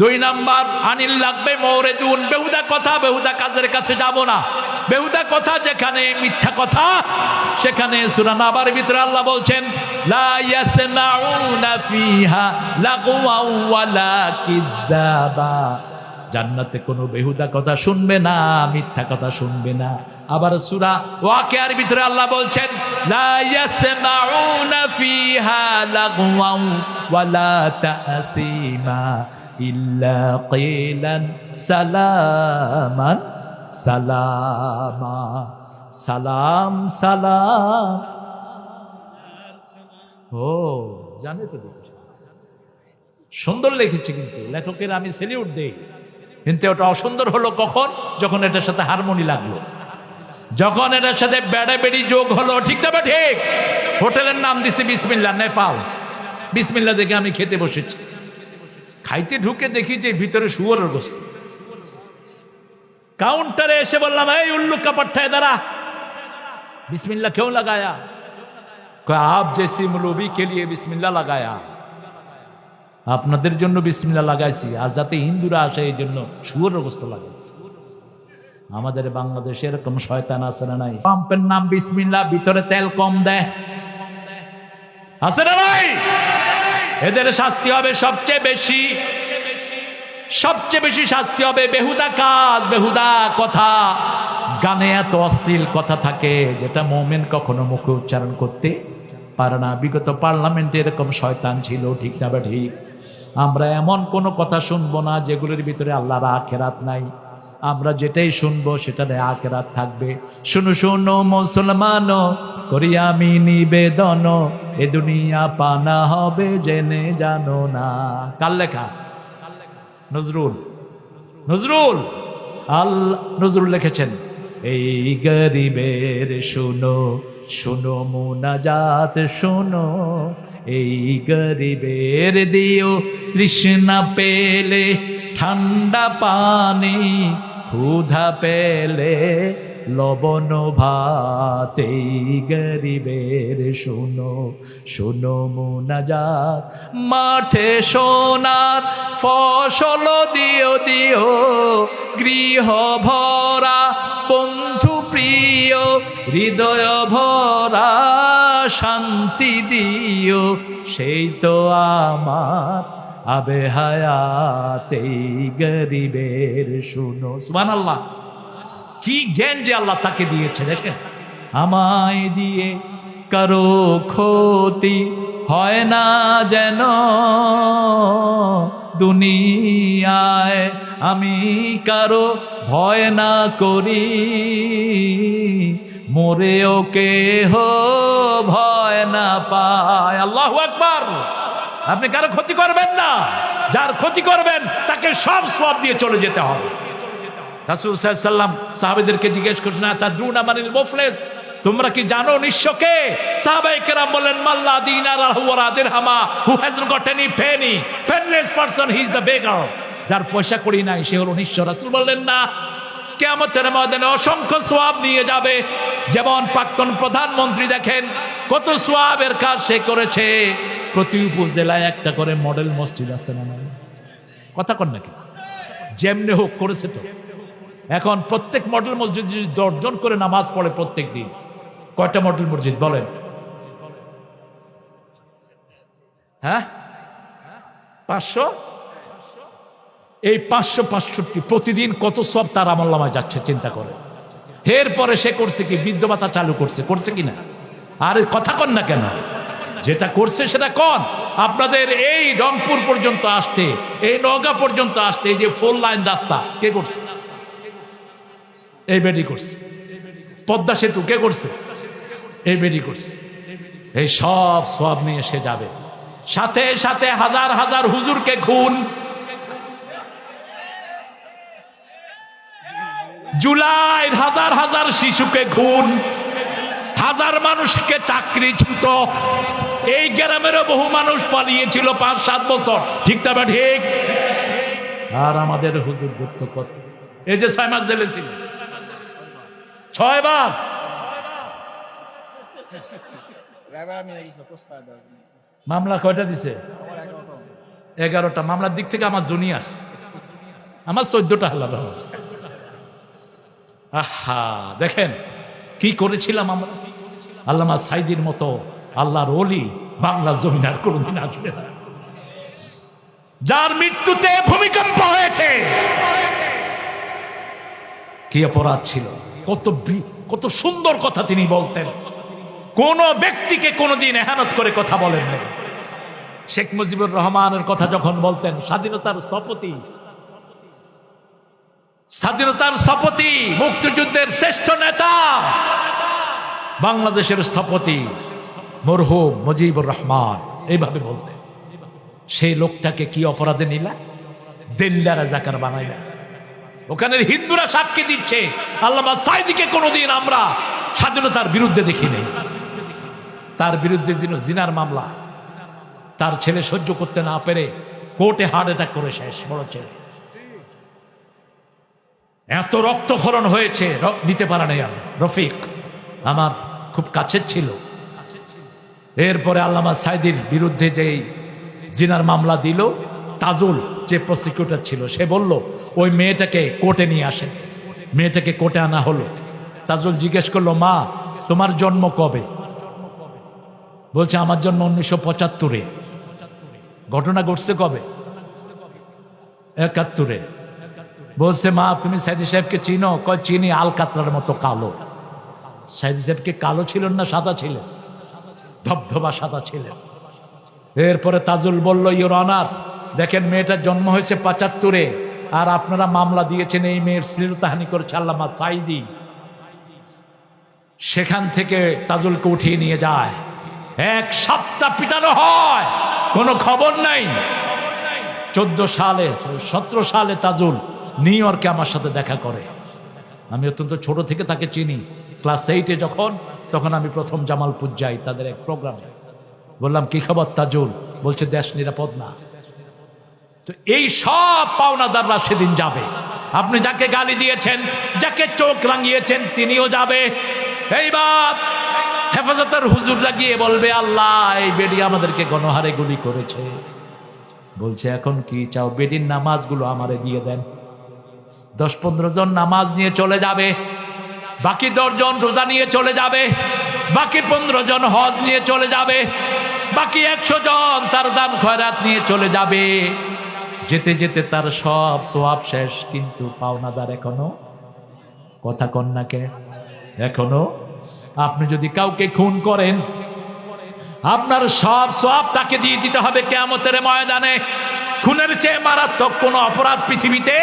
2 নাম্বার, আনিল লাগবে মওরেদুন, বেহুদা কথা, বেহুদা কাজের কাছে যাব না। বেহুদা কথা যেখানে, মিথ্যা কথা সেখানে। সূরা নাবার ভিতরে আল্লাহ বলছেন, লা ইয়াসমাউনা ফিহা লাগওয়াও ওয়ালা কিযাবা। জান্নাতে কোনো বেহুদা কথা শুনবে না, মিথ্যা কথা শুনবে না। আবার সূরা ওয়াকিয়ার ভিতরে আল্লাহ বলছেন, লা ইয়াসমাউনা ফিহা লাগওয়াও ওয়ালা তাসিমা ইল্লা কিলান সালামান সালামা। সালাম সালাম। ও জানে তো, সুন্দর লিখেছে, কিন্তু লেখকের আমি সেলিউট দেই। কিন্তু ওটা অসুন্দর হলো কখন? যখন এটার সাথে হারমোনি লাগলো, যখন এটার সাথে বেড়া বেড়ি যোগ হলো। ঠিক তবে ঠিক। হোটেলের নাম দিছে বিসমিল্লাহ, নেপাল। বিসমিল্লাহ দেখে আমি খেতে বসেছি। খাইতে ঢুকে দেখি যে ভিতরে শুয়োরের গোশত। काउंटरे एसे बोललाम ए उल्लू का पट्टा है दारा बिस्मिल्लाह क्यों लगाया आप जैसी मौलवी के लिए बिस्मिल्लाह लगाया আপনাদের জন্য বিসমিল্লাহ লাগাইছি আর যাতে হিন্দুরা আসে এই জন্য শুয়োরের গোশত লাগাইছি আমাদের বাংলাদেশে এরকম শয়তান আছে না নাই পাম্পের নাম বিসমিল্লাহ ভিতরে তেল কম দেয় আছে না ভাই এদের শাস্তি হবে সবচেয়ে বেশি শাস্তি হবে বেহুদা কাজ বেহুদা কথা গানে এত অশ্লীল কথা থাকে যেটা মুমিন কখনো মুখে উচ্চারণ করতে পারে না বিগত পার্লামেন্টে এরকম শয়তান ছিল ঠিক না বা ঠিক আমরা এমন কোন কথা শুনবো না যেগুলোর ভিতরে আল্লাহর আখিরাত নাই আমরা যেটাই শুনবো সেটাতে আখিরাত থাকবে শুনো শুনো মুসলমান করি আমি নিবেদন এ দুনিয়া পানা হবে জেনে জানো না কার লেখা নজরুল লিখেছেন এই গরিবের শুনো শুনো মুনাজাত শুনো এই গরিবের দিও তৃষ্ণা পেলে ঠান্ডা পানি ক্ষুধা পেলে লবণ ভাত এই গরিবের শুনো শুনো মুনাজাত মাঠে সোনার ফসল দিও দিও গৃহ ভরা বন্ধু প্রিয় হৃদয় ভরা শান্তি দিও সেই তো আমার আবে হায়াত এই গরিবের শুনো সুবহানাল্লাহ কি জ্ঞান যে আল্লাহ তাকে দিয়েছে দেখেন আমায় দিয়ে কারো ক্ষতি হয় না যেন দুনিয়ায় আমি কারো ভয় না করি মরেও কেহ ভয় না পায় আল্লাহু আকবার আপনি কারো ক্ষতি করবেন না যার ক্ষতি করবেন তাকে সব সওয়াব দিয়ে চলে যেতে হবে রাসূল সাল্লাল্লাহু আলাইহি ওয়াসাল্লাম সাহাবীদেরকে জিজ্ঞেস করছেন তাদরুনা মানিল মুফলিস তোমরা কি জানো নিঃস্বকে সাহাবায়ে কেরাম বলেন মাল্লা দিনার ওয়া দিরহামা who hasn't got any penny penniless person he is the beggar যার পয়সা কড়ি নাই সে হলো নিঃস্ব রাসূল বললেন না কিয়ামতের ময়দানে অসংখ্য সওয়াব নিয়ে যাবে যেমন প্রাক্তন প্রধানমন্ত্রী দেখেন কত সওয়াবের কাজ সে করেছে প্রতি উপজেলায় একটা করে মডেল মসজিদ আছে না কথা কর নাকি যেমনে হোক করেছে তো এখন প্রত্যেক মডেল মসজিদ যদি 10 জন করে নামাজ পড়ে প্রত্যেক দিন কয়টা মডেল মসজিদ বলেন হ্যাঁ 500 এই 565 প্রতিদিন কত সব তার আমলনামায় যাচ্ছে চিন্তা করে এরপরে সে করছে কি বৃদ্ধ ভাতা চালু করছে কিনা আর কথা কন না কেন যেটা করছে সেটা কোন আপনাদের এই রংপুর পর্যন্ত আসতে এই নওগাঁ পর্যন্ত আসতে এই যে 4 লাইন রাস্তা কে করছে এই বেডি করছে পদ্মা সেতু কে করছে এই বেডি করছে এই সব সওয়াব নিয়ে সে যাবে সাথে সাথে হাজার হাজার হুজুরকে খুন জুলাই হাজার হাজার শিশুকে খুন হাজার মানুষকে চাকরিচ্যুত এই গ্রামেরও বহু মানুষ পালিয়েছিল 5-7 বছর ঠিক তা ঠিক আর আমাদের হুজুর যুক্ত কত এই যে 6 মাস জেলে ছিল 6 বার মামলা কয়টা দিছে 11টা মামলার দিক থেকে আমার জুনিয়র আমার 14টা হালাল আহা দেখেন কি করেছিলাম আমরা আল্লামা সাইদির মতো আল্লাহর ওলি বাংলার জমিন আর কোনোদিন আসবে না যার মৃত্যুতে ভূমিকম্প হয়েছে কি অপরাধ ছিল কত সুন্দর কথা তিনি বলতেন কোন ব্যক্তিকে কোনোদিন এহানত করে কথা বলেন না শেখ মুজিবুর রহমানের কথা যখন বলতেন স্বাধীনতার স্থপতি মুক্তিযুদ্ধের শ্রেষ্ঠ নেতা বাংলাদেশের স্থপতি মরহুম মুজিবুর রহমান এইভাবে বলতেন সেই লোকটাকে কি অপরাধে নিলা দেল্লা রাজাকার বানাইলা ওখানের হিন্দুরা সাক্ষী দিচ্ছে আল্লামা সাইদিকে কোনোদিন আমরা স্বাধীনতার বিরুদ্ধে দেখি নেই তার বিরুদ্ধে জিনার মামলা তার ছেলে সহ্য করতে না পেরে কোর্টে হার্ট অ্যাটাক করে শেষ বড় ছেলে এত রক্তক্ষরণ হয়েছে, নিতে পারে নাই। আর রফিক আমার খুব কাছের ছিল। এরপরে আল্লামা সাইদির বিরুদ্ধে যেই জিনার মামলা দিল, তাজুল যে প্রসিকিউটর ছিল, সে বলল ওই মেয়েটাকে কোর্টে নিয়ে আসেন। মেয়েটাকে কোর্টে আনা হলো। তাজুল জিজ্ঞেস করলো, মা তোমার জন্ম কবে? বলছে আমার জন্ম 1975-এ। ঘটনা ঘটছে কবে? 71-এ। বলছে মা তুমি সাইদি সাহেবকে চিনো? কয় চিনি, আলকাতরার মতো কালো। সাইদি সাহেব কি কালো ছিলেন না সাদা ছিলেন? ধবধবা সাদা ছিলেন। এরপরে তাজুল বলল, ইওর অনার, দেখেন মেয়েটার জন্ম হয়েছে 75-এ, আর আপনারা মামলা দিয়েছেন এই মেয়ের শ্লীলতাহানি করেছে আল্লামা সাইদি। সেখান থেকে তাজুলকে উঠিয়ে নিয়ে যায়। 1 সপ্তাহ পিটানো হয়, কোনো খবর নাই। 17 সালে তাজুল নিউ ইয়র্কে আমার সাথে দেখা করে। আমি অত্যন্ত ছোট থেকে তাকে চিনি। ক্লাস 8-এ তখন আমি প্রথম জামালপুর যাই তাদের এক প্রোগ্রামে। বললাম কি খবর তাজুল? বলছে দেশ নিরাপদ না। তো এই সব পাওনাদাররা সেদিন যাবে। আপনি যাকে গালি দিয়েছেন, যাকে চোখ রাঙিয়েছেন, তিনিও যাবে। এইবার হেফাজতের হুজুররা গিয়ে বলবে, আল্লাহ এই বেডি আমাদেরকে গণহারে গুলি করেছে। বলছে এখন কি চাও? বেডির নামাজগুলো আমারে দিয়ে দেন। 10-15 জন নামাজ নিয়ে চলে যাবে, বাকি 10 জন রোজা নিয়ে চলে যাবে, বাকি 15 জন হজ নিয়ে চলে যাবে, বাকি 100 জন তার দান খয়রাত নিয়ে চলে যাবে। যেতে যেতে তার সব সওয়াব শেষ, কিন্তু পাওনাদার এখনো। কথা কন্যাকে এখনো। আপনি যদি কাউকে খুন করেন, আপনার সব সওয়াব তাকে দিয়ে দিতে হবে কিয়ামতের ময়দানে। খুনের চেয়ে মারাত্মক কোন অপরাধ পৃথিবীতে?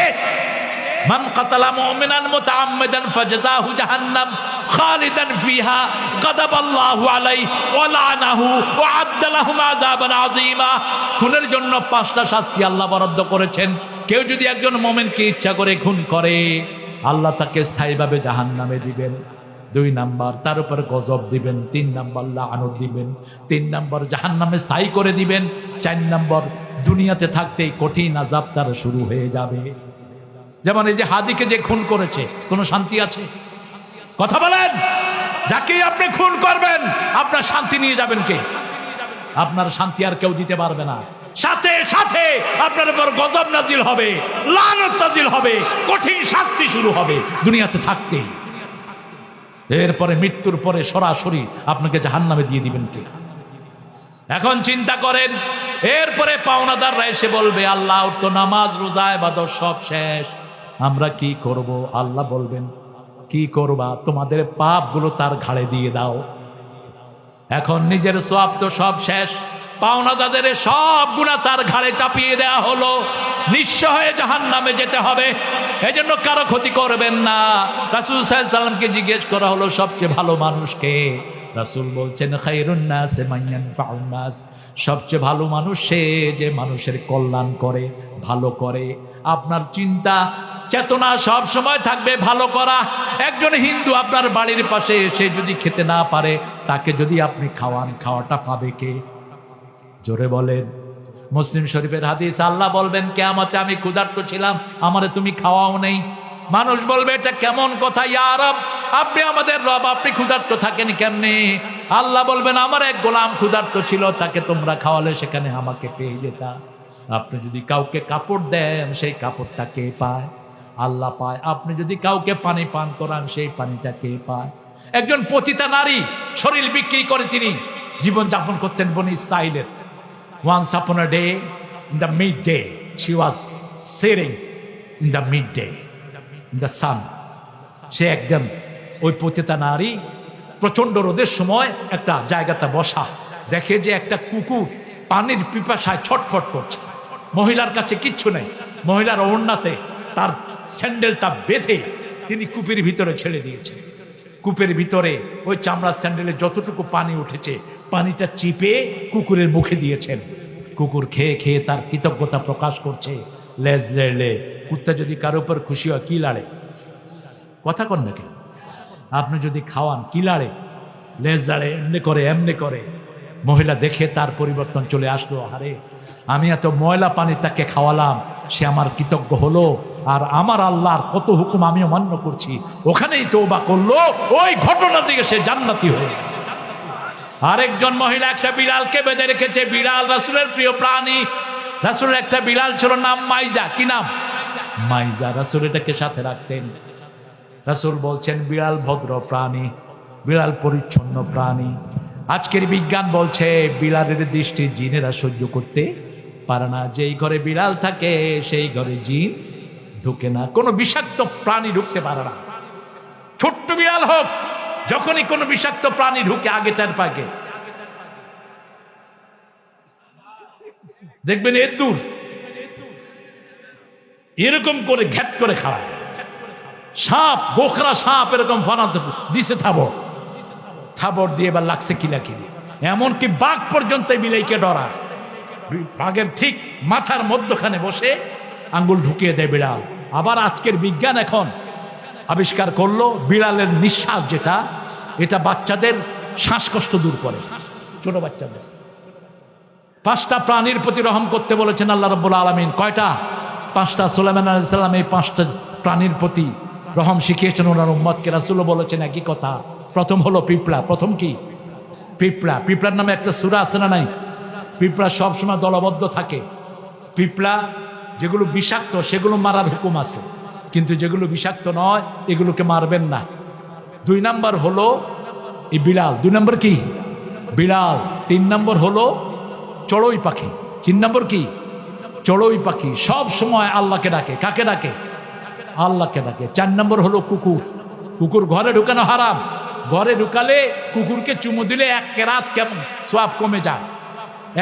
মান কাতালা মুমিনান মুতাআম্মিদান ফাজাযাহু জাহান্নাম খালিদান ফিহা গাদাবাল্লাহু আলাইহি ওয়া লানাহু ওয়া আ'আদ্দা লাহুম আযাবান আযীমা। খুনের জন্য 5টা শাস্তি আল্লাহ বরাদ্দ করেছেন। কেউ যদি একজন মুমিনকে ইচ্ছা করে খুন করে, আল্লাহ তাকে স্থায়ীভাবে জাহান্নামে দিবেন। 2 নাম্বার, তার উপর গজব দিবেন। 3 নাম্বার লাআনত দিবেন। 3 নাম্বার জাহান্নামে স্থায়ী করে দিবেন। 4 নাম্বার দুনিয়াতে থাকতেই কঠিন আযাব তার শুরু হয়ে যাবে। যেমন এই যে হাদিকে যে খুন করেছে, কোনো শান্তি আছে? কথা বলেন। যাকেই আপনি খুন করবেন, আপনার শান্তি নিয়ে যাবেন কে? আপনার শান্তি আর কেউ দিতে পারবে না। সাথে সাথে আপনার উপর গজব নাজিল হবে, লানত নাজিল হবে, কঠিন শাস্তি শুরু হবে দুনিয়াতে থাকতেই। এরপরে মৃত্যুর পরে সরাসরি আপনাকে জাহান্নামে দিয়ে দিবেন কে? এখন চিন্তা করেন। এরপরে পাওনাদাররা এসে বলবে, আল্লাহ ওর তো নামাজ রোজা ইবাদত সব শেষ, আমরা কি করব? আল্লাহ বলবেন, কি করবা? তোমাদের পাপগুলো তার ঘাড়ে দিয়ে দাও। এখন নিজের সওয়াব তো সব শেষ, পাওনাদারদের সব গুনাহ তার ঘাড়ে চাপিয়ে দেয়া হলো। নিঃস্ব হয়ে জাহান্নামে যেতে হবে। এজন্য কারো ক্ষতি করবেন না। রাসূল সাল্লাল্লাহু আলাইহি সাল্লামকে জিজ্ঞেস করা হলো সবচেয়ে ভালো মানুষ কে? রাসূল বলছেন, খায়রুন নাস মান ইয়ানফাউন নাস। সবচেয়ে ভালো মানুষ সে যে মানুষের কল্যাণ করে, ভালো করে। আপনার চিন্তা চেতনা সব সময় থাকবে ভালো করা। একজন হিন্দু আপনার বাড়ির পাশে এসে যদি খেতে না পারে, তাকে যদি আপনি খাওয়ান, খাওয়াটা পাবে কে? জোরে বলেন। মুসলিম শরীফের হাদিস, আল্লাহ বলবেন কিয়ামতে, আমি ক্ষুধার্ত ছিলাম, আমারে তুমি খাওয়াও নেই। মানুষ বলবে, এটা কেমন কথা ইয়া রব? আপনি আমাদের রব, আপনি ক্ষুধার্ত থাকেন কেমনে? আল্লাহ বলবেন, আমার এক গোলাম ক্ষুধার্ত ছিল, তাকে তোমরা খাওয়ালে সেখানে আমাকে পেয়ে যেতা। আপনি যদি কাউকে কাপড় দেন, সেই কাপড়টা কে পায়? আল্লাহ পায়। আপনি যদি কাউকে পানি পান করান, সেই পানিটা কে পায়? একজন পতিতা নারী শরীর বিক্রি করে তিনি জীবন যাপন করতেন বনি ইসরাইলের। Once upon a day, in the midday, she was sitting in the midday, in the sun. সে একজন ওই পতিতা নারী প্রচন্ড রোদের সময় একটা জায়গাতে বসা, দেখে যে একটা কুকুর পানির পিপাসায় ছটফট করছে। মহিলার কাছে কিচ্ছু নেই, মহিলার ওড়নাতে তার স্যান্ডেলটা বেঁধে তিনি কূপের ভিতরে ছেড়ে দিয়েছেন। কূপের ভিতরে ওই চামড়ার স্যান্ডেলে যতটুকু পানি উঠেছে, পানিটা চিপে কুকুরের মুখে দিয়েছেন। কুকুর খেয়ে খেয়ে তার কৃতজ্ঞতা প্রকাশ করছে। লেজ লেড়লে কুত্তা যদি কারো উপর খুশি হয় কি লাড়ে? কথা কন নাকি? আপনি যদি খাওয়ান কি লাড়ে? লেজ লাড়ে, এমনি করে এমনি করে। মহিলা দেখে তার পরিবর্তন চলে আসলো, আরে আমি এত ময়লা পানি তাকে খাওয়ালাম, সে আমার কৃতজ্ঞ হলো, আর আমার আল্লাহর কত হুকুম আমি অমান্য করছি, ওখানেই তওবা করলো, ওই ঘটনা থেকে সে জান্নাতি হয়ে গেছে। আরেকজন মহিলা একটা বিড়ালকে বেঁধে রেখেছে, বিড়াল রাসূলের প্রিয় প্রাণী, রাসূলের একটা বিড়াল ছিল, নাম মাইজা। কি নাম? মাইজা। রাসূল এটাকে সাথে রাখতেন। রাসূল বলছেন বিড়াল ভদ্র প্রাণী, বিড়াল পরিচ্ছন্ন প্রাণী। আজকের বিজ্ঞান বলছে বিড়ালের দৃষ্টি জিনেরা সহ্য করতে পারে না, যেই ঘরে বিড়াল থাকে সেই ঘরে জিন ঢুকে না, কোনো বিষাক্ত প্রাণী ঢুকতে পারে না। ছোট্ট বিড়াল হোক, যখনই কোনো বিষাক্ত প্রাণী ঢুকে আগে টের পাকে। দেখবেন এর দূর এরকম করে ঘ্যাট করে খাওয়ায়। সাপ, গোখরা সাপ এরকম ফানা দিছে থাবর, থাবর দিয়ে এবার লাগছে কিলাকিলি, এমনকি বাঘ পর্যন্ত বিলাইকে ডরায়। বাঘের ঠিক মাথার মধ্যখানে বসে আঙ্গুল ঢুকিয়ে দেয় বিড়াল। আবার আজকের বিজ্ঞান এখন আবিষ্কার করলো বিড়ালের নিঃশ্বাস যেটা, এটা বাচ্চাদের শ্বাসকষ্ট দূর করে, ছোট বাচ্চাদের। 5টা প্রাণীর প্রতি রহম করতে বলেছেন আল্লাহ রাব্বুল আলামিন। কয়টা? 5টা। সুলাইমান আলাইহিস সালাম এই 5টা প্রাণীর প্রতি রহম শিখিয়েছেন ওনার উম্মতকে। রাসূলও বলেছেন একই কথা। প্রথম হলো পিঁপড়া। প্রথম কি? পিঁপড়া। পিঁপড়ার নামে একটা সূরা আছে না নাই? পিঁপড়া সবসময় দলবদ্ধ থাকে। পিঁপড়া যেগুলো বিষাক্ত সেগুলো মারার হুকুম আছে, কিন্তু যেগুলো বিষাক্ত নয় এগুলোকে মারবেন না। 2 নাম্বার হলো এই বিড়াল। 2 নম্বর কি? বিড়াল। 3 নম্বর হলো চড়ুই পাখি। 3 নম্বর কি? চড়ুই পাখি। সব সময় আল্লাহকে ডাকে। কাকে ডাকে? আল্লাহকে ডাকে। 4 নম্বর হলো কুকুর। কুকুর ঘরে ঢুকানো হারাম। ঘরে ঢুকালে কুকুরকে চুমু দিলে 1 কেরাত কেমন সওয়াব কমে যায়।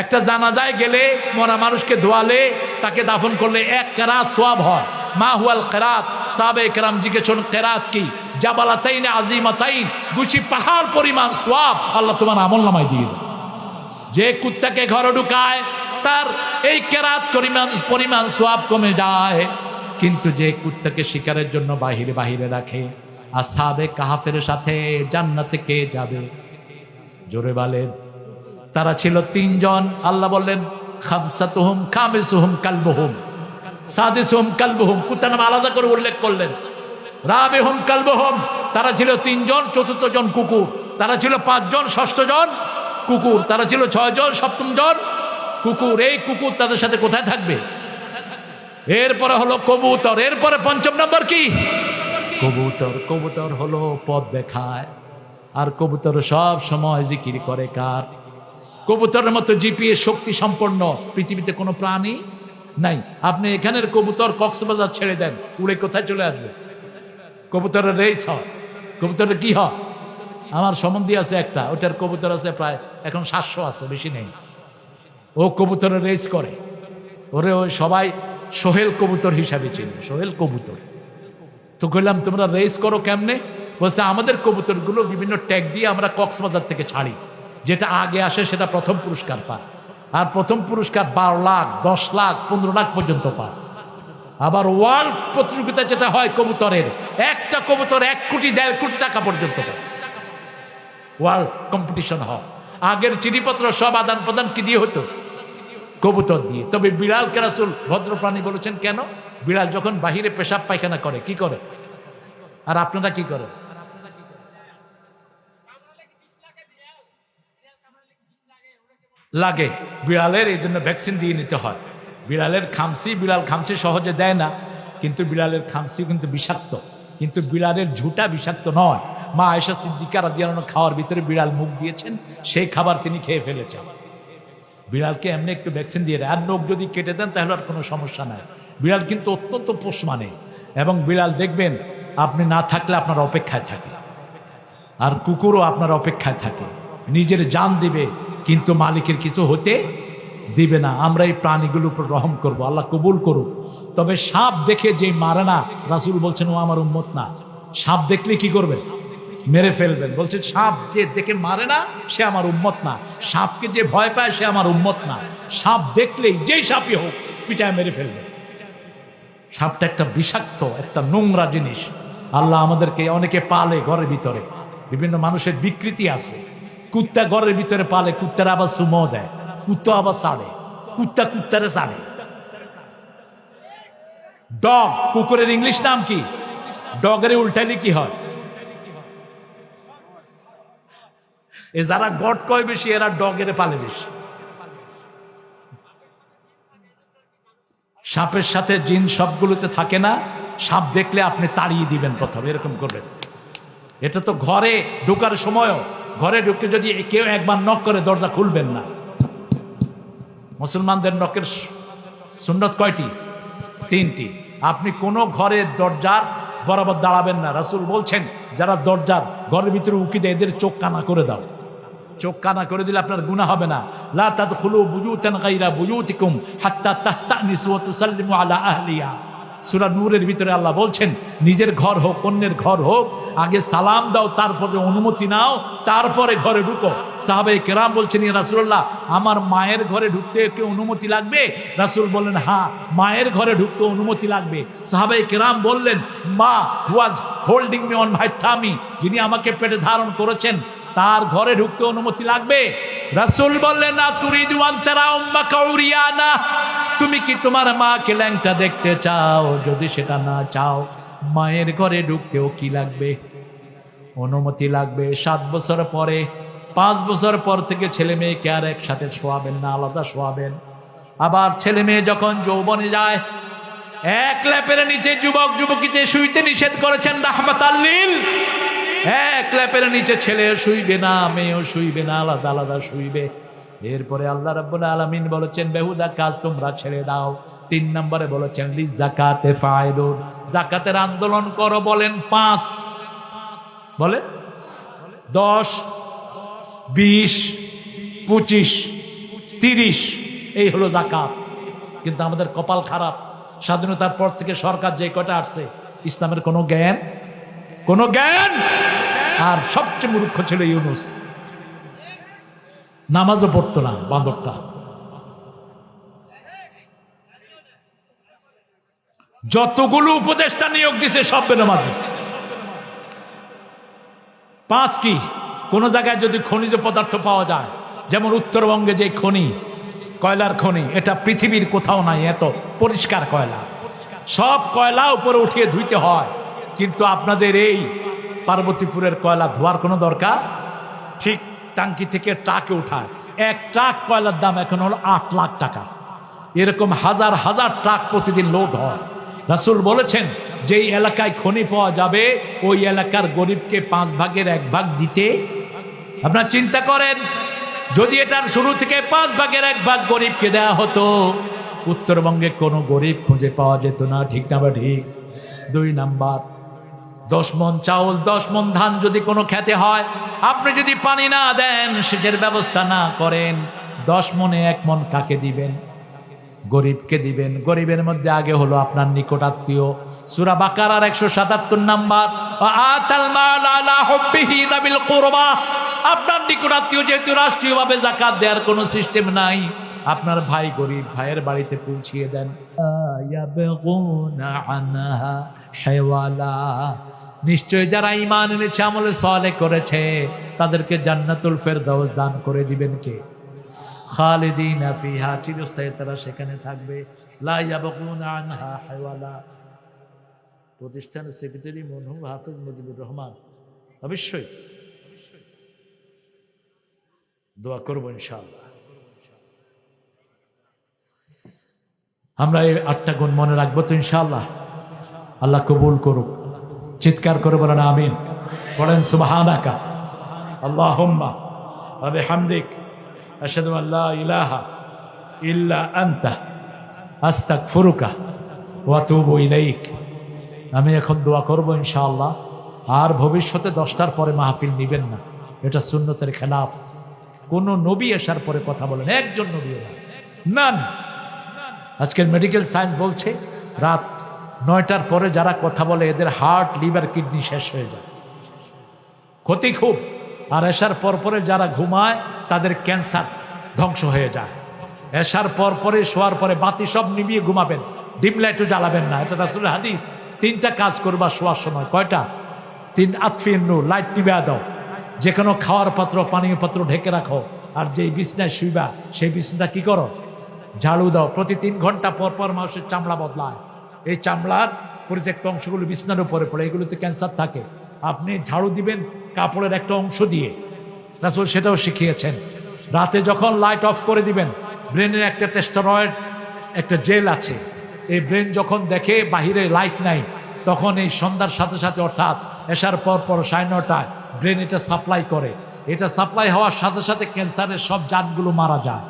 একটা জানাজায় গেলে মরা মানুষকে ধোয়ালে তাকে দাফন করলে 1 কেরাত সওয়াব হয়। মা হুয়াল কেরাত? সাহাবে কেরাম জিজ্ঞেস, কেরাত কি? জাবালাতাইন আজিমাতাইন, 2 পাহাড় পরিমাণ সওয়াব আল্লাহ তোমার আমলনামায় দিয়ে দেয়। যে কুত্তাকে ঘরে ঢুকায় তার এই কেরাত পরিমাণ সওয়াব কমে যায়, কিন্তু যে কুত্তাকে শিকারের জন্য বাহিরে বাহিরে রাখে, আসহাবে কাহাফের সাথে জান্নাতে কে যাবে? জোরে বলেন। তারা ছিল 3 জন। আল্লাহ বললেন খামসাতুহুম খামিসুহুম কালবুহুম সাদিসুহুম কালবুহুম। কুত্তার নাম আলাদা করে উল্লেখ করলেন। রাবিহুম কালবুহুম, তারা ছিল 3 জন, 4র্থ জন কুকুর। তারা ছিল 5 জন, 6ষ্ঠ জন কুকুর। তারা ছিল 6 জন, 7ম জন কুকুর। এই কুকুর তাদের সাথে কোথায় থাকবে? এরপরে হলো কবুতর। এরপরে 5ম নম্বর কি? কবুতর। কবুতর হলো পথ দেখায়, আর কবুতর সব সময় জিকির করে কার? কবুতরের মতো জিপিএস শক্তি সম্পন্ন পৃথিবীতে কোনো প্রাণী নাই। আপনি এখানের কবুতর কক্সবাজার ছেড়ে দেন, উড়ে কোথায় চলে আসবে? কবুতরের রেস হয়। কবুতরের কি হয়? আমার সম্বন্ধী আছে একটা, ওটার কবুতর আছে প্রায় এখন 700 আছে, বেশি নেই। ও কবুতরের রেস করে। ওরে ওই সবাই সোহেল কবুতর হিসাবে চিনি, সোহেল কবুতর। তো কইলাম তোমরা রেস করো কেমনে? বলছে আমাদের কবুতরগুলো বিভিন্ন ট্যাগ দিয়ে আমরা কক্সবাজার থেকে ছাড়ি, যেটা আগে আসে সেটা প্রথম পুরস্কার পায়। আর প্রথম পুরস্কার 12 লাখ, 10 লাখ, 15 লাখ পর্যন্ত পায়। আবার ওয়ার্ল্ড প্রতিযোগিতা যেটা হয় কবুতরের, একটা কবুতর 1 কোটি 1.5 কোটি টাকা পর্যন্ত পায়। ওয়ার্ল্ড কম্পিটিশন হয়। আগের চিঠিপত্র সব আদান প্রদান কি দিয়ে হতো? কবুতর দিয়ে। তবে বিড়ালকে রাসূল ভদ্র প্রাণী বলেছেন কেন? বিড়াল যখন বাহিরে পেশাব পায়খানা করে কি করে? আর আপনারা কি করেন? লাগে। বিড়ালের এই জন্য ভ্যাকসিন দিয়ে নিতে হয়। বিড়ালের খামসি, বিড়াল খামসি সহজে দেয় না, কিন্তু বিড়ালের খামসি কিন্তু বিষাক্ত, কিন্তু বিড়ালের ঝুঁটা বিষাক্ত নয়। মা আয়েশা সিদ্দিকা রাদিয়াল্লাহু আনহা খাওয়ার ভিতরে বিড়াল মুখ দিয়েছেন, সেই খাবার তিনি খেয়ে ফেলেছেন। বিড়ালকে এমনি একটু ভ্যাকসিন দিয়ে দেয়, আর নখ যদি কেটে দেন তাহলে আর কোনো সমস্যা নাই। বিড়াল কিন্তু অত্যন্ত পোষ মানে, এবং বিড়াল দেখবেন আপনি না থাকলে আপনার অপেক্ষায় থাকে, আর কুকুরও আপনার অপেক্ষায় থাকে। নিজের জান দিবে কিন্তু মালিকের কিছু হতে দিবে না। আমরা এই প্রাণীগুলোর উপর রহম করব, আল্লাহ কবুল করুক। তবে সাপ দেখে যে মারে না, রাসূল বলছেন ও আমার উম্মত না। সাপ দেখলে কি করবেন? মেরে ফেলবেন। বলছে সাপ যে দেখে মারে না সে আমার উম্মত না, সাপকে যে ভয় পায় সে আমার উম্মত না। সাপ দেখলেই যেই সাপই হোক পিটায় মেরে ফেলবেন। সাপটা একটা বিষাক্ত, একটা নোংরা জিনিস। আল্লাহ আমাদেরকে, অনেকে পালে ঘরের ভিতরে, বিভিন্ন মানুষের বিকৃতি আছে, কুত্তা ঘরের ভিতরে পালে, কুত্তার আবার সুমো দেয়, কুত্তা আবার ছাড়ে, কুত্তারে ছাড়ে। ডগ, কুকুরের ইংলিশ নাম কি? ডগের উল্টাইলে কি হয়? এ যারা গড কয় বেশি, এরা ডগের পালে বেশি। সাপের সাথে জিন সবগুলোতে থাকে না। সাপ দেখলে আপনি তাড়িয়ে দিবেন, প্রথমে এরকম করবেন। এটা তো ঘরে ঢোকার সময়ও, ঘরে ঢুকে যদি কেউ একবার নক করে দরজা খুলবেন না। মুসলমানদের নকের সুন্নত কয়টি? 3টি। আপনি কোনো ঘরের দরজার বরাবর দাঁড়াবেন না। রাসূল বলছেন, যারা দরজার ঘরের ভিতরে উকি দেয়, এদের চোখ কানা করে দাও। চোখ কানা করে দিলে আপনার গুনাহ হবে না। লা তাদখুলু বুয়ুতান গায়রা বুয়ুতিকুম হাত্তা তাস্তানিসু ওয়া তুসাল্লিমু আলা আহলিহা। সূরা নূরের ভিতরে আল্লাহ বলছেন, নিজের ঘর হোক অন্যের ঘর হোক, আগে সালাম দাও, তারপরে অনুমতি নাও, তারপরে ঘরে ঢুকো। সাহাবায়ে কেরাম বলছেন, ইয়া রাসূলুল্লাহ, আমার মায়ের ঘরে ঢুকতে কি অনুমতি লাগবে? রাসূল বললেন, হ্যাঁ, মায়ের ঘরে ঢুকতে অনুমতি লাগবে। সাহাবায়ে কেরাম বললেন, মা was holding me on my tummy, যিনি আমাকে পেটে ধারণ করেছেন, তার ঘরে ঢুকতে অনুমতি লাগবে? রাসূল বললেন, না তুরিদু আন তারা উম্মাকা উরিয়ানা, তুমি কি তোমার মাকে ল্যাংটা দেখতে চাও? যদি সেটা না চাও, মায়ের ঘরে ঢুকতেও কি লাগবে? অনুমতি লাগবে। 7 বছর পরে, 5 বছর পর থেকে ছেলে মেয়েকে আর একসাথে শোয়াবেন না, আলাদা শোয়াবেন। আবার ছেলে মেয়ে যখন যৌবনে যায়, এক ল্যাপের নিচে যুবক যুবতীতে শুইতে নিষেধ করেছেন রাহমাতাল লিল। এক ল্যাপের নিচে ছেলে শুইবে না, মেয়েও শুইবে না, আলাদা আলাদা শুইবে। এরপরে আল্লাহ রাব্বুল আলামিন বলেছেন, বেহুদা কাজ তোমরা ছেড়ে দাও। 3 নম্বরে বলেছেন, লিজ যাকাতে ফাইলুন, যাকাতের আন্দোলন করো। বলেন 5, বলে 10, 20, 25, 30, এই হলো যাকাত। কিন্তু আমাদের কপাল খারাপ, স্বাধীনতার পর থেকে সরকার যে কটা আসছে, ইসলামের কোনো জ্ঞান। আর সবচেয়ে মূর্খ ছিল ইউনূস, নামাজও পড়তো না বান্দরটা। যতগুলো উপদেষ্টা নিয়োগ দিছে সব বেনামাজি। 5 কি? কোন জায়গায় যদি খনিজ পদার্থ পাওয়া যায়, যেমন উত্তরবঙ্গে যে খনি, কয়লার খনি, এটা পৃথিবীর কোথাও নাই এত পরিষ্কার কয়লা। সব কয়লা উপরে উঠিয়ে ধুইতে হয়, কিন্তু আপনাদের এই পার্বতীপুরের কয়লা ধোয়ার কোনো দরকার? ঠিক টাঙ্কি থেকে ট্রাকে উঠায়। 1 ট্রাক কয়লার দাম এখন হলো 8 লাখ টাকা। এরকম হাজার হাজার ট্রাক প্রতিদিন লোড হয়। রাসূল বলেছেন, যেই এলাকায় খনি পাওয়া যাবে, ওই এলাকার গরিবকে 5 ভাগের 1 ভাগ দিতে। আপনারা চিন্তা করেন, যদি এটার শুরু থেকে 5 ভাগের 1 ভাগ গরিবকে দেয়া হতো, উত্তরবঙ্গে কোনো গরিব খুঁজে পাওয়া যেত না। ঠিক না বা ঠিক? 2 নাম্বার, 10 মণ চাউল, 10 মণ ধান যদি কোনো খেতে হয়, আপনি যদি পানি না দেন, সেচের ব্যবস্থা না করেন, 10 মণে 1 মণ কাকে দিবেন? গরিবকে দিবেন। গরিবের মধ্যে আগে হলো আপনার নিকট আত্মীয়। সূরা বাকারার 177 নাম্বার, আতাল মাল আলা হুব্বিহি যাবিল কুরবা। আপনার নিকট আত্মীয়, যেহেতু রাষ্ট্রীয়ভাবে যাকাত দেওয়ার কোনো সিস্টেম নাই, আপনার ভাই গরিব, ভাইয়ের বাড়িতে পৌঁছিয়ে দেন। ইয়াবগুনা আনহা হিওয়ালা। নিশ্চয় যারা ঈমান এনেছে, আমলে সালেহ করেছে, তাদেরকে জান্নাতুল ফেরদাউস দান করে দিবেন কে? খালিদিনা ফিহা, চিরস্থায়ী তারা সেখানে থাকবে। লা ইয়াবগুনা আনহা হিওয়ালা। প্রতিষ্ঠানের সেক্রেটারি মরহুম হাফেজ মুজিবুর রহমান, অবশ্যই দোয়া করবো ইনশাআল্লাহ। আমরা এই 8টা গুণ মনে রাখবো তো ইনশাআল্লাহ। আল্লাহ কবুল করুক। চিৎকার করে বলেন আমিন। বলেন সুবহানাকা আল্লাহুম্মা ওয়া বিহামদিক আশহাদু আল লা ইলাহা ইল্লা আনতা আস্তাগফিরুকা ওয়া আতুবু ইলাইক। আমি এখন দোয়া করবো ইনশাআল্লাহ। আর ভবিষ্যতে 10টার পরে মাহফিল নিবেন না, এটা সুন্নতের খেলাফ। কোন নবী আসার পরে কথা বলেন, একজন নবী নান। আজকের মেডিকেল সায়েন্স বলছে, রাত 9টার পরে যারা কথা বলে, এদের হার্ট, লিভার, কিডনি শেষ হয়ে যায়, ক্ষতি খুব। আর এসার পর পরে যারা ঘুমায়, তাদের ক্যান্সার ধ্বংস হয়ে যায়। এসার পর পরে, শোয়ার পরে বাতি সব নিভিয়ে ঘুমাবেন, ডিম লাইটও জ্বালাবেন না। এটা রাসূলের হাদিস। 3টা কাজ করবা শোয়ার সময়। কয়টা? 3 আতফিন নূর, লাইট নিভিয়ে দাও। যে কোনো খাওয়ার পাত্র পানীয় পাত্র ঢেকে রাখো, আর যেই বিছনায় শুইবা সেই বিছনাটা কি করো, ঝাড়ু দাও। প্রতি 3 ঘন্টা পর পর মানুষের চামড়া বদলায়, এই চামড়ার পরিত্যক্ত অংশগুলো বিছনার উপরে পড়ে, এগুলোতে ক্যান্সার থাকে। আপনি ঝাড়ু দিবেন কাপড়ের একটা অংশ দিয়ে, রাসূল সেটাও শিখিয়েছেন। রাতে যখন লাইট অফ করে দিবেন, ব্রেনের একটা টেস্টোরয়েড একটা জেল আছে, এই ব্রেন যখন দেখে বাহিরে লাইট নাই, তখন এই সন্ধ্যার সাথে সাথে অর্থাৎ এশার পর পর 9:30টায় ব্রেন এটা সাপ্লাই করে। এটা সাপ্লাই হওয়ার সাথে সাথে ক্যান্সারের সব জাতগুলো মারা যায়।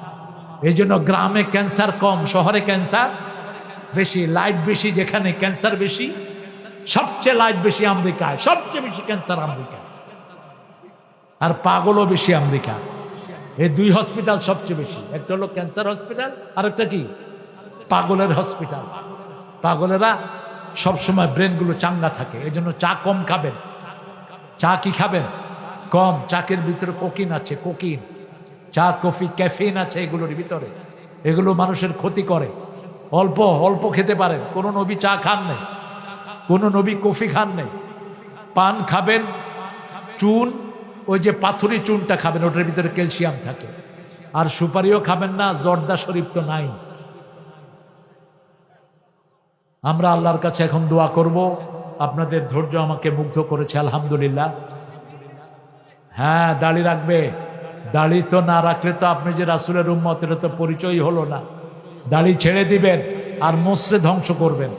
এই জন্য গ্রামে ক্যান্সার কম, শহরে ক্যান্সার বেশি। লাইট বেশি যেখানে ক্যান্সার বেশি। সবচেয়ে লাইট বেশি আমেরিকায়, সবচেয়ে বেশি ক্যান্সার আমেরিকায়, আর পাগলও বেশি আমেরিকা। এই 2 হসপিটাল সবচেয়ে বেশি, একটা হলো ক্যান্সার হসপিটাল, আর একটা কি পাগলের হসপিটাল। পাগলেরা সবসময় ব্রেনগুলো চাঙ্গা থাকে। এই জন্য চা কম খাবেন। চা কি খাবেন? কম। চাকের ভিতরে কোকিন আছে, কোকিন। চা কফি ক্যাফিন আছে এগুলোর ভিতরে, এগুলো মানুষের ক্ষতি করে। অল্প অল্প খেতে পারেন। কোনো নবী চা খান নাই, কোনো নবী কফি খান নাই। পান খাবেন, চুন, ওই যে পাথুরি চুনটা খাবেন, ওটার ভিতরে ক্যালসিয়াম থাকে। আর সুপারিও খাবেন না, জর্দা শরীফ তো নাই। আমরা আল্লাহর কাছে এখন দোয়া করব। আপনাদের ধৈর্য আমাকে মুগ্ধ করেছে, আলহামদুলিল্লাহ। হ্যাঁ, দাড়ি রাখবে। দাড়ি তো না রাখলে তো আপনি যে রাসূলের উম্মত, এটা তো পরিচয় হলো না। দাড়ি ছেড়ে দিবেন আর মোষরে ধ্বংস করবেন।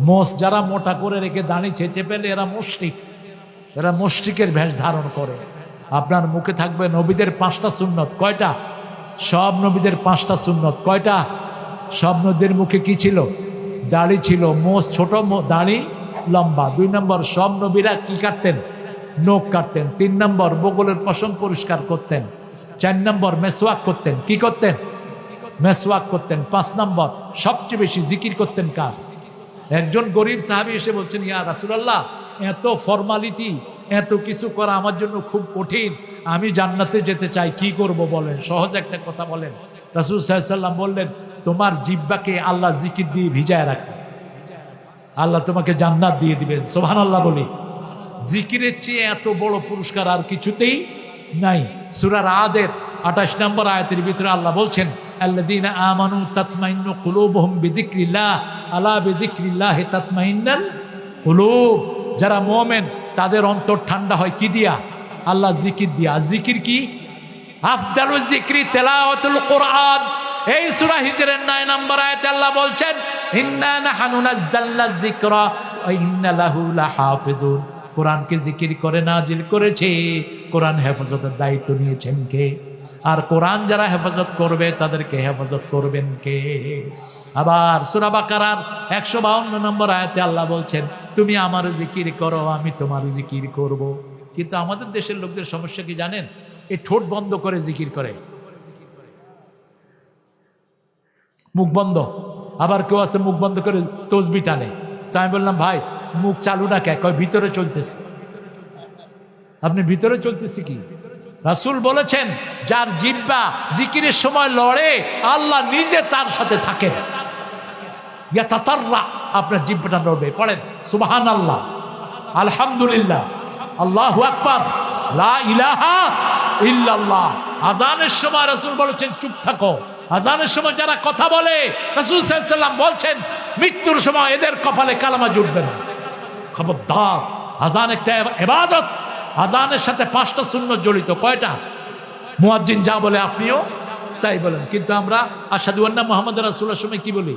মোষ যারা মোটা করে রেখে দাড়ি ছেঁচে পেলে এরা মুশরিক, এরা মুশরিকের ভেষ ধারণ করে। আপনার মুখে থাকবে নবীদের 5টা সুন্নত। কয়টা? সব নবীদের 5টা সুন্নত। কয়টা? সব নবীদের মুখে কি ছিল? দাড়ি ছিল। মোষ ছোট, দাড়ি লম্বা। 2 নম্বর, সব নবীরা কি কাটতেন? নখ কাটতেন। 3 নম্বর, বগলের পশম পরিষ্কার করতেন। 4 নম্বর, মেসওয়াক করতেন। কি করতেন? মেসওয়াক করতেন। 5 নম্বর, সবচেয়ে বেশি জিকির করতেন কার? একজন গরিব সাহাবী এসে বলছেন, ইয়া রাসূলুল্লাহ, এত ফর্মালিটি, এত কিছু করা আমার জন্য খুব কঠিন। আমি জান্নাতে যেতে চাই, কি করব বলেন? সহজ একটা কথা বলেন। রাসূল সাল্লাল্লাহু আলাইহি ওয়াসাল্লাম বললেন, তোমার জিহ্বাকে আল্লাহ জিকির দিয়ে ভিজায় রাখেন, আল্লাহ তোমাকে জান্নাত দিয়ে দিবেন। সুবহানাল্লাহ বলি। জিকিরের চেয়ে এত বড় পুরস্কার আর কিছুতেই নাই। সূরা রাদের 28 নম্বর আয়াতের ভিতরে আল্লাহ বলছেন, আল্লাযীনা আমানু তাতমাইন্নু কুলুবুহুম বিযিকরিল্লাহ, আলা বিযিকরিল্লাহি তাতমাইন্নাল কুলুব। যারা মুমিন তাদের অন্তর ঠান্ডা হয় কি দিয়া? আল্লাহ জিকির দিয়া। জিকির কি? আফদালুজ যিকরি তিলাওয়াতুল কোরআন। এই সূরা হিজরের 9 নম্বর আয়াতে আল্লাহ বলছেন, ইন্না নাহনু নাযালনায যিকরা ওয়া ইন্না লাহু লাহাফিজুন। কোরআনকে জিকির করে নাজিল করেছে, কোরআন হেফাজতের দায়িত্ব নিয়েছেন কে? আর কোরআন যারা হেফাজত করবে তাদেরকে হেফাজত করবেন কে? আবার সূরা বাকারার 152 নম্বর আয়াতে আল্লাহ বলছেন, তুমি আমার জিকির করো, আমি তোমার জিকির করব। কিন্তু আমাদের দেশের লোকদের সমস্যা কি জানেন? এই ঠোঁট বন্ধ করে জিকির করে, মুখ বন্ধ। আবার কেউ আছে মুখ বন্ধ করে তসবি টানে। তো আমি বললাম, ভাই মুখ চালু না কে? কয় ভিতরে চলতেছে। আপনি ভিতরে চলতেছে কি? রাসূল বলেছেন, যার জিহ্বা জিকিরের সময় লড়ে, আল্লাহ নিজে তার সাথে থাকেন। ইয়াতাতাররা, আপনার জিহ্বাটা লড়বে। পড়েন সুবহানাল্লাহ, আলহামদুলিল্লাহ, আল্লাহু আকবার, লা ইলাহা ইল্লাল্লাহ। আজানের সময় রাসূল বলেছেন চুপ থাকো। আজানের সময় যারা কথা বলে, রাসূল সাল্লাল্লাহু আলাইহি ওয়াসাল্লাম বলছেন মৃত্যুর সময় এদের কপালে কালেমা জুটবে না। খবরদার, আজান একটা ইবাদত। আজানের সাথে 5টা সুন্নত জড়িত। কয়টা? মুয়াজ্জিন যা বলে আপনিও তাই বলেন। কিন্তু আমরা আশহাদু আন্না মুহাম্মাদুর রাসূলুল্লাহর সময় কি বলি?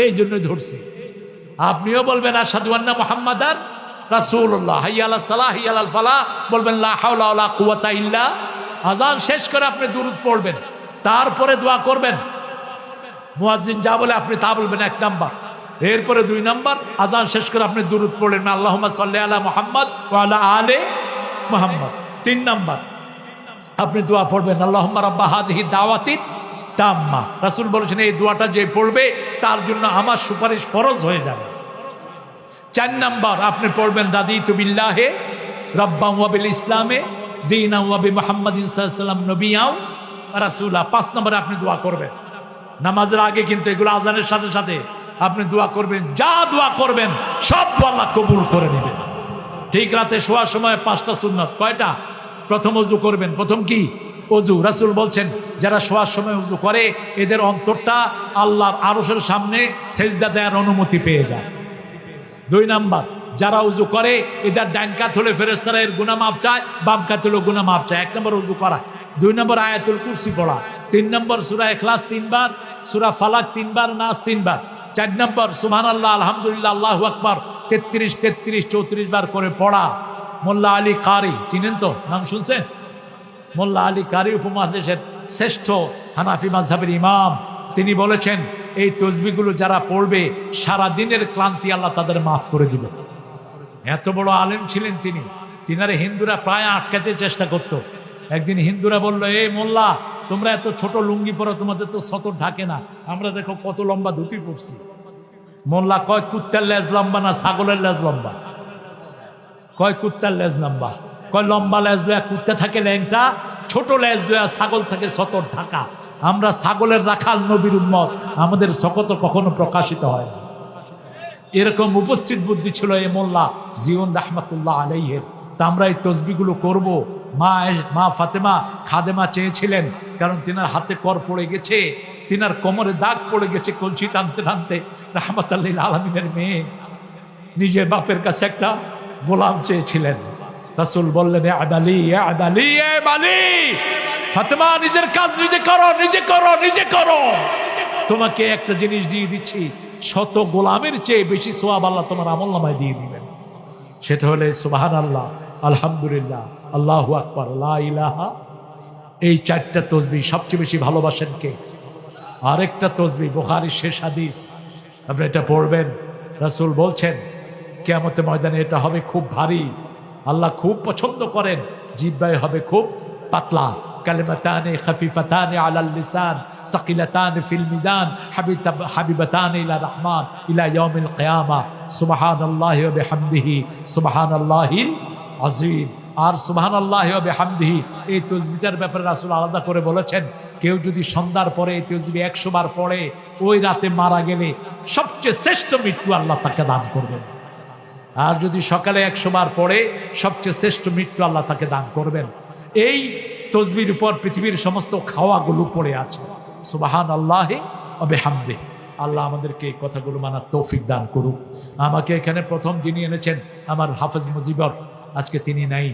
এই জন্যই ধরছি। আপনিও বলবেন আশহাদু আন্না মুহাম্মাদার রাসূলুল্লাহ। হাইয়া আলাস সালাহ, হাইয়া আলাল ফালাহ বলবেন, লা হাওলা ওয়ালা কুওয়াতা ইল্লা। আজান শেষ করে আপনি দুরূদ পড়বেন, তারপরে দোয়া করবেন। মুয়াজ্জিন যা বলে আপনি তা বলবেন, 1 নাম্বার। এরপরে 2 নাম্বার, আজান শেষ করে আপনি দুরূদ পড়লেন, আল্লাহুম্মা সাল্লি আলা মুহাম্মদ ওয়া আলা আলি মুহাম্মদ। 3 নাম্বার, আপনি দোয়া পড়বেন, আল্লাহুম্মা রাব্বা হাযিহি দাওয়াতি তাম্মা। রাসূল বলেছেন এই দোয়াটা যে পড়বে তার জন্য আমার সুপারিশ ফরজ হয়ে যাবে। 4 নাম্বার, আপনি পড়বেন, রাদিতু বিল্লাহি রাব্বান ওয়া বিল ইসলামে দীনান ওয়া বি মুহাম্মাদিন সাল্লাল্লাহু আলাইহি ওয়াসাল্লাম নবিয়্যাও রাসূলা। 5 নম্বরে আপনি দোয়া করবেন। নামাজের আগে কিন্তু এগুলো আজানের সাথে সাথে আপনি দোয়া করবেন। যা দোয়া করবেন সব আল্লাহ কবুল করে নেবেন। ঠিক রাতে শোয়ার সময় 5টা সুন্নত। কয়টা? প্রথম অজু করবেন। প্রথম কি? অজু। রাসূল বলছেন যারা শোয়ার সময় অজু করে এদের অন্তরটা আল্লাহর আরশের সামনে সেজদা দেওয়ার অনুমতি পেয়ে যায়। 2 নাম্বার, যারা উজু করে এদের ডান কাত হলে ফেরেশতারা এর গুনাহ মাফ চায়, বাম কাত হলে গুনাহ মাফ চায়। 1 নম্বর উজু করা। 2 নম্বর আয়াতুল কুরসি পড়া। 3 নম্বর সূরা ইখলাস 3 বার, সূরা ফালাক 3 বার, নাস 3 বার। 4 নম্বর সুবহানাল্লাহ, আলহামদুলিল্লাহ, আল্লাহু আকবার 33, 33, 34 বার করে পড়া। মোল্লা আলী কারি চিনেন তো? নাম শুনছেন? মোল্লা আলী কারি উপমহাদেশের শ্রেষ্ঠ হানাফি মাযহাবের ইমাম। তিনি বলেছেন এই তসবিহগুলো যারা পড়বে সারা দিনের ক্লান্তি আল্লাহ তাদের মাফ করে দিবে। এত বড় আলেম ছিলেন তিনি। তিনারে হিন্দুরা প্রায় আটকাতে চেষ্টা করত। একদিন হিন্দুরা বলল, এই মোল্লা তোমরা এত ছোট লুঙ্গি পরো, তোমাদের তো সতর ঢাকে না, আমরা দেখো কত লম্বা ধুতি পরছি। মোল্লা কয় কুত্তার লেজ লম্বা না ছাগলের লেজ লম্বা? কয় কুত্তার লেজ লম্বা। কয় লম্বা লেজ লয়া কুত্তা থাকে ল্যাংটা, ছোট লেজ লয়া ছাগল থাকে সতর ঢাকা। আমরা ছাগলের রাখাল নবীর উম্মত, আমাদের শকত কখনো প্রকাশিত হয় না। এরকম উপস্থিত বুদ্ধি ছিল এই মোল্লা জীবন রাহমাতুল্লাহ আলাইহির। তা আমরা এই তসবিহগুলো করব। মা ফাতেমা খাদেমা চেয়েছিলেন, কারণ তিনার হাতে কর পড়ে গেছে, তিনার কোমরে দাগ পড়ে গেছে কলসি টানতে টানতে। রাহমাতুল লিল আলামিনের মেয়ে নিজের বাপের কাছে একটা গোলাম চেয়েছিলেন। রাসূল বললেন, আদালি আদালি আদালি, ফাতেমা নিজের কাজ নিজে করো, নিজে করো, নিজে করো। তোমাকে একটা জিনিস দিয়ে দিচ্ছি, শত গোলামের চেয়ে বেশি সওয়াব আল্লাহ তোমার আমলনামায় দিয়ে দিবেন। সেটা হলে সুবহানাল্লাহ, আলহামদুলিল্লাহ, আল্লাহু আকবার, লা ইলাহা। এই 4টা তসবিহ সবচেয়ে বেশি ভালোবাসেন কে? আরেকটা তসবিহ বুখারীর শেষ হাদিস, আপনি এটা পড়বেন। রাসূল বলছেন কিয়ামতের ময়দানে এটা হবে খুব ভারী, আল্লাহ খুব পছন্দ করেন। জিহ্বায় হবে খুব পাতলা। কালিমাতানি খাফিফাতানি আলাল লিসান সাকিলাতানি ফিল মিদান হাবিবাতানি ইলা রহমান ইলা ইয়াউমিল কিয়ামা সুবহানাল্লাহি ওয়া বিহামদিহি সুবহানাল্লাহিল আযীম। আর সুবহানাল্লাহি ওয়া বিহামদিহি এই তাসবিহটার ব্যাপারে রাসূল আলাদা করে বলেছেন, কেউ যদি সন্ধ্যার পরে এই তাসবিহ 100 বার পড়ে, ওই রাতে মারা গেলে সবচেয়ে শ্রেষ্ঠ মৃত্যু আল্লাহ তাকে দান করবেন। আর যদি সকালে 100 বার পড়ে, সবচেয়ে শ্রেষ্ঠ মৃত্যু আল্লাহ তাকে দান করবেন। এই তসবির উপর পৃথিবীর সমস্ত খাওয়াগুলো পড়ে আছে। সুবহানাল্লাহি ওয়া বিহামদিহি। আল্লাহ আমাদেরকে এই কথাগুলো মানার তৌফিক দান করুক। আমাকে এখানে প্রথম যিনি এনেছেন আমার হাফেজ মুজিবর, আজকে তিনি নাই,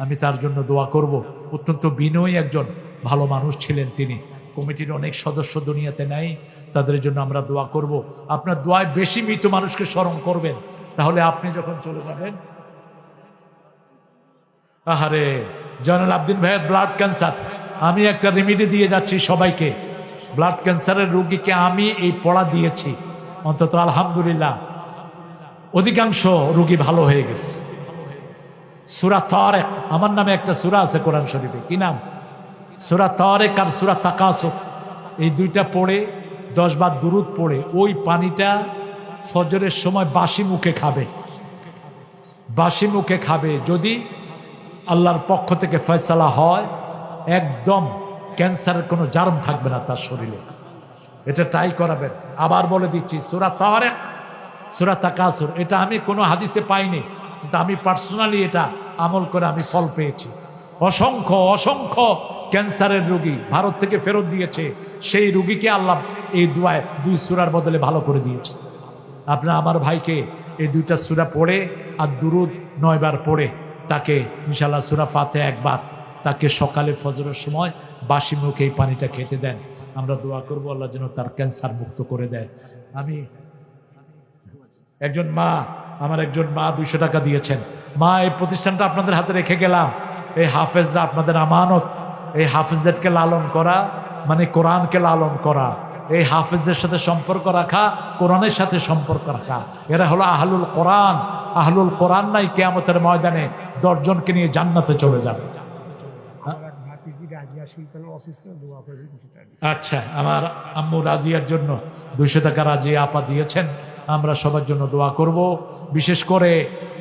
আমি তার জন্য দোয়া করব। অত্যন্ত বিনয়ী একজন ভালো মানুষ ছিলেন তিনি। কমিটির অনেক সদস্য দুনিয়াতে নাই, তাদের জন্য আমরা দোয়া করব। আপনার দোয়ায় বেশি মৃত মানুষকে স্মরণ করবেন, তাহলে আপনি যখন চলে যাবেন। আহারে জয়নুল আবদিন ভাইয়ের ব্লাড ক্যান্সার, আমি একটা রেমেডি দিয়ে যাচ্ছি সবাইকে। ব্লাড ক্যান্সারের রোগীকে আমি এই পড়া দিয়েছি, অন্তত আলহামদুলিল্লাহ অধিকাংশ রোগী ভালো হয়ে গেছে। সূরা তারিক, আমার নামে একটা সূরা আছে কোরআন শরীফে, কি নাম? সূরা তারিক আর সূরা তাকাসুর। এই 2টা পড়ে 10 বার দুরূদ পড়ে ওই পানিটা ফজরের সময় বাসি মুখে খাবে। বাসি মুখে খাবে, যদি আল্লাহর পক্ষ থেকে ফয়সালা হয় একদম ক্যান্সারের কোনো জার্ম থাকবে না তার শরীরে। এটা ট্রাই করাবেন। আবার বলে দিচ্ছি, সূরা তারিক, সূরা তাকাসুর, এটা আমি কোনো হাদিসে পাইনি, কিন্তু আমি পার্সোনালি এটা আমল করে আমি ফল পেয়েছি। অসংখ্য অসংখ্য ক্যান্সারের রোগী ভারত থেকে ফেরত দিয়েছে, সেই রোগীকে আল্লাহ এই দুয়ায় 2 সূরার বদলে ভালো করে দিয়েছে। আপনার আমার ভাইকে এই 2টা সূরা পড়ে আর দুরূদ 9 বার পড়ে তাকে ইনশাআল্লাহ সূরা ফাতিহা 1 বার, তাকে সকালে ফজরের সময় বাসি মুখে এই পানিটা খেতে দেন। আমরা দোয়া করব আল্লাহ যেন তার ক্যান্সার মুক্ত করে দেয়। আমি একজন মা, আমার একজন মা 200 টাকা দিয়েছেন। মা, এই প্রতিষ্ঠানটা আপনাদের হাতে রেখে গেলাম, এই হাফেজরা আপনাদের আমানত। এই হাফেজদেরকে লালন করা মানে কোরআনকে লালন করা। এই হাফেজদের সাথে সম্পর্ক রাখা, কোরআনের সাথে সম্পর্ক রাখা। এরা হলো আহলুল কোরআন। আহলুল কোরআন নাই কিয়ামতের ময়দানে 10 জনকে নিয়ে জান্নাতে চলে যাবে। আচ্ছা, আমার আম্মু রাজিয়ার জন্য 200 টাকা রাজিয়া আপা দিয়েছেন। আমরা সবার জন্য দোয়া করব। বিশেষ করে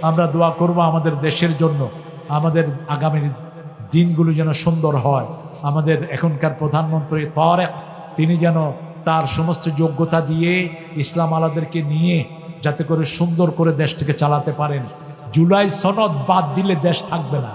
আমরা দোয়া করব আমাদের দেশের জন্য, আমাদের আগামী দিনগুলো যেন সুন্দর হয়। আমাদের এখনকার প্রধানমন্ত্রী তারেক, তিনি যেন তার সমস্ত যোগ্যতা দিয়ে ইসলাম আলাদেরকে নিয়ে যাতে করে সুন্দর করে দেশটাকে চালাতে পারেন। জুলাই সনদ বাদ দিলে দেশ থাকবে না।